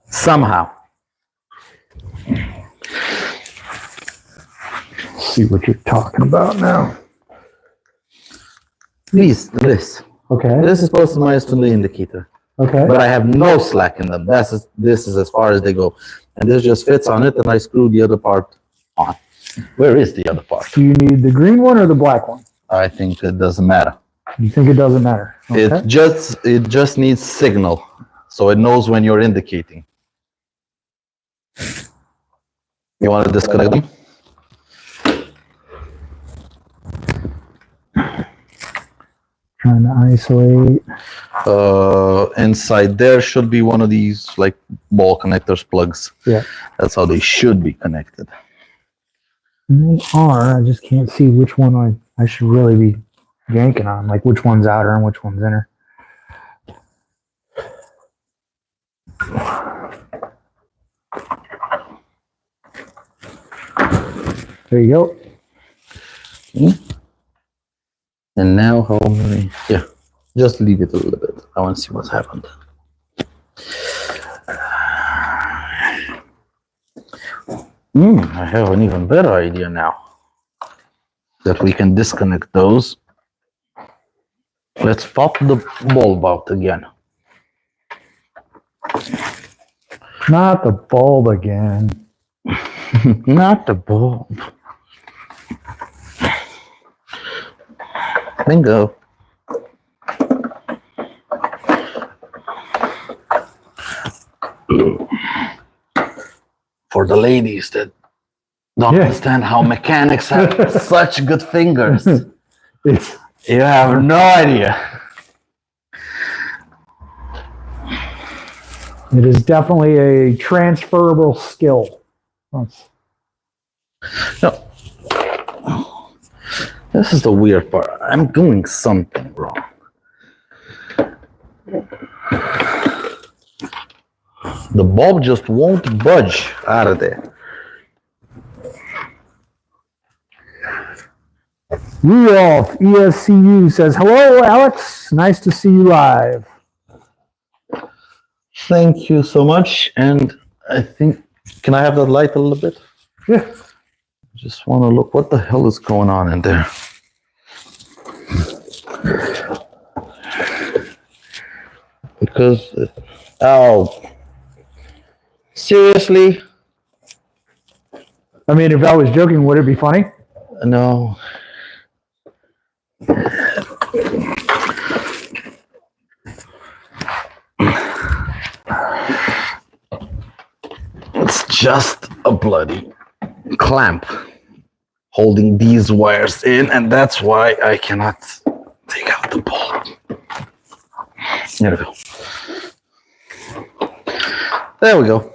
somehow. See what you're talking about now. This. Okay. This is supposed to be my spindle indicator, Okay. but I have no slack in them. This is as far as they go. And this just fits on it, and I screw the other part on. Where is the other part? Do you need the green one or the black one? I think it doesn't matter. You think it doesn't matter? Okay. It just needs signal, so it knows when you're indicating. You want to disconnect them? Trying to isolate. Inside there should be one of these like ball connectors plugs. Yeah. That's how they should be connected. They are. I just can't see which one I should really be yanking on. Like which one's outer and which one's inner. There you go. Okay. And now how many? Yeah, just leave it a little bit. I want to see what's happened. I have an even better idea now. That we can disconnect those. Let's pop the bulb out again. Not the bulb again. Not the bulb. Bingo. For the ladies that don't understand how mechanics have such good fingers, you have no idea. It is definitely a transferable skill. No. This is the weird part. I'm doing something wrong. The bulb just won't budge out of there. Rudolph, ESCU says, hello, Alex. Nice to see you live. Thank you so much. And I think, can I have that light a little bit? Yeah. Just want to look what the hell is going on in there. Because, oh, seriously? I mean, if I was joking, would it be funny? No. It's just a bloody clamp holding these wires in, and that's why I cannot take out the bulb. There we go. There we go.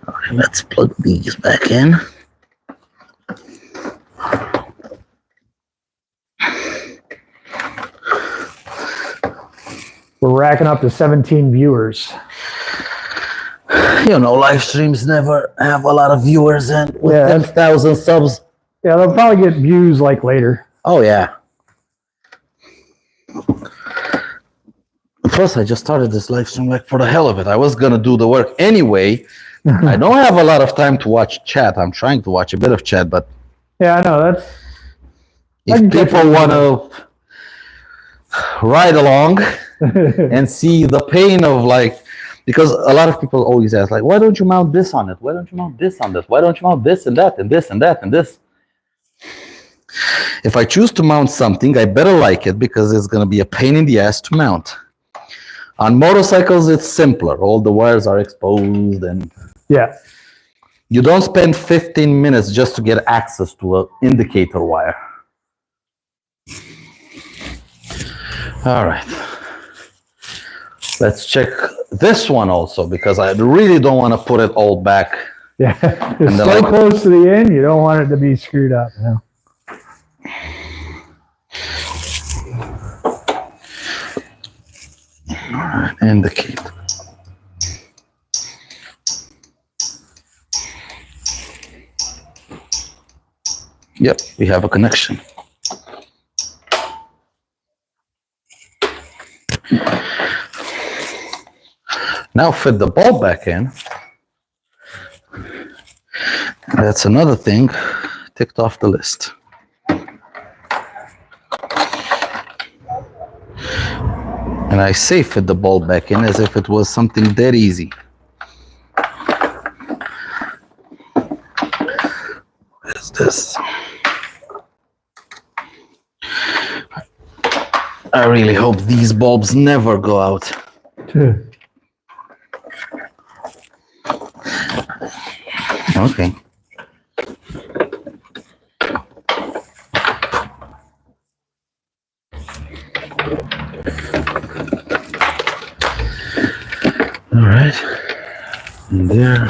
Okay, let's plug these back in. We're racking up to 17 viewers. You know, live streams never have a lot of viewers, and with 10,000 subs. Yeah, they'll probably get views like later. Oh, yeah. Plus, I just started this live stream like for the hell of it. I was going to do the work anyway. I don't have a lot of time to watch chat. I'm trying to watch a bit of chat, but yeah, I know that's. If people want to ride along and see the pain of like, because a lot of people always ask like, why don't you mount this on it? Why don't you mount this on this? Why don't you mount this and that and this and that and this? If I choose to mount something, I better like it because it's going to be a pain in the ass to mount. On motorcycles, it's simpler. All the wires are exposed and yeah. You don't spend 15 minutes just to get access to an indicator wire. All right. Let's check this one also because I really don't want to put it all back Yeah, it's And so they're like- close to the end, you don't want it to be screwed up. You know? Indicate. Yep, we have a connection. Now fit the bulb back in. That's another thing ticked off the list. And I say fit the bulb back in as if it was something that easy. What is this? I really hope these bulbs never go out. Okay. All right. And there.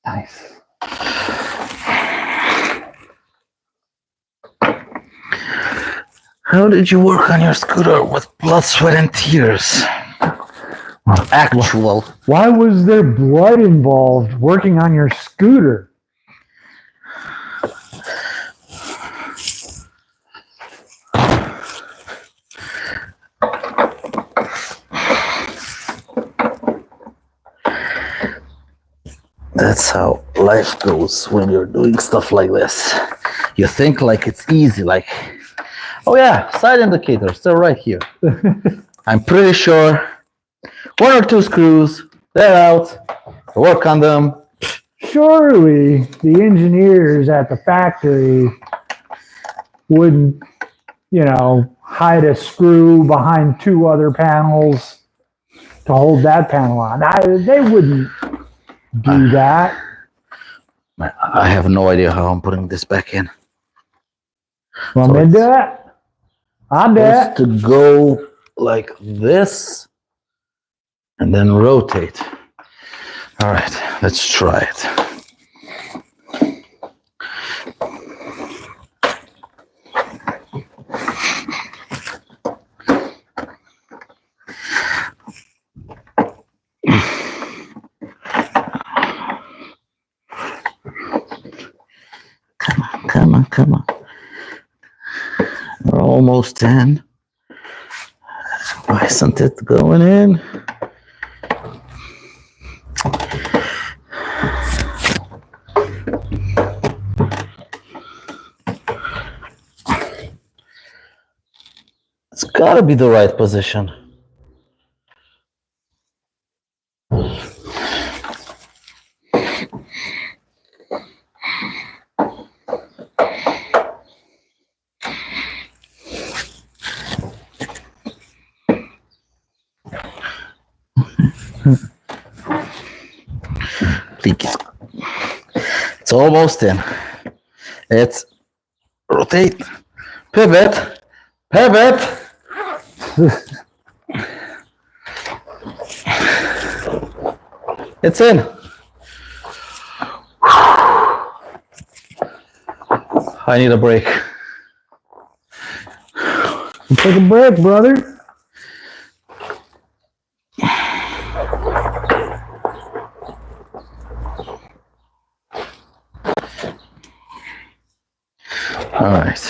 Nice. How did you work on your scooter with blood, sweat, and tears? Actual. Why was there blood involved working on your scooter? That's how life goes when you're doing stuff like this. You think like it's easy, like, oh yeah, side indicators, they're right here. I'm pretty sure 1 or 2 screws, they're out, work on them. Surely the engineers at the factory wouldn't, hide a screw behind 2 other panels to hold that panel on. They wouldn't do that. I have no idea how I'm putting this back in. Want me to do it? I'll do Just it. to go like this and then rotate. All right, let's try it. Come on. We're almost 10. Why isn't it going in? It's gotta be the right position. It's almost in. It's rotate, pivot. It's in. I need a break. Take a break, brother. All right.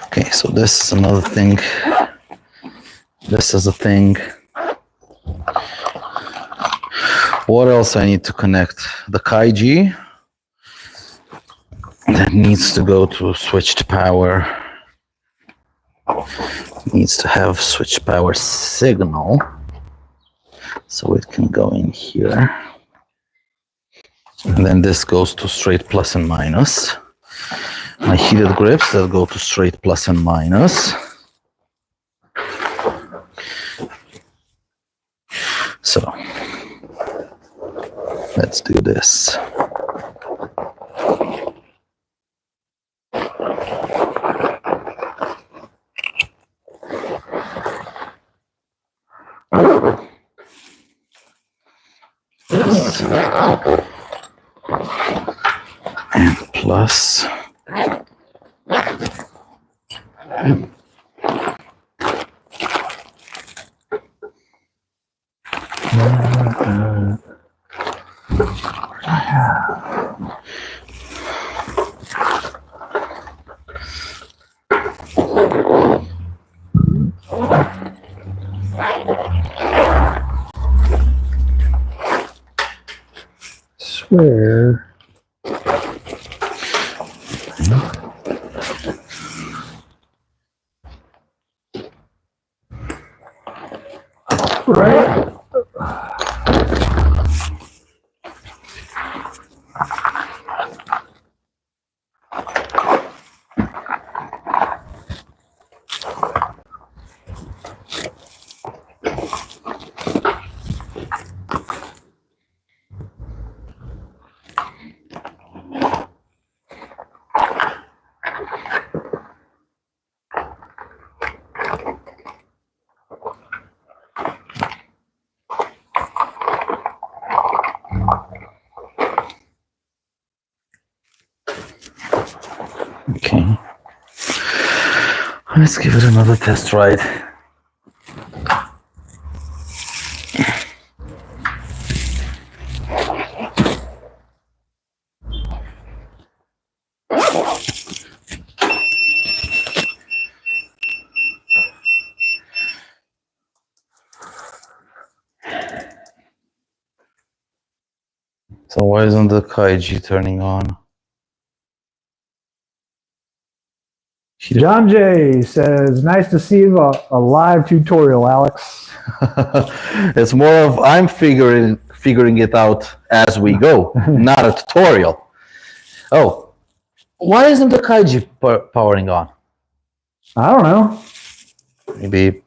Okay, so this is another thing. This is a thing. What else I need to connect? The Kaiji. That needs to go to switched power. Needs to have switched power signal. So it can go in here. And then this goes to straight plus and minus. My heated grips that go to straight plus and minus. So let's do this. And plus. Swear. Right. Okay. Let's give it another test ride. So why isn't the Kaiji turning on? John J says, nice to see a live tutorial, Alex. It's more of I'm figuring it out as we go, not a tutorial. Oh, why isn't the Kaiji powering on? I don't know. Maybe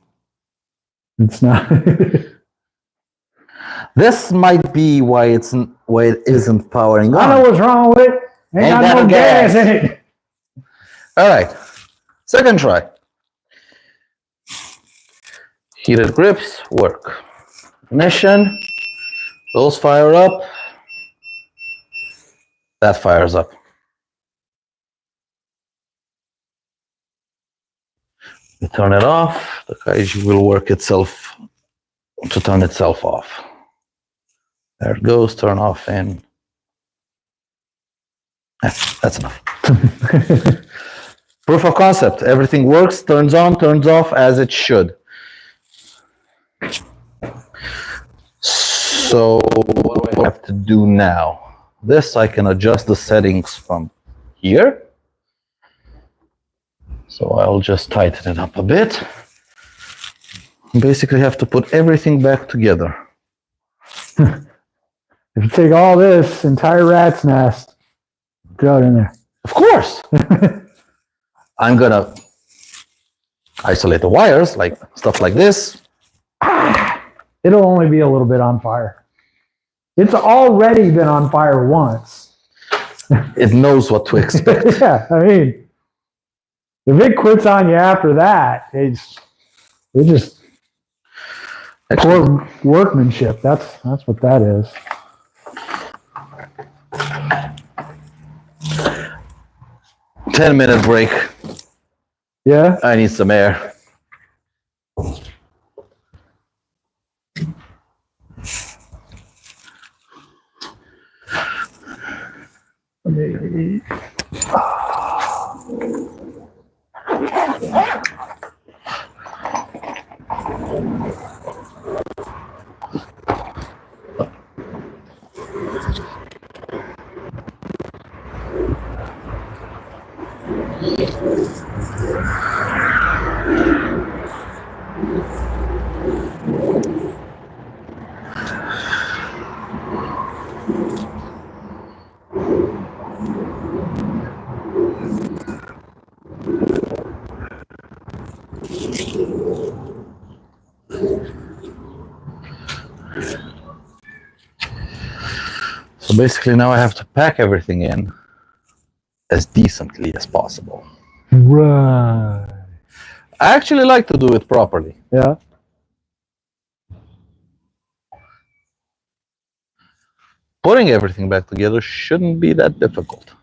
It's not. this might be why it isn't powering on. I know what's wrong with it. Ain't got no gas in it. All right, second try. Heated grips work. Ignition, those fire up. That fires up. You turn it off, the Kaiji will work itself to turn itself off. There it goes, turn off, and that's enough. Proof of concept, everything works, turns on, turns off as it should. So what do I have to do now? This, I can adjust the settings from here. So I'll just tighten it up a bit. Basically have to put everything back together. If you take all this entire rat's nest, throw it in there. Of course. I'm gonna isolate the wires, like stuff like this. It'll only be a little bit on fire. It's already been on fire once. It knows what to expect. Yeah, I mean, if it quits on you after that, it's just poor workmanship. That's what that is. Ten-minute break. Yeah. I need some air. So basically now I have to pack everything in as decently as possible. Right. I actually like to do it properly. Yeah. Putting everything back together shouldn't be that difficult.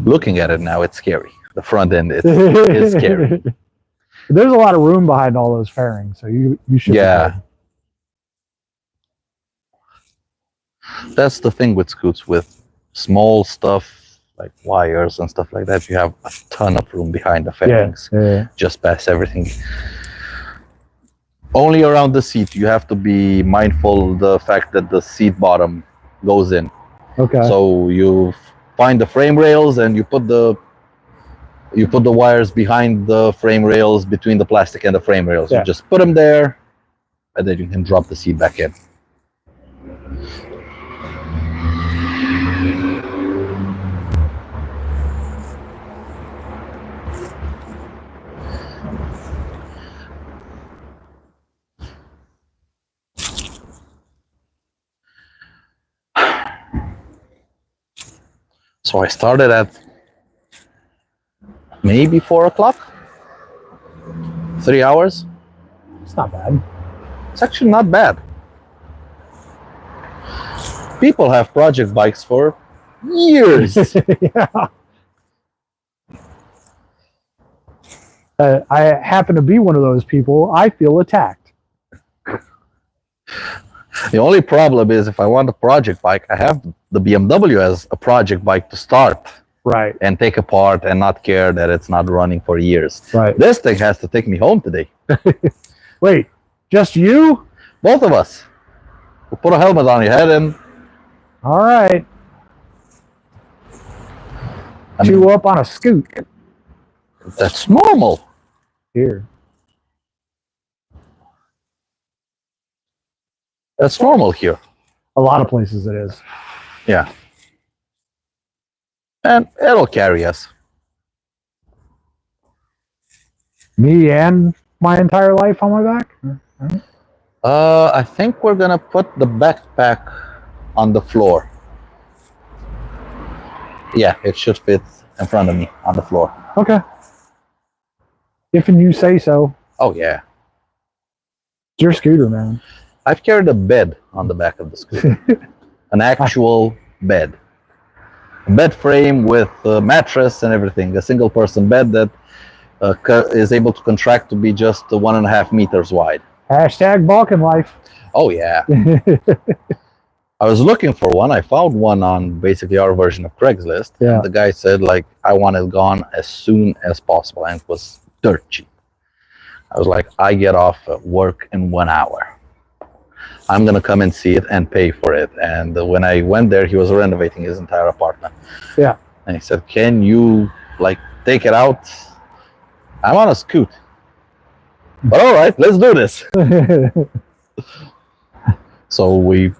Looking at it now, it's scary. The front end is scary. There's a lot of room behind all those fairings, so you should. Yeah. That's the thing with scoots, with small stuff like wires and stuff like that. You have a ton of room behind the fairings. Yeah. Just past everything. Only around the seat, you have to be mindful of the fact that the seat bottom goes in. Okay. So you find the frame rails and you put the wires behind the frame rails, between the plastic and the frame rails. Yeah. You just put them there, and then you can drop the seat back in. So I started at maybe 4 o'clock. 3 hours. It's not bad. It's actually not bad. People have project bikes for years. Yeah. I happen to be one of those people. I feel attacked. The only problem is if I want a project bike, I have the BMW as a project bike to start Right. and take apart and not care that it's not running for years. Right. This thing has to take me home today. Wait, just you? Both of us. We'll put a helmet on your head and All right. I mean, Chew up on a scoot. that's normal. Here. That's normal here. A lot of places it is. Yeah. And it'll carry us. Me and my entire life on my back? I think we're gonna put the backpack on the floor. Yeah, it should fit in front of me on the floor. Okay. If and you say so. Oh yeah. It's your scooter, man. I've carried a bed on the back of the scooter. An actual bed. A bed frame with a mattress and everything. A single person bed that is able to contract to be just 1.5 meters wide. Hashtag Balkan life. Oh yeah. I was looking for one. I found one on basically our version of Craigslist. Yeah. And the guy said, like, I want it gone as soon as possible. And it was dirt cheap. I was like, I get off at work in 1 hour. I'm going to come and see it and pay for it. And when I went there, he was renovating his entire apartment. Yeah. And he said, can you, like, take it out? I'm on a scoot. But all right, let's do this. So we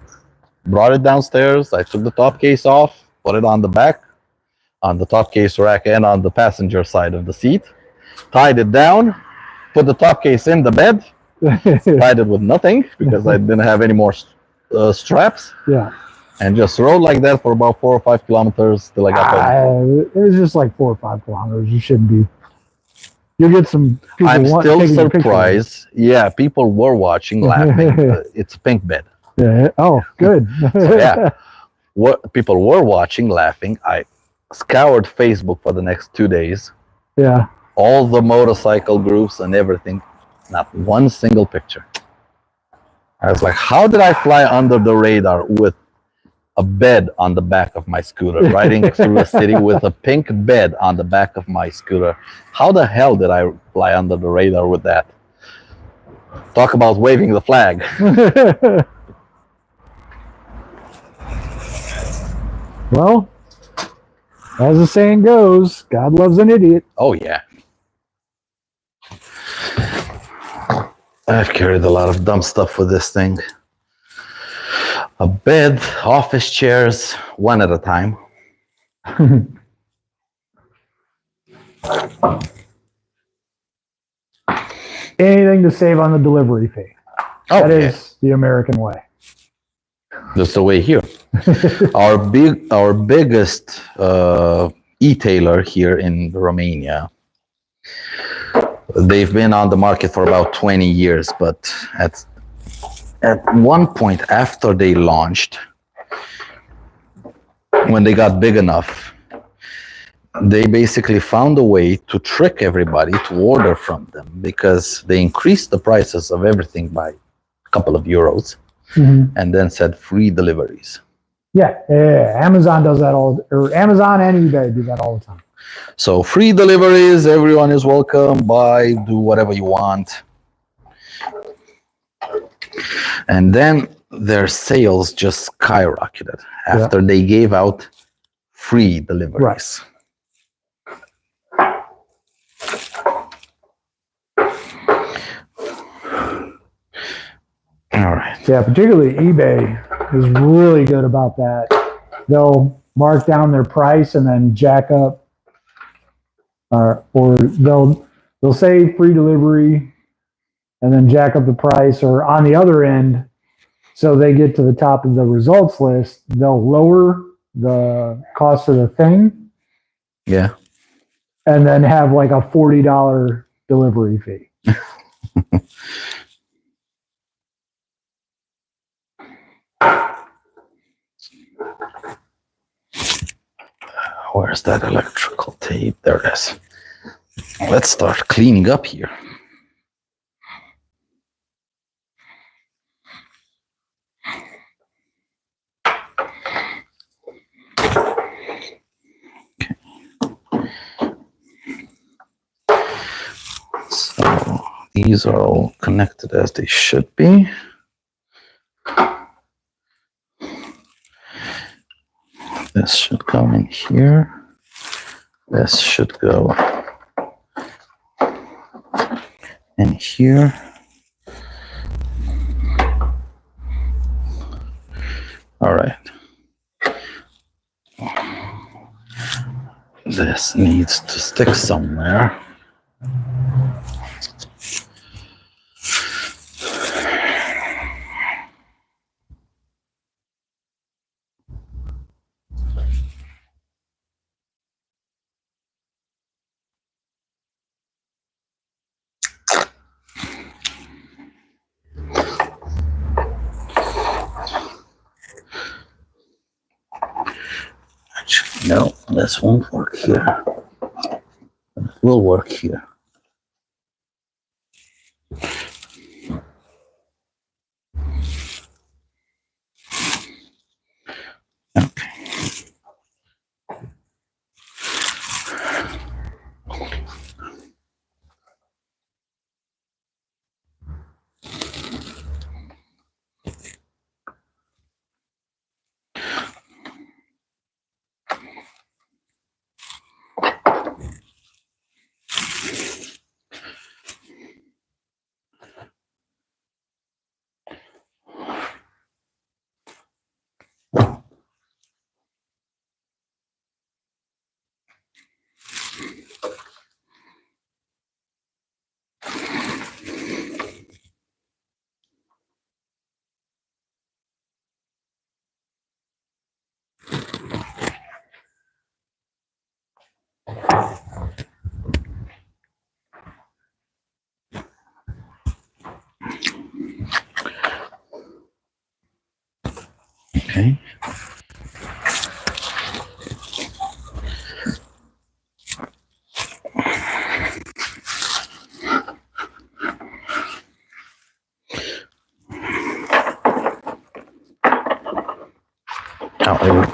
brought it downstairs. I took the top case off, put it on the back, on the top case rack and on the passenger side of the seat, tied it down, put the top case in the bed, tied it with nothing because I didn't have any more straps, Yeah. and just rode like that for about 4 or 5 kilometers till I got home. It was just like 4 or 5 kilometers. You shouldn't be. You'll get some people I'm still taking your picture. surprised. Yeah, people were watching, laughing. It's a pink bed. Yeah. Oh, good. So, yeah, what people were watching, laughing. I scoured Facebook for the next 2 days. Yeah. All the motorcycle groups and everything. Not one single picture. I was like, how did I fly under the radar with a bed on the back of my scooter, riding through a city with a pink bed on the back of my scooter? How the hell did I fly under the radar with that? Talk about waving the flag. Well, as the saying goes, God loves an idiot. Oh, yeah. I've carried a lot of dumb stuff with this thing. A bed, office chairs, one at a time. Anything to save on the delivery fee. Oh, That yeah. is the American way. That's the way here. Our biggest e-tailer here in Romania. They've been on the market for about 20 years, but at one point after they launched, when they got big enough, they basically found a way to trick everybody to order from them because they increased the prices of everything by a couple of euros and then said free deliveries. Yeah, Amazon does that or Amazon and eBay do that all the time. So free deliveries, everyone is welcome, buy, do whatever you want. And then their sales just skyrocketed after they gave out free deliveries. All right. Yeah, particularly eBay is really good about that. They'll mark down their price and then jack up, or they'll say free delivery and then jack up the price, or on the other end, so they get to the top of the results list, they'll lower the cost of the thing. Yeah. And then have like a $40 delivery fee. Where's that electrical tape? There it is. Let's start cleaning up here. So these are all connected as they should be. This should go in here. This should go in here. All right. This needs to stick somewhere. No, this won't work here. It will work here. Okay. Okay. Oh,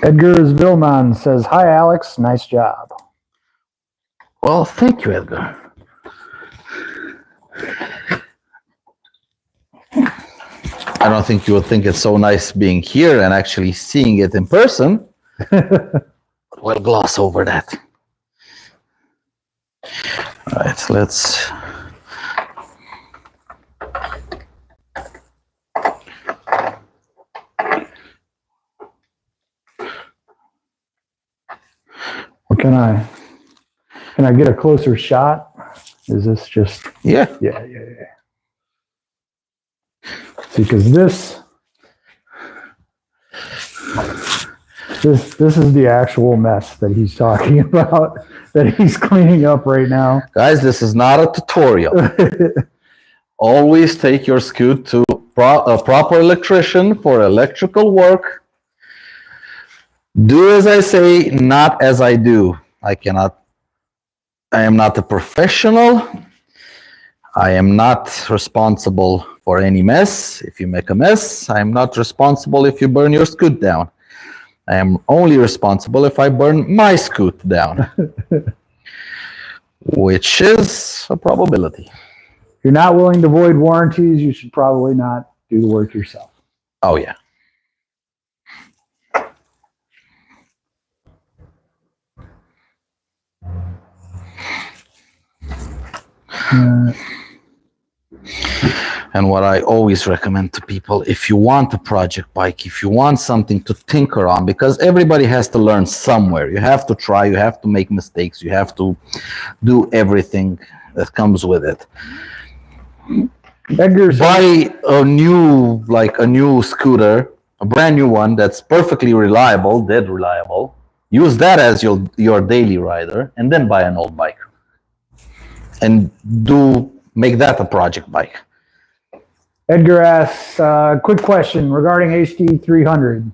Edgar Vilman says, "Hi, Alex. Nice job." well, thank you, Edgar. I don't think you would think it's so nice being here and actually seeing it in person. We'll gloss over that. All right, let's. Can I get a closer shot? Is this just? Yeah. Yeah. See, because this is the actual mess that he's talking about, that he's cleaning up right now. Guys, this is not a tutorial. Always take your scoot to a proper electrician for electrical work. Do as I say, not as I do. I am not a professional. I am not responsible for any mess. If you make a mess, I am not responsible if you burn your scoot down. I am only responsible if I burn my scoot down, which is a probability. If you're not willing to void warranties, you should probably not do the work yourself. Oh, yeah. And what I always recommend to people, if you want a project bike, if you want something to tinker on, because everybody has to learn somewhere. You have to try, you have to make mistakes, you have to do everything that comes with it. Buy a new scooter, a brand new one that's perfectly reliable, dead reliable. Use that as your daily rider, and then buy an old bike. And make that a project bike. Edgar asks, quick question regarding HD300.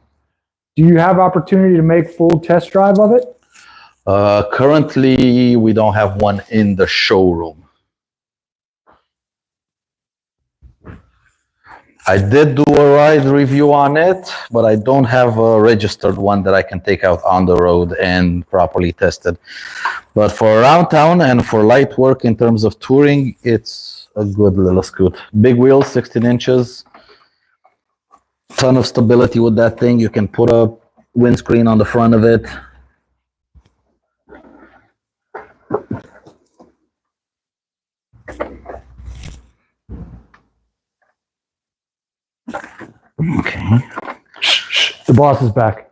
Do you have opportunity to make full test drive of it? Currently, we don't have one in the showroom. I did do a ride review on it, but I don't have a registered one that I can take out on the road and properly test it. But for around town and for light work in terms of touring, it's a good little scoot. Big wheels, 16 inches. Ton of stability with that thing. You can put a windscreen on the front of it. Okay. The boss is back.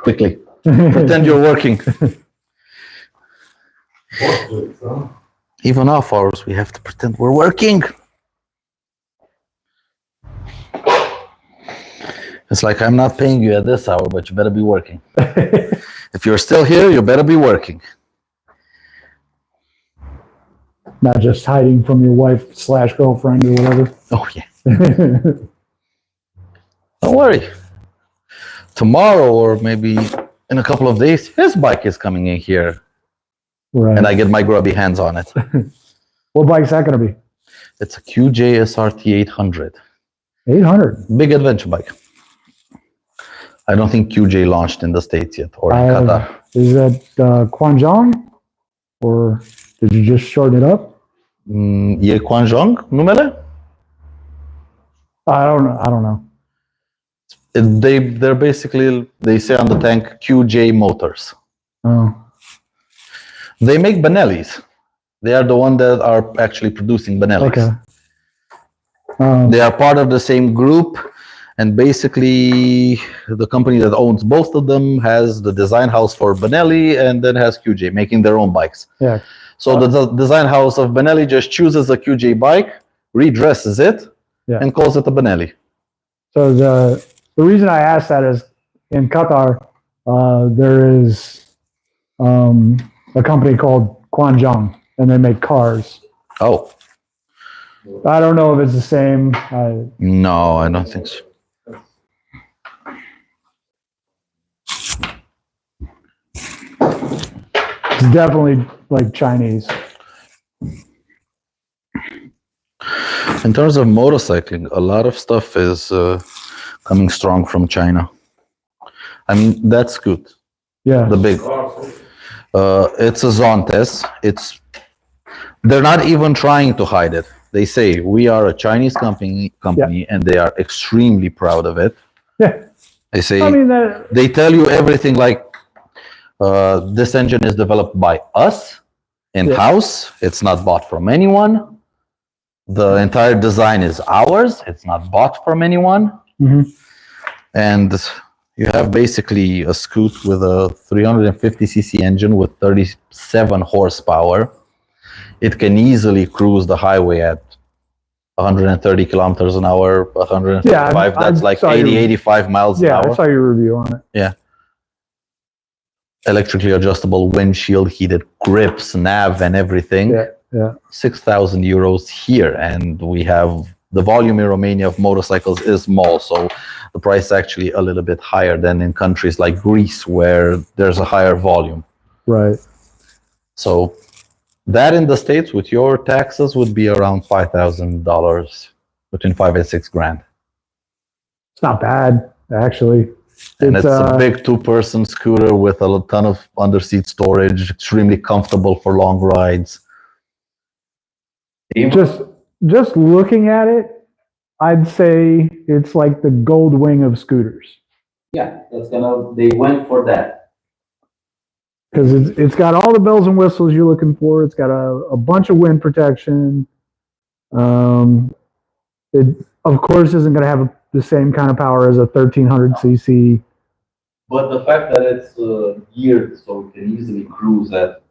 Quickly. Pretend you're working. Even off hours, we have to pretend we're working. It's like, I'm not paying you at this hour, but you better be working. If you're still here, you better be working. Not just hiding from your wife/girlfriend or whatever. Oh, yeah. Don't worry. Tomorrow, or maybe in a couple of days, his bike is coming in here. Right. And I get my grubby hands on it. What bike's that going to be? It's a QJ SRT 800. 800? Big adventure bike. I don't think QJ launched in the States yet, or in Qatar. Is that Quanzhong? Or did you just shorten it up? Ye Quanzhong numele? I don't know. They're basically, they say on the tank, QJ Motors. Oh. They make Benellis. They are the one that are actually producing Benellis. Okay. They are part of the same group, and basically the company that owns both of them has the design house for Benelli and then has QJ making their own bikes. Yeah. So the design house of Benelli just chooses a QJ bike, redresses it, and calls it a Benelli. So the reason I asked that is in Qatar, there is a company called Quanzhong, and they make cars. Oh. I don't know if it's the same. No, I don't think so. It's definitely like Chinese. In terms of motorcycling, a lot of stuff is coming strong from China. I mean, that's good. Yeah. The big. It's a Zontes. They're not even trying to hide it. they say we are a Chinese company, and they are extremely proud of it. Yeah. They say I mean, that, they tell you everything like this engine is developed by us in-house. It's not bought from anyone. The entire design is ours. It's not bought from anyone. Mhm. And you have basically a scoot with a 350cc engine with 37 horsepower. It can easily cruise the highway at 130 kilometers an hour, 135. I That's like saw 80, your- 85 miles an yeah, I hour. saw your review on it. Yeah. Electrically adjustable windshield, heated grips, nav, and everything. Yeah, yeah. 6,000 euros here. And we have the volume in Romania of motorcycles is small. So the price is actually a little bit higher than in countries like Greece, where there's a higher volume. Right. So that in the States with your taxes would be around $5,000, between 5 and 6 grand. It's not bad, actually. And it's a big two-person scooter with a ton of under-seat storage, extremely comfortable for long rides. Just looking at it, I'd say it's like the gold wing of scooters. Yeah, they went for that. Because it's got all the bells and whistles you're looking for. It's got a bunch of wind protection. It, of course, isn't going to have the same kind of power as a 1300cc. But the fact that it's geared so it can easily cruise at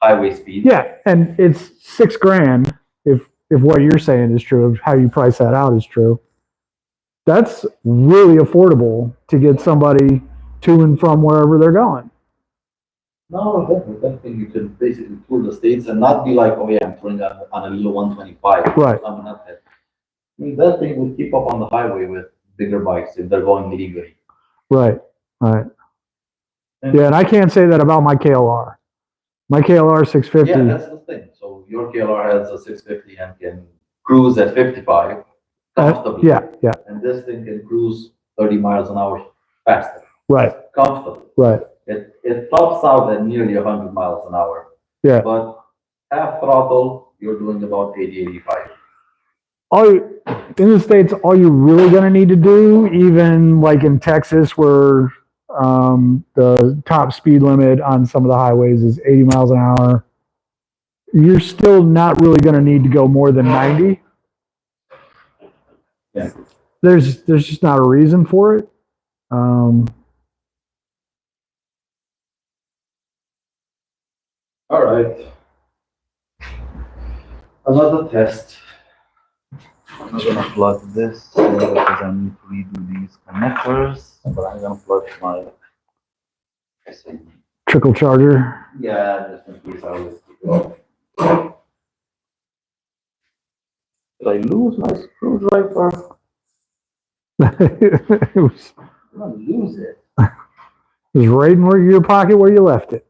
highway speed. Yeah, and it's $6 grand. If what you're saying is true, if how you price that out is true, that's really affordable to get somebody to and from wherever they're going. No, that thing you can basically tour the States and not be like, oh yeah, I'm touring on a little 125. Right. I'm not that. I mean, that thing would keep up on the highway with bigger bikes if they're going illegally. Right, right. Yeah, and I can't say that about my KLR. My KLR 650. Yeah, that's the thing. So your KLR has a 650 and can cruise at 55 comfortably. Yeah. And this thing can cruise 30 miles an hour faster. Right. Comfortably. Right. It tops out at nearly 100 miles an hour. Yeah. But half throttle, you're doing about 80, 85. In the States, all you're really going to need to do, even like in Texas, where the top speed limit on some of the highways is 80 miles an hour, you're still not really going to need to go more than 90. Yeah. There's just not a reason for it. All right. Another test. I'm not gonna plug this because I need to redo these connectors, but I'm gonna plug my. Trickle charger. Yeah, just in case I always keep it off. Did I lose my screwdriver? It was I'm gonna lose it. right in your pocket where you left it.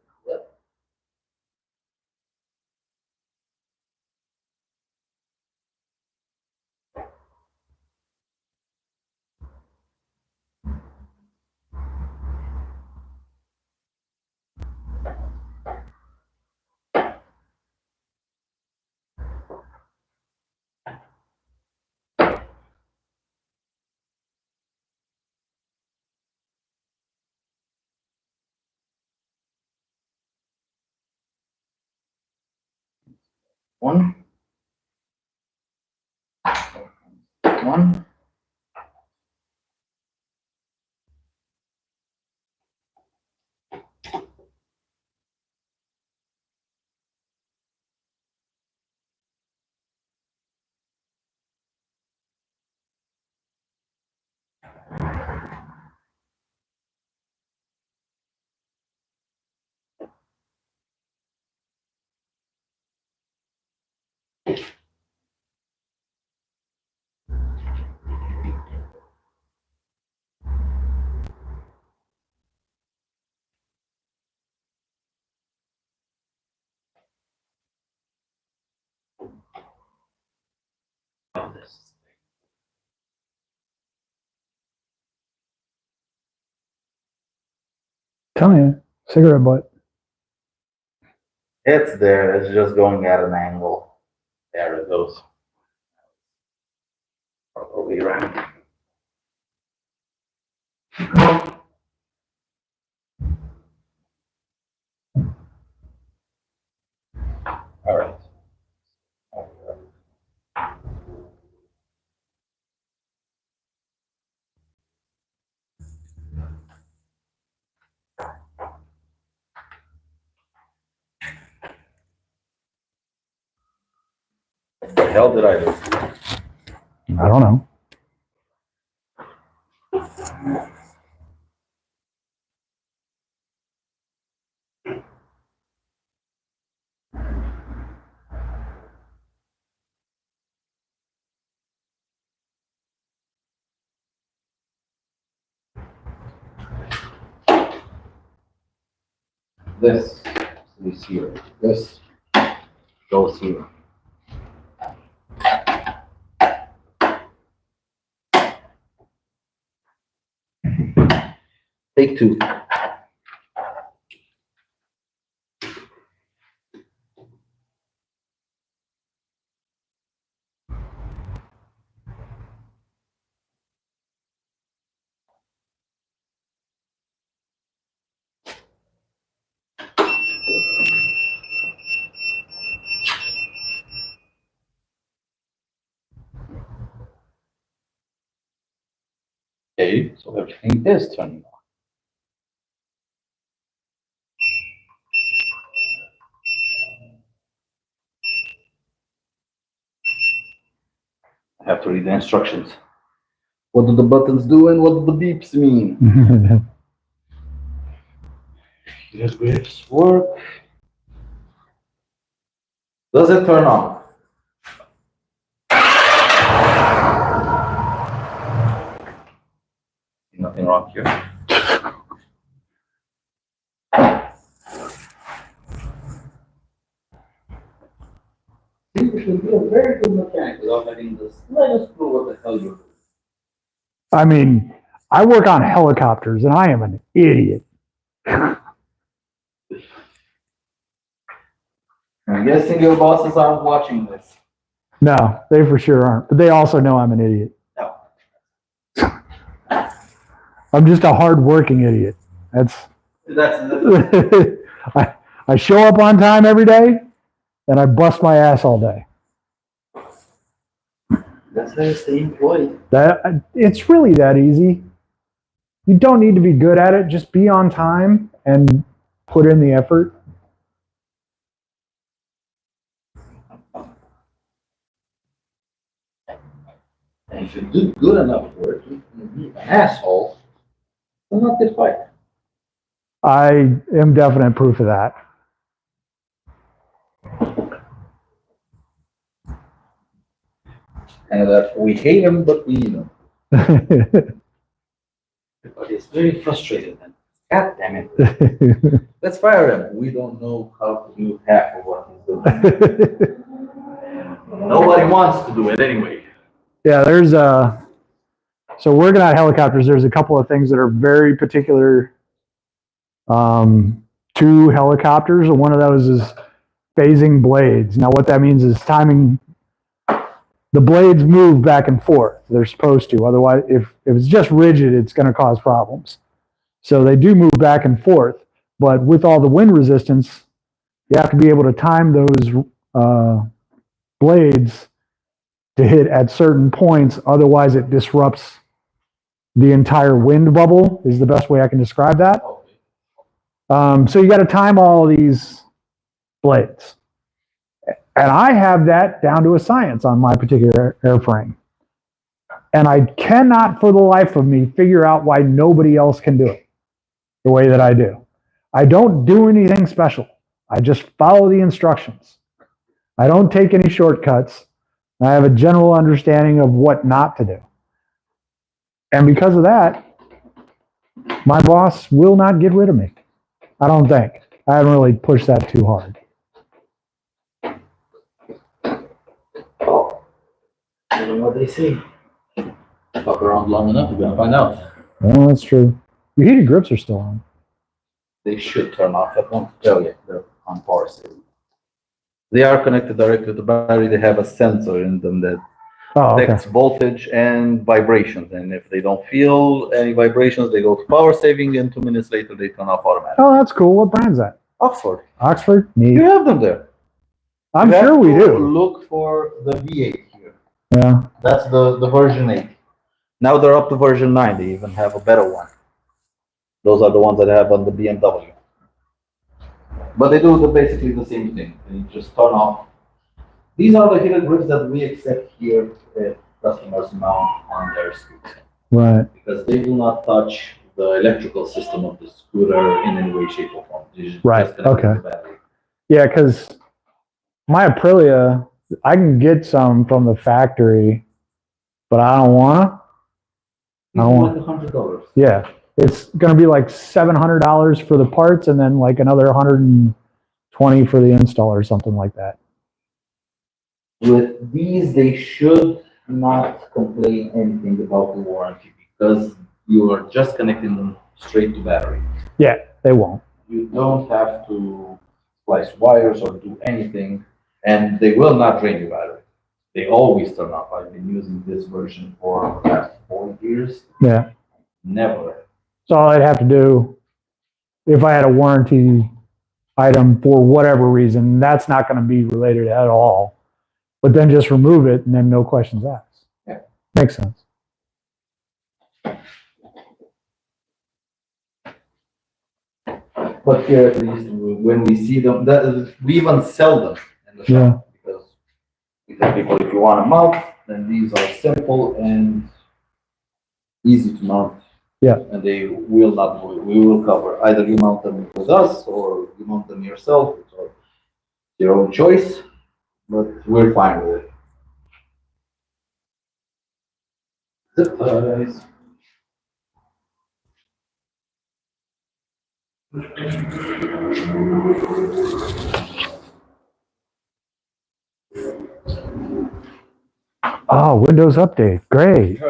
One. Tell me, cigarette butt. It's there. It's just going at an angle. There it goes. way around. All right. What the hell did I do? I don't know. This is here. This goes here. Take two. Okay, so everything is turning on. I have to read the instructions. What do the buttons do and what do the beeps mean? Does grips work? Does it turn on? Nothing wrong here. You should be a very good mechanic without having the slightest clue what the hell you're doing. I mean, I work on helicopters and I am an idiot. I'm guessing your bosses aren't watching this. No, they for sure aren't. But they also know I'm an idiot. No. I'm just a hard-working idiot. That's I show up on time every day and I bust my ass all day. That's how you stay employed. It's really that easy. You don't need to be good at it. Just be on time and put in the effort. And if you do good enough work, you can be an asshole. Will not get fired. I am definite proof of that. And that we hate him, but we know. But he's very frustrated. And God damn it. Let's fire him. We don't know how to do half of what he's doing. Nobody wants to do it anyway. Yeah, so working on helicopters, there's a couple of things that are very particular to helicopters. One of those is phasing blades. Now what that means is timing. The blades move back and forth. They're supposed to. Otherwise, if it's just rigid, it's going to cause problems. So they do move back and forth. But with all the wind resistance, you have to be able to time those blades to hit at certain points. Otherwise, it disrupts the entire wind bubble, is the best way I can describe that. So you got to time all of these blades. And I have that down to a science on my particular airframe. And I cannot for the life of me figure out why nobody else can do it the way that I do. I don't do anything special. I just follow the instructions. I don't take any shortcuts. I have a general understanding of what not to do. And because of that, my boss will not get rid of me. I don't think. I haven't really pushed that too hard. I don't know what they say. Fuck around long enough, you're gonna find out. Well, that's true. Your heated grips are still on. They should turn off. I won't tell you. They're on power saving. They are connected directly to the battery. They have a sensor in them that Oh, okay. detects voltage and vibrations. And if they don't feel any vibrations, they go to power saving, and 2 minutes later they turn off automatically. Oh, that's cool. What brand's that? Oxford. Oxford? Neat. You have them there. I'm You have sure we to do. Look for the V8 here. Yeah. That's the version 8. Now they're up to version 9. They even have a better one. Those are the ones that I have on the BMW. But they do basically the same thing. They just turn off. These are the hidden grips that we accept here if customers mount on their scooter. Right. Because they do not touch the electrical system of the scooter in any way, shape, or form. They just Right. connect Okay. the battery. Yeah, because my Aprilia, I can get some from the factory, but I don't want to. Even like $100. Yeah. It's going to be like $700 for the parts and then like another 120 for the install or something like that. With these, they should not complain anything about the warranty because you are just connecting them straight to battery. Yeah, they won't. You don't have to splice wires or do anything, and they will not drain your battery. They always turn off. I've been using this version for the past 4 years. Yeah. Never. So all I'd have to do if I had a warranty item for whatever reason, that's not going to be related at all. But then just remove it and then no questions asked. Yeah. Makes sense. But here at least, when we see them, we even sell them in the shop because we tell people if you want to mount, then these are simple and easy to mount. Yeah. And they will not move. We will cover. Either you mount them with us or you mount them yourself. It's your own choice, but we're fine with it. Zip ties. Oh, Windows Update. Great.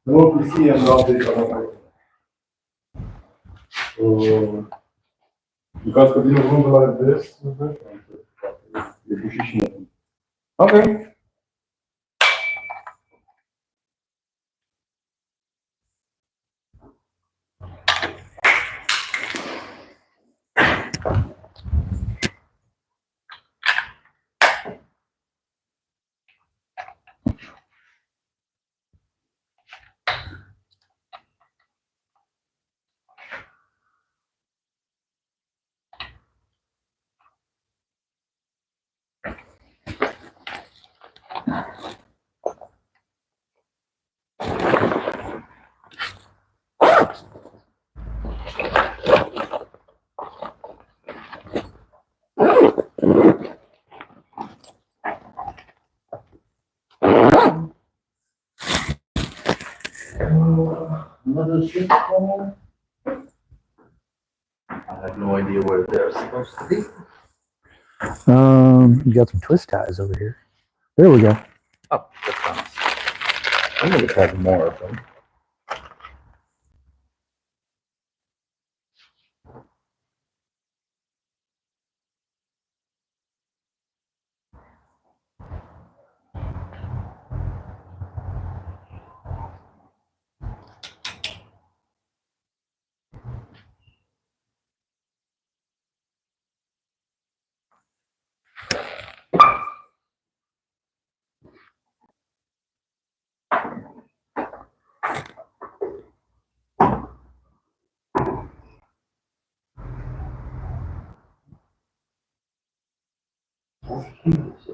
No PC and no data. So, because to be a room like this, Okay. Another switch phone. I have no idea where they're supposed to be. You got some twist ties over here. There we go. Oh, that's nice. I'm gonna have more of them.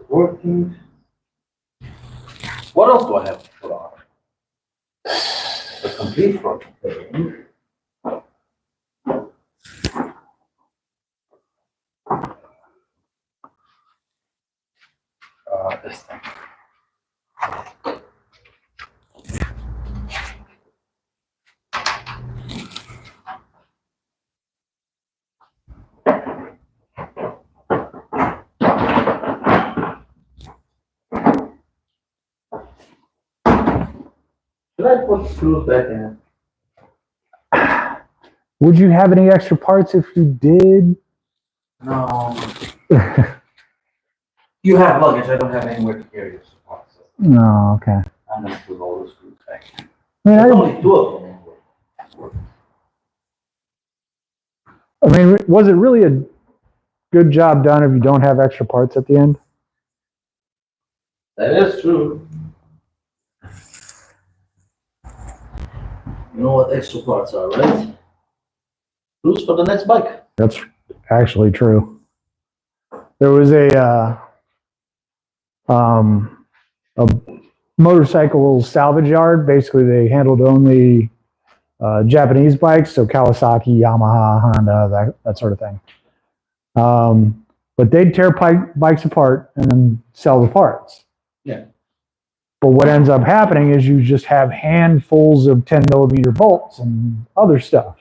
Working. What else do I have to put on? The complete front. This thing. Should I put screws back in? Would you have any extra parts if you did? No. You have luggage, I don't have anywhere to carry your support, so No, okay. I'm gonna put all the screws back. I mean, There's only two of them anyway. I mean, was it really a good job done if you don't have extra parts at the end? That is true. You know what extra parts are, right? Screws for the next bike. That's actually true. There was a motorcycle salvage yard. Basically, they handled only Japanese bikes, so Kawasaki, Yamaha, Honda, that sort of thing. But they'd tear bikes apart and then sell the parts. Yeah. But what ends up happening is you just have handfuls of 10 millimeter bolts and other stuff.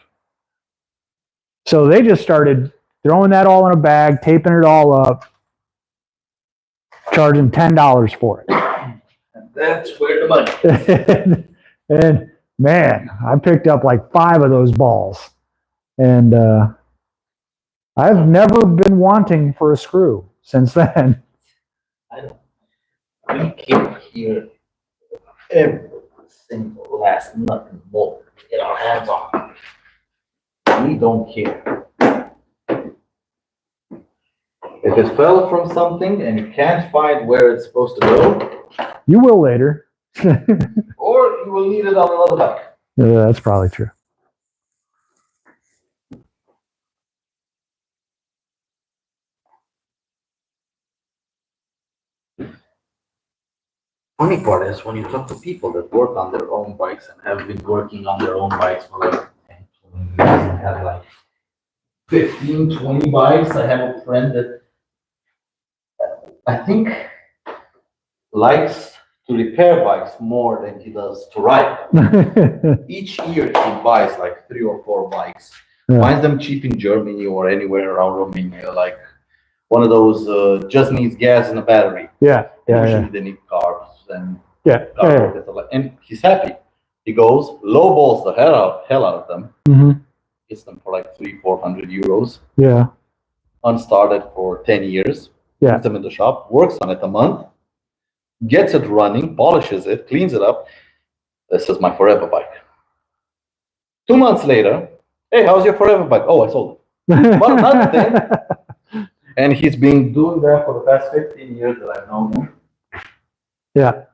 So they just started throwing that all in a bag, taping it all up, charging $10 for it. And that's where the money is. And man, I picked up like 5 of those balls. And I've never been wanting for a screw since then. We came here every single last nut and bolt to get our hands on. We don't care. If it fell from something and you can't find where it's supposed to go, You will later. or you will need it on another bike. Yeah, that's probably true. Funny part is when you talk to people that work on their own bikes and have been working on their own bikes for like 10, 20 years and have like 15, 20 bikes. I have a friend that I think likes to repair bikes more than he does to ride them. Each year he buys like 3 or 4 bikes, Yeah. finds them cheap in Germany or anywhere around Romania, like one of those just needs gas and a battery. Yeah, yeah, Usually yeah. they need carbs and Yeah. and he's happy. He goes, lowballs the hell out of them, Mm-hmm. gets them for like 300-400 euros, Yeah. unstarted for 10 years, Yeah. puts them in the shop, works on it a month, gets it running, polishes it, cleans it up. This is my forever bike. 2 months later, hey, how's your forever bike? Oh, I sold it. But another thing, and he's been doing that for the past 15 years that I've known him. Yeah.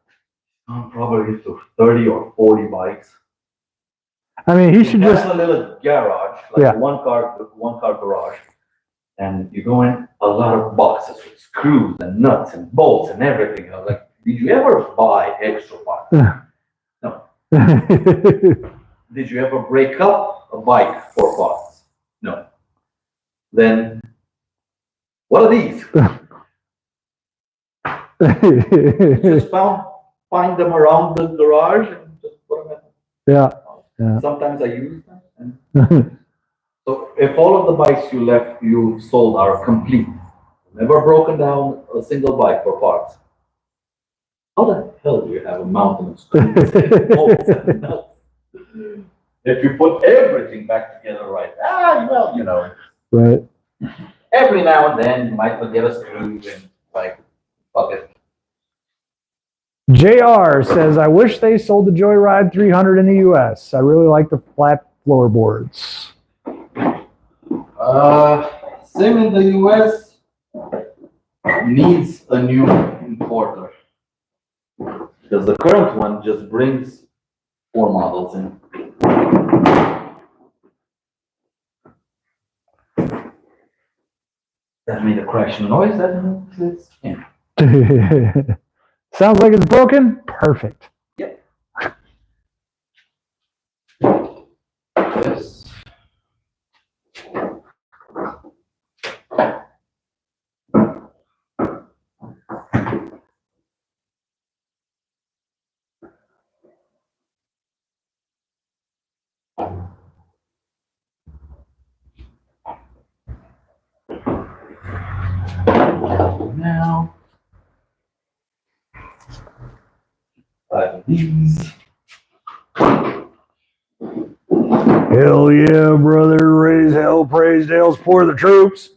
Probably to 30 or 40 bikes. I mean, he should He has just. a little garage, like Yeah. one car garage, and you go in a lot of boxes with screws and nuts and bolts and everything. I was like, did you ever buy extra parts? No. Did you ever break up a bike for parts? No. Then what are these? Just find them around the garage and just put them in. Yeah. Yeah. Sometimes I use them. And so if all of the bikes you sold are complete, never broken down a single bike for parts, how the hell do you have a mountain of screws and bolts and nuts? If you put everything back together right, well, you know, Right. every now and then you might forget a screw and like, fuck it. JR says, I wish they sold the Joyride 300 in the US. I really like the flat floorboards. Same in the US, needs a new importer. Because the current one just brings 4 models in. That made a crashing noise. Yeah. Sounds like it's broken? Perfect. Yep. Yes. Now, 5 of these. Hell yeah, brother. Raise hell, praise Dales for the troops.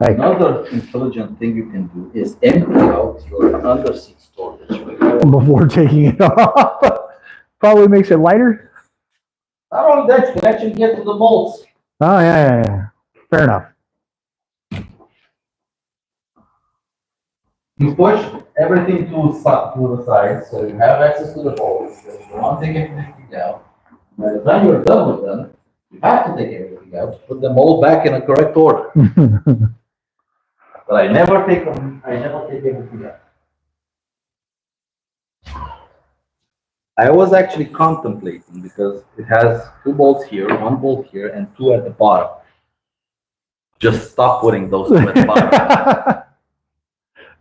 Like, Another intelligent thing you can do is empty out your underseat storage before taking it off. Probably makes it lighter. Not only that, you can actually get to the bolts. Oh, yeah. Fair enough. You push everything to the side, so you have access to the bolts. You don't want to take everything out. By the time you're done with them, you have to take everything out, put them all back in a correct order. But I never take everything out. I was actually contemplating because it has 2 bolts here, 1 bolt here, and 2 at the bottom. Just stop putting those 2 at the bottom.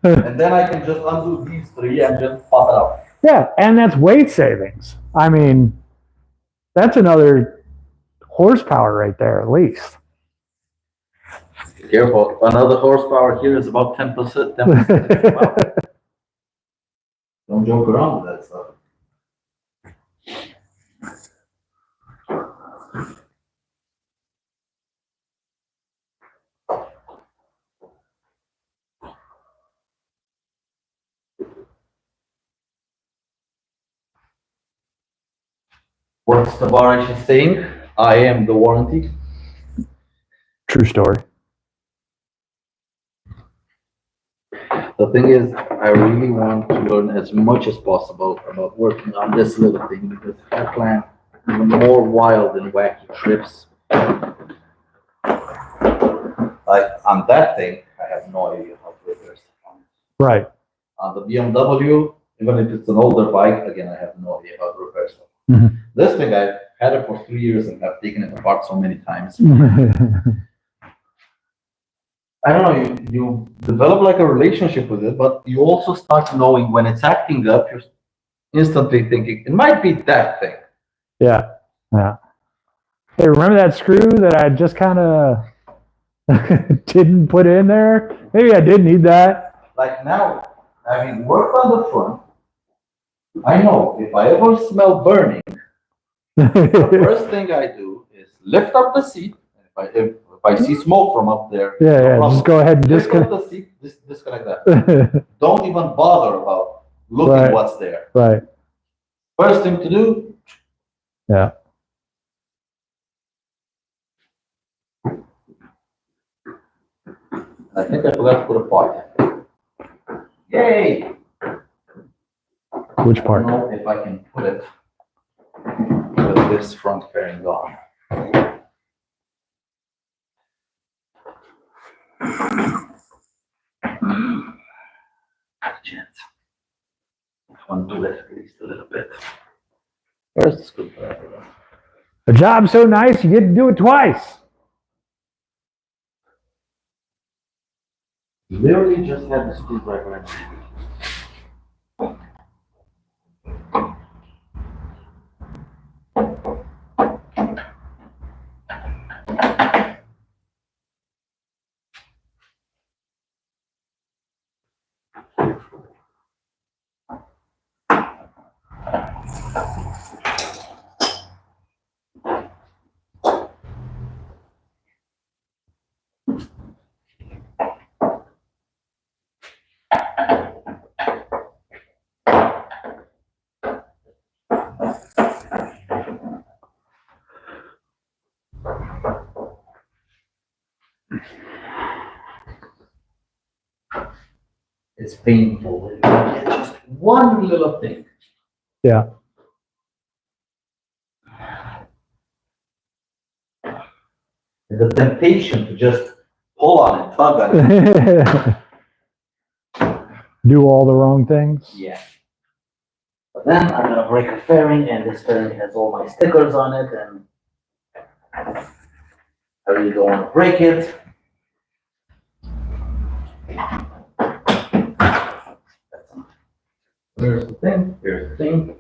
And then I can just undo these 3 and just pop it out. Yeah, and that's weight savings. I mean, that's another horsepower right there, at least. Careful, another horsepower here is about 10%. 10%. Don't joke around with that stuff. What's the Barish saying? I am the warranty. True story. The thing is, I really want to learn as much as possible about working on this little thing because I plan even more wild and wacky trips. Like on that thing, I have no idea how to reverse it. Right. On the BMW, even if it's an older bike, again, I have no idea how to reverse it. Mhm. This thing, I've had it for 3 years and have taken it apart so many times. I don't know, you develop like a relationship with it, but you also start knowing when it's acting up, you're instantly thinking, it might be that thing. Yeah. Hey, remember that screw that I just kind of didn't put in there? Maybe I did need that. Like now, having worked on the front, I know if I ever smell burning, the first thing I do is lift up the seat. If I see smoke from up there, Just go ahead and lift up disconnect. the seat, disconnect that. Don't even bother about looking what's there. Right. First thing to do. Yeah. I think I forgot to put a part. Yay! Which part? I don't know if I can put it with this front fairing on. Not a chance. Undo it at least a little bit. Where's the screwdriver? A job so nice, you get to do it twice. Literally just had the screwdriver in. It's painful. It's just one little thing. Yeah. The temptation to just pull on it, tug on it. Do all the wrong things. Yeah. But then I'm gonna break a fairing, and this fairing has all my stickers on it, and I really don't want to break it. Here's the thing. Here's the thing.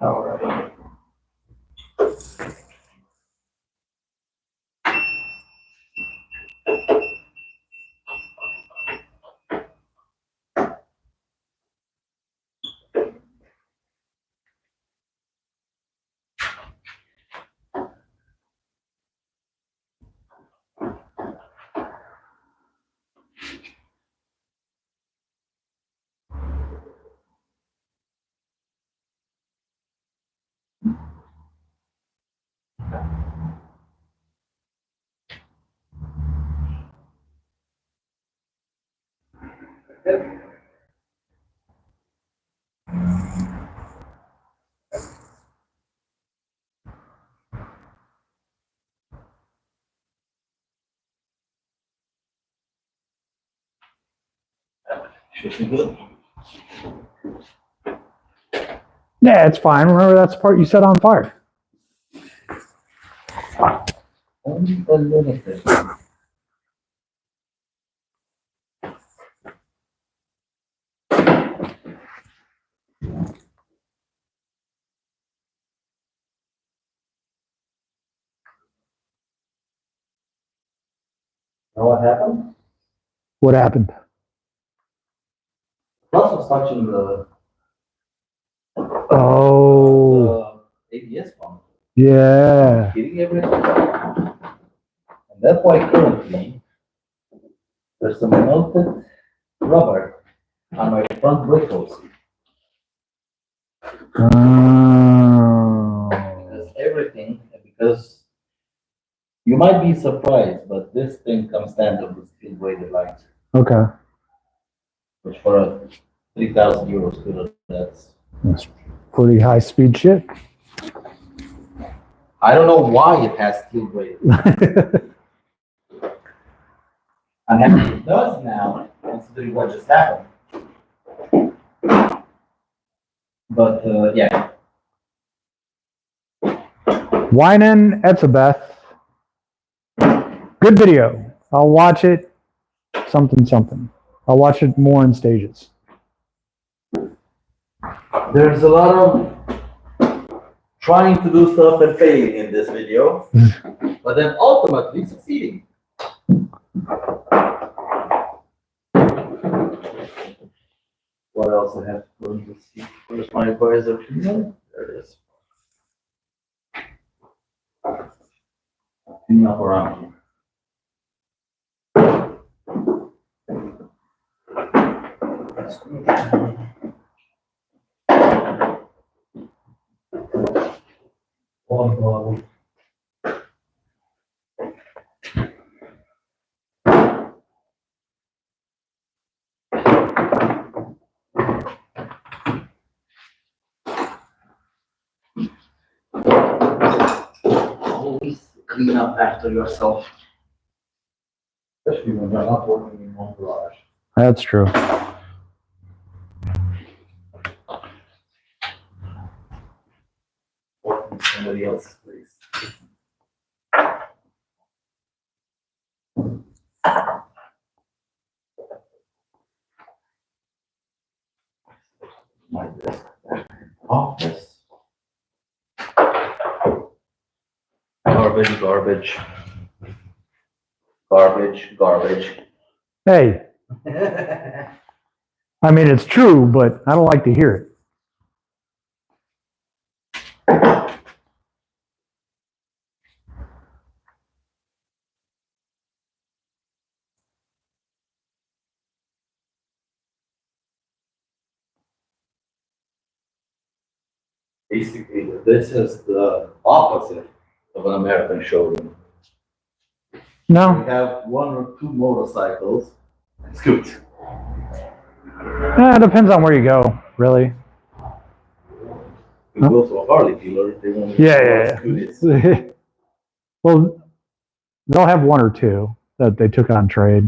All right. Should be good. Yeah, it's fine. Remember, that's the part you set on fire. Only a little bit. Know what happened? What happened? Plus was touching the Oh, ABS pump, yeah. hitting everything. And that's why currently there's some melted rubber on my front brake hose. Oh. Because everything, because you might be surprised, but this thing comes standard with steel weighted lines, Okay. which for a 3,000 euro scooter, that's. That's pretty high speed shit. I don't know why it has steel weighted. I'm happy it does now, considering what just happened. But yeah, Winan Etzebeth. Good video. I'll watch it. Something, something. I'll watch it more in stages. there's a lot of trying to do stuff and failing in this video, but then ultimately succeeding. What else I have to put in this seat? Where's my advisor? There it is. Clean up around here. Always clean up after yourself. Especially when you're not working in one garage. That's true. Working in somebody else's place. My desk. Office. Garbage, garbage. Garbage, garbage. Hey, I mean, it's true, but I don't like to hear it. Basically, this is the opposite of an American showroom. No? We have one or two motorcycles. It's good. It depends on where you go, really. We go to a Harley dealer, they want Yeah. scooters. Well, they'll have one or two that they took on trade.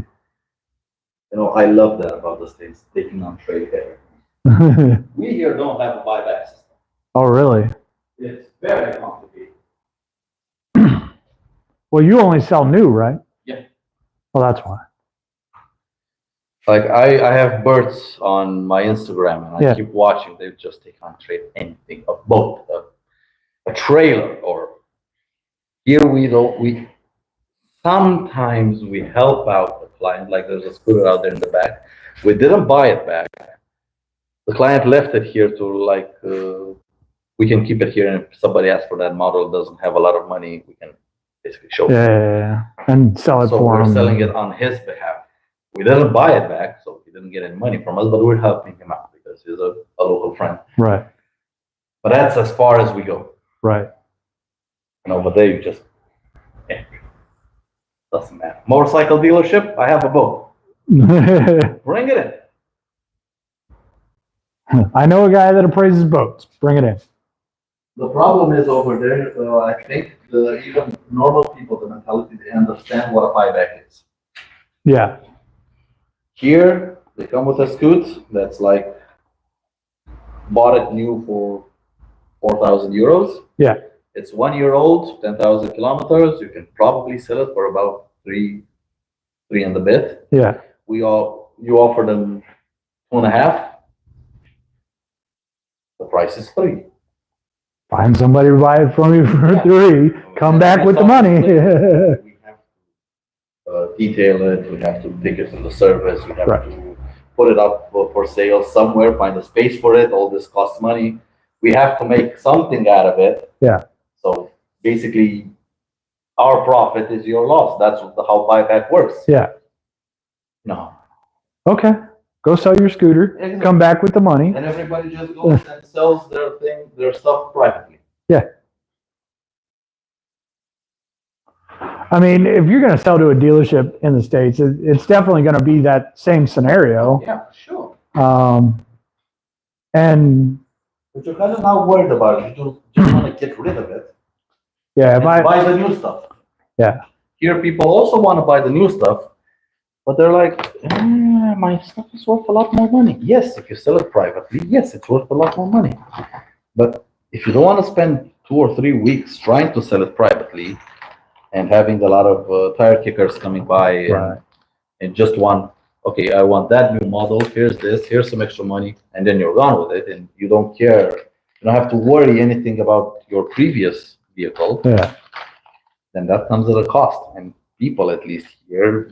You know, I love that about the States, taking on trade here. We here don't have a buyback system. Oh, really? It's very complicated. Well, you only sell new, right? Yeah. Well, that's why. Like I have birds on my Instagram and I Yeah. keep watching. They just take on trade anything, a boat, a trailer, or here we don't. We sometimes we help out the client. Like there's a scooter out there in the back. We didn't buy it back. The client left it here to like we can keep it here, and if somebody asks for that model, doesn't have a lot of money, we can basically show it. Yeah, and sell it So for we're them. selling it on his behalf. We didn't buy it back, so he didn't get any money from us, but we're helping him out because he's a local friend. Right, But that's as far as we go. right. You know, but they just doesn't matter. Motorcycle dealership, I have a boat. Bring it in. I know a guy that appraises boats. Bring it in. The problem is over there, I think even normal people, the mentality, they understand what a buyback is. Yeah, Here, they come with a scoot that's like bought it new for 4,000 euros. yeah, It's 1 year old, 10,000 kilometers. You can probably sell it for about three and a bit. yeah. You offer them 2.5. The price is 3. Find somebody to buy it from you for Yeah. 3. Come back with the money. We have to detail it. We have to take it to the service. We have Right. to put it up for sale somewhere. Find a space for it. All this costs money. We have to make something out of it. Yeah. So basically, our profit is your loss. That's how buyback works. Yeah. No. Okay. Go sell your scooter. Exactly. Come back with the money. And everybody just goes and sells their stuff privately. Yeah. I mean, if you're going to sell to a dealership in the States, it's definitely going to be that same scenario. Yeah, sure. And But you're kind of not worried about it. You just want to get rid of it. yeah, And buy the new stuff. Yeah. Here, people also want to buy the new stuff, but they're like, my stuff is worth a lot more money. Yes, if you sell it privately, yes, it's worth a lot more money. But if you don't want to spend 2 or 3 weeks trying to sell it privately and having a lot of tire kickers coming by Right. and just want, okay, I want that new model, here's this, here's some extra money, and then you're gone with it, and you don't care, you don't have to worry anything about your previous vehicle, yeah, then that comes at a cost. And people, at least here,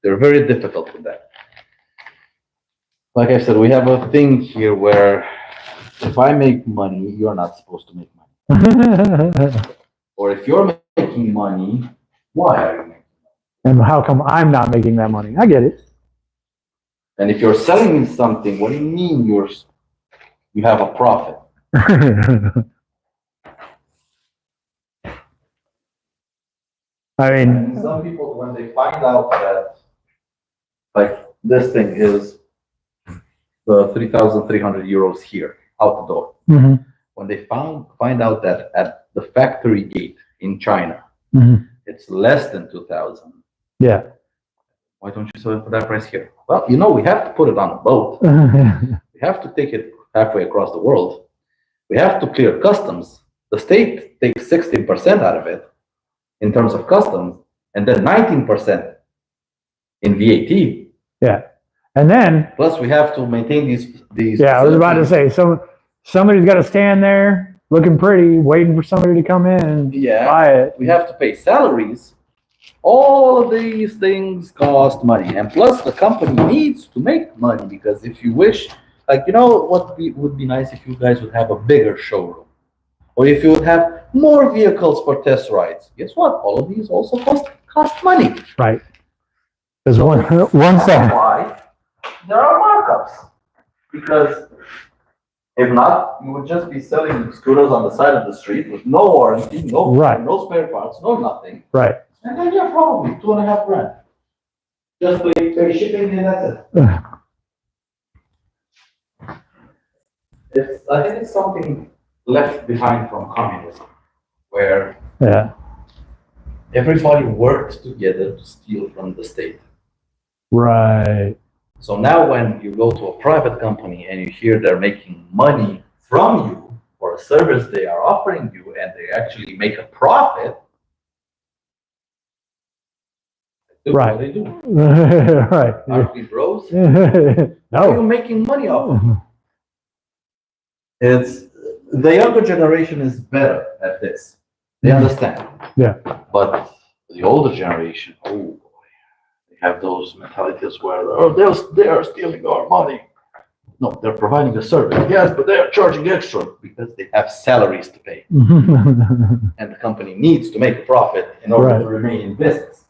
they're very difficult with that. Like I said, we have a thing here where if I make money, you're not supposed to make money. Or if you're making money, why are you making money? and how come I'm not making that money? I get it. And if you're selling me something, what do you mean you have a profit? I mean, And some people, when they find out that, like, this thing is the 3,300 euros here, out the door. mhm, When they find out that at the factory gate in China, mhm. it's less than 2,000, Yeah. why don't you sell it for that price here? Well, we have to put it on a boat. We have to take it halfway across the world. We have to clear customs. The state takes 16% out of it in terms of customs, and then 19% in VAT. Yeah. And then, Plus, we have to maintain these. yeah, I was about to facilities. say, somebody's got to stand there looking pretty, waiting for somebody to come in and Yeah. buy it. We have to pay salaries. All of these things cost money, and plus the company needs to make money, because if you wish, like, what would be nice if you guys would have a bigger showroom, or if you would have more vehicles for test rides. Guess what? All of these also cost money. Right. There's So one that's second. why there are markups, because if not, you would just be selling scooters on the side of the street with no warranty, Right. no spare parts, no nothing. Right. And then you're probably 2.5 grand. Just pay shipping and that's it. I think it's something left behind from communism, where Yeah. Everybody worked together to steal from the state. Right. So now when you go to a private company and you hear they're making money from you for a service they are offering you and they actually make a profit, look Right. what they do. Right. Aren't we bros? How are you No. making money off of it? It's the younger generation is better at this. They understand. Yeah. But the older generation, oh boy, they have those mentalities where they are stealing our money. No, they're providing a service. Yes, but they are charging extra because they have salaries to pay. And the company needs to make a profit in order to remain in business.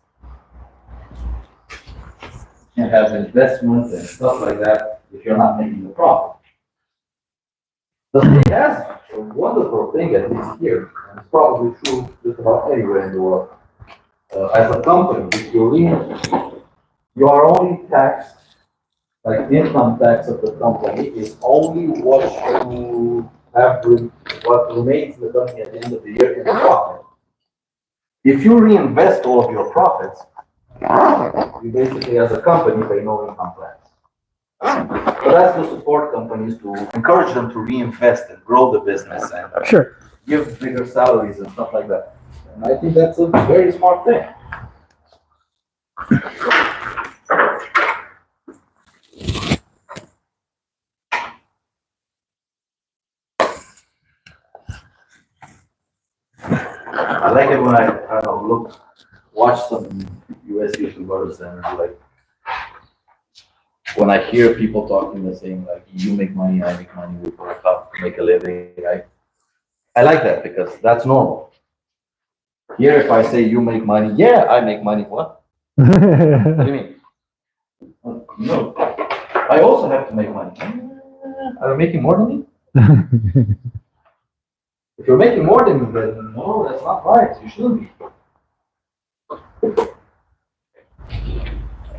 And have investments and stuff like that if you're not making a profit. The state has a wonderful thing, at least here, and it's probably true just about anywhere in the world. As a company, if you leave, you are only taxed, like the income tax of the company is only what you have, what remains in the company at the end of the year in profit. If you reinvest all of your profits, you basically, as a company, pay no income tax. But that's to support companies, to encourage them to reinvest and grow the business and Sure. give bigger salaries and stuff like that. And I think that's a very smart thing. I like it when I don't know, watch some US YouTubers and like, when I hear people talking and saying like, you make money, I make money, we work hard to make a living, I like that because that's normal. Here, if I say you make money, yeah, I make money, what? What do you mean? No, I also have to make money. Are you making more than me? If you're making more than me, then no, that's not right, you shouldn't be.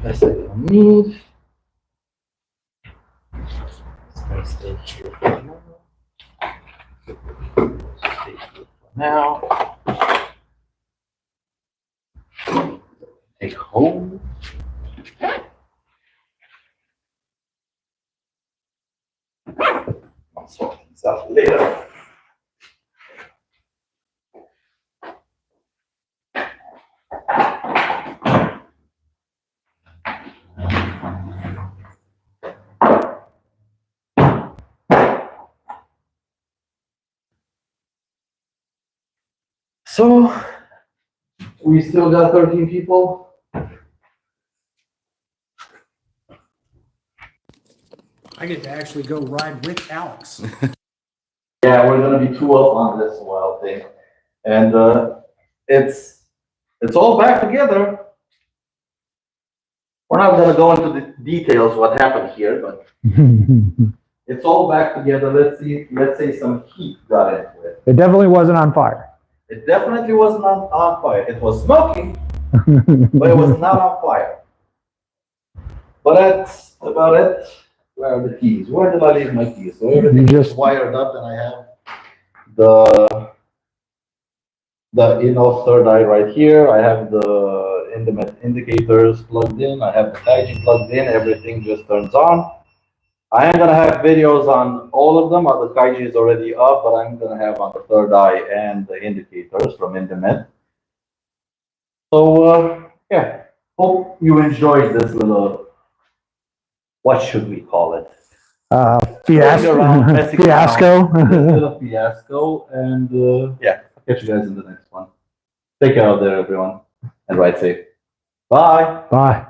I said, I don't need. It's gonna stay here for now. Take home. I'll sort things out later. So, we still got 13 people. I get to actually go ride with Alex. Yeah, we're gonna be two up on this wild thing. And it's all back together. We're not gonna go into the details what happened here, but it's all back together. Let's say some heat got into it. It definitely wasn't on fire. It definitely was not on fire. It was smoking, but it was not on fire. But that's about it. Where are the keys? Where did I leave my keys? So everything is wired up, and I have the third eye right here. I have the indicators plugged in. I have the Kaiji plugged in. Everything just turns on. I am gonna have videos on all of them. The Kaiji is already up, but I'm gonna have on the third eye and the indicators from Indemed. So yeah, hope you enjoyed this little, what should we call it? Fiasco. Fiasco. This little fiasco, and yeah, I'll catch you guys in the next one. Take care out there, everyone, and ride safe. Bye. Bye.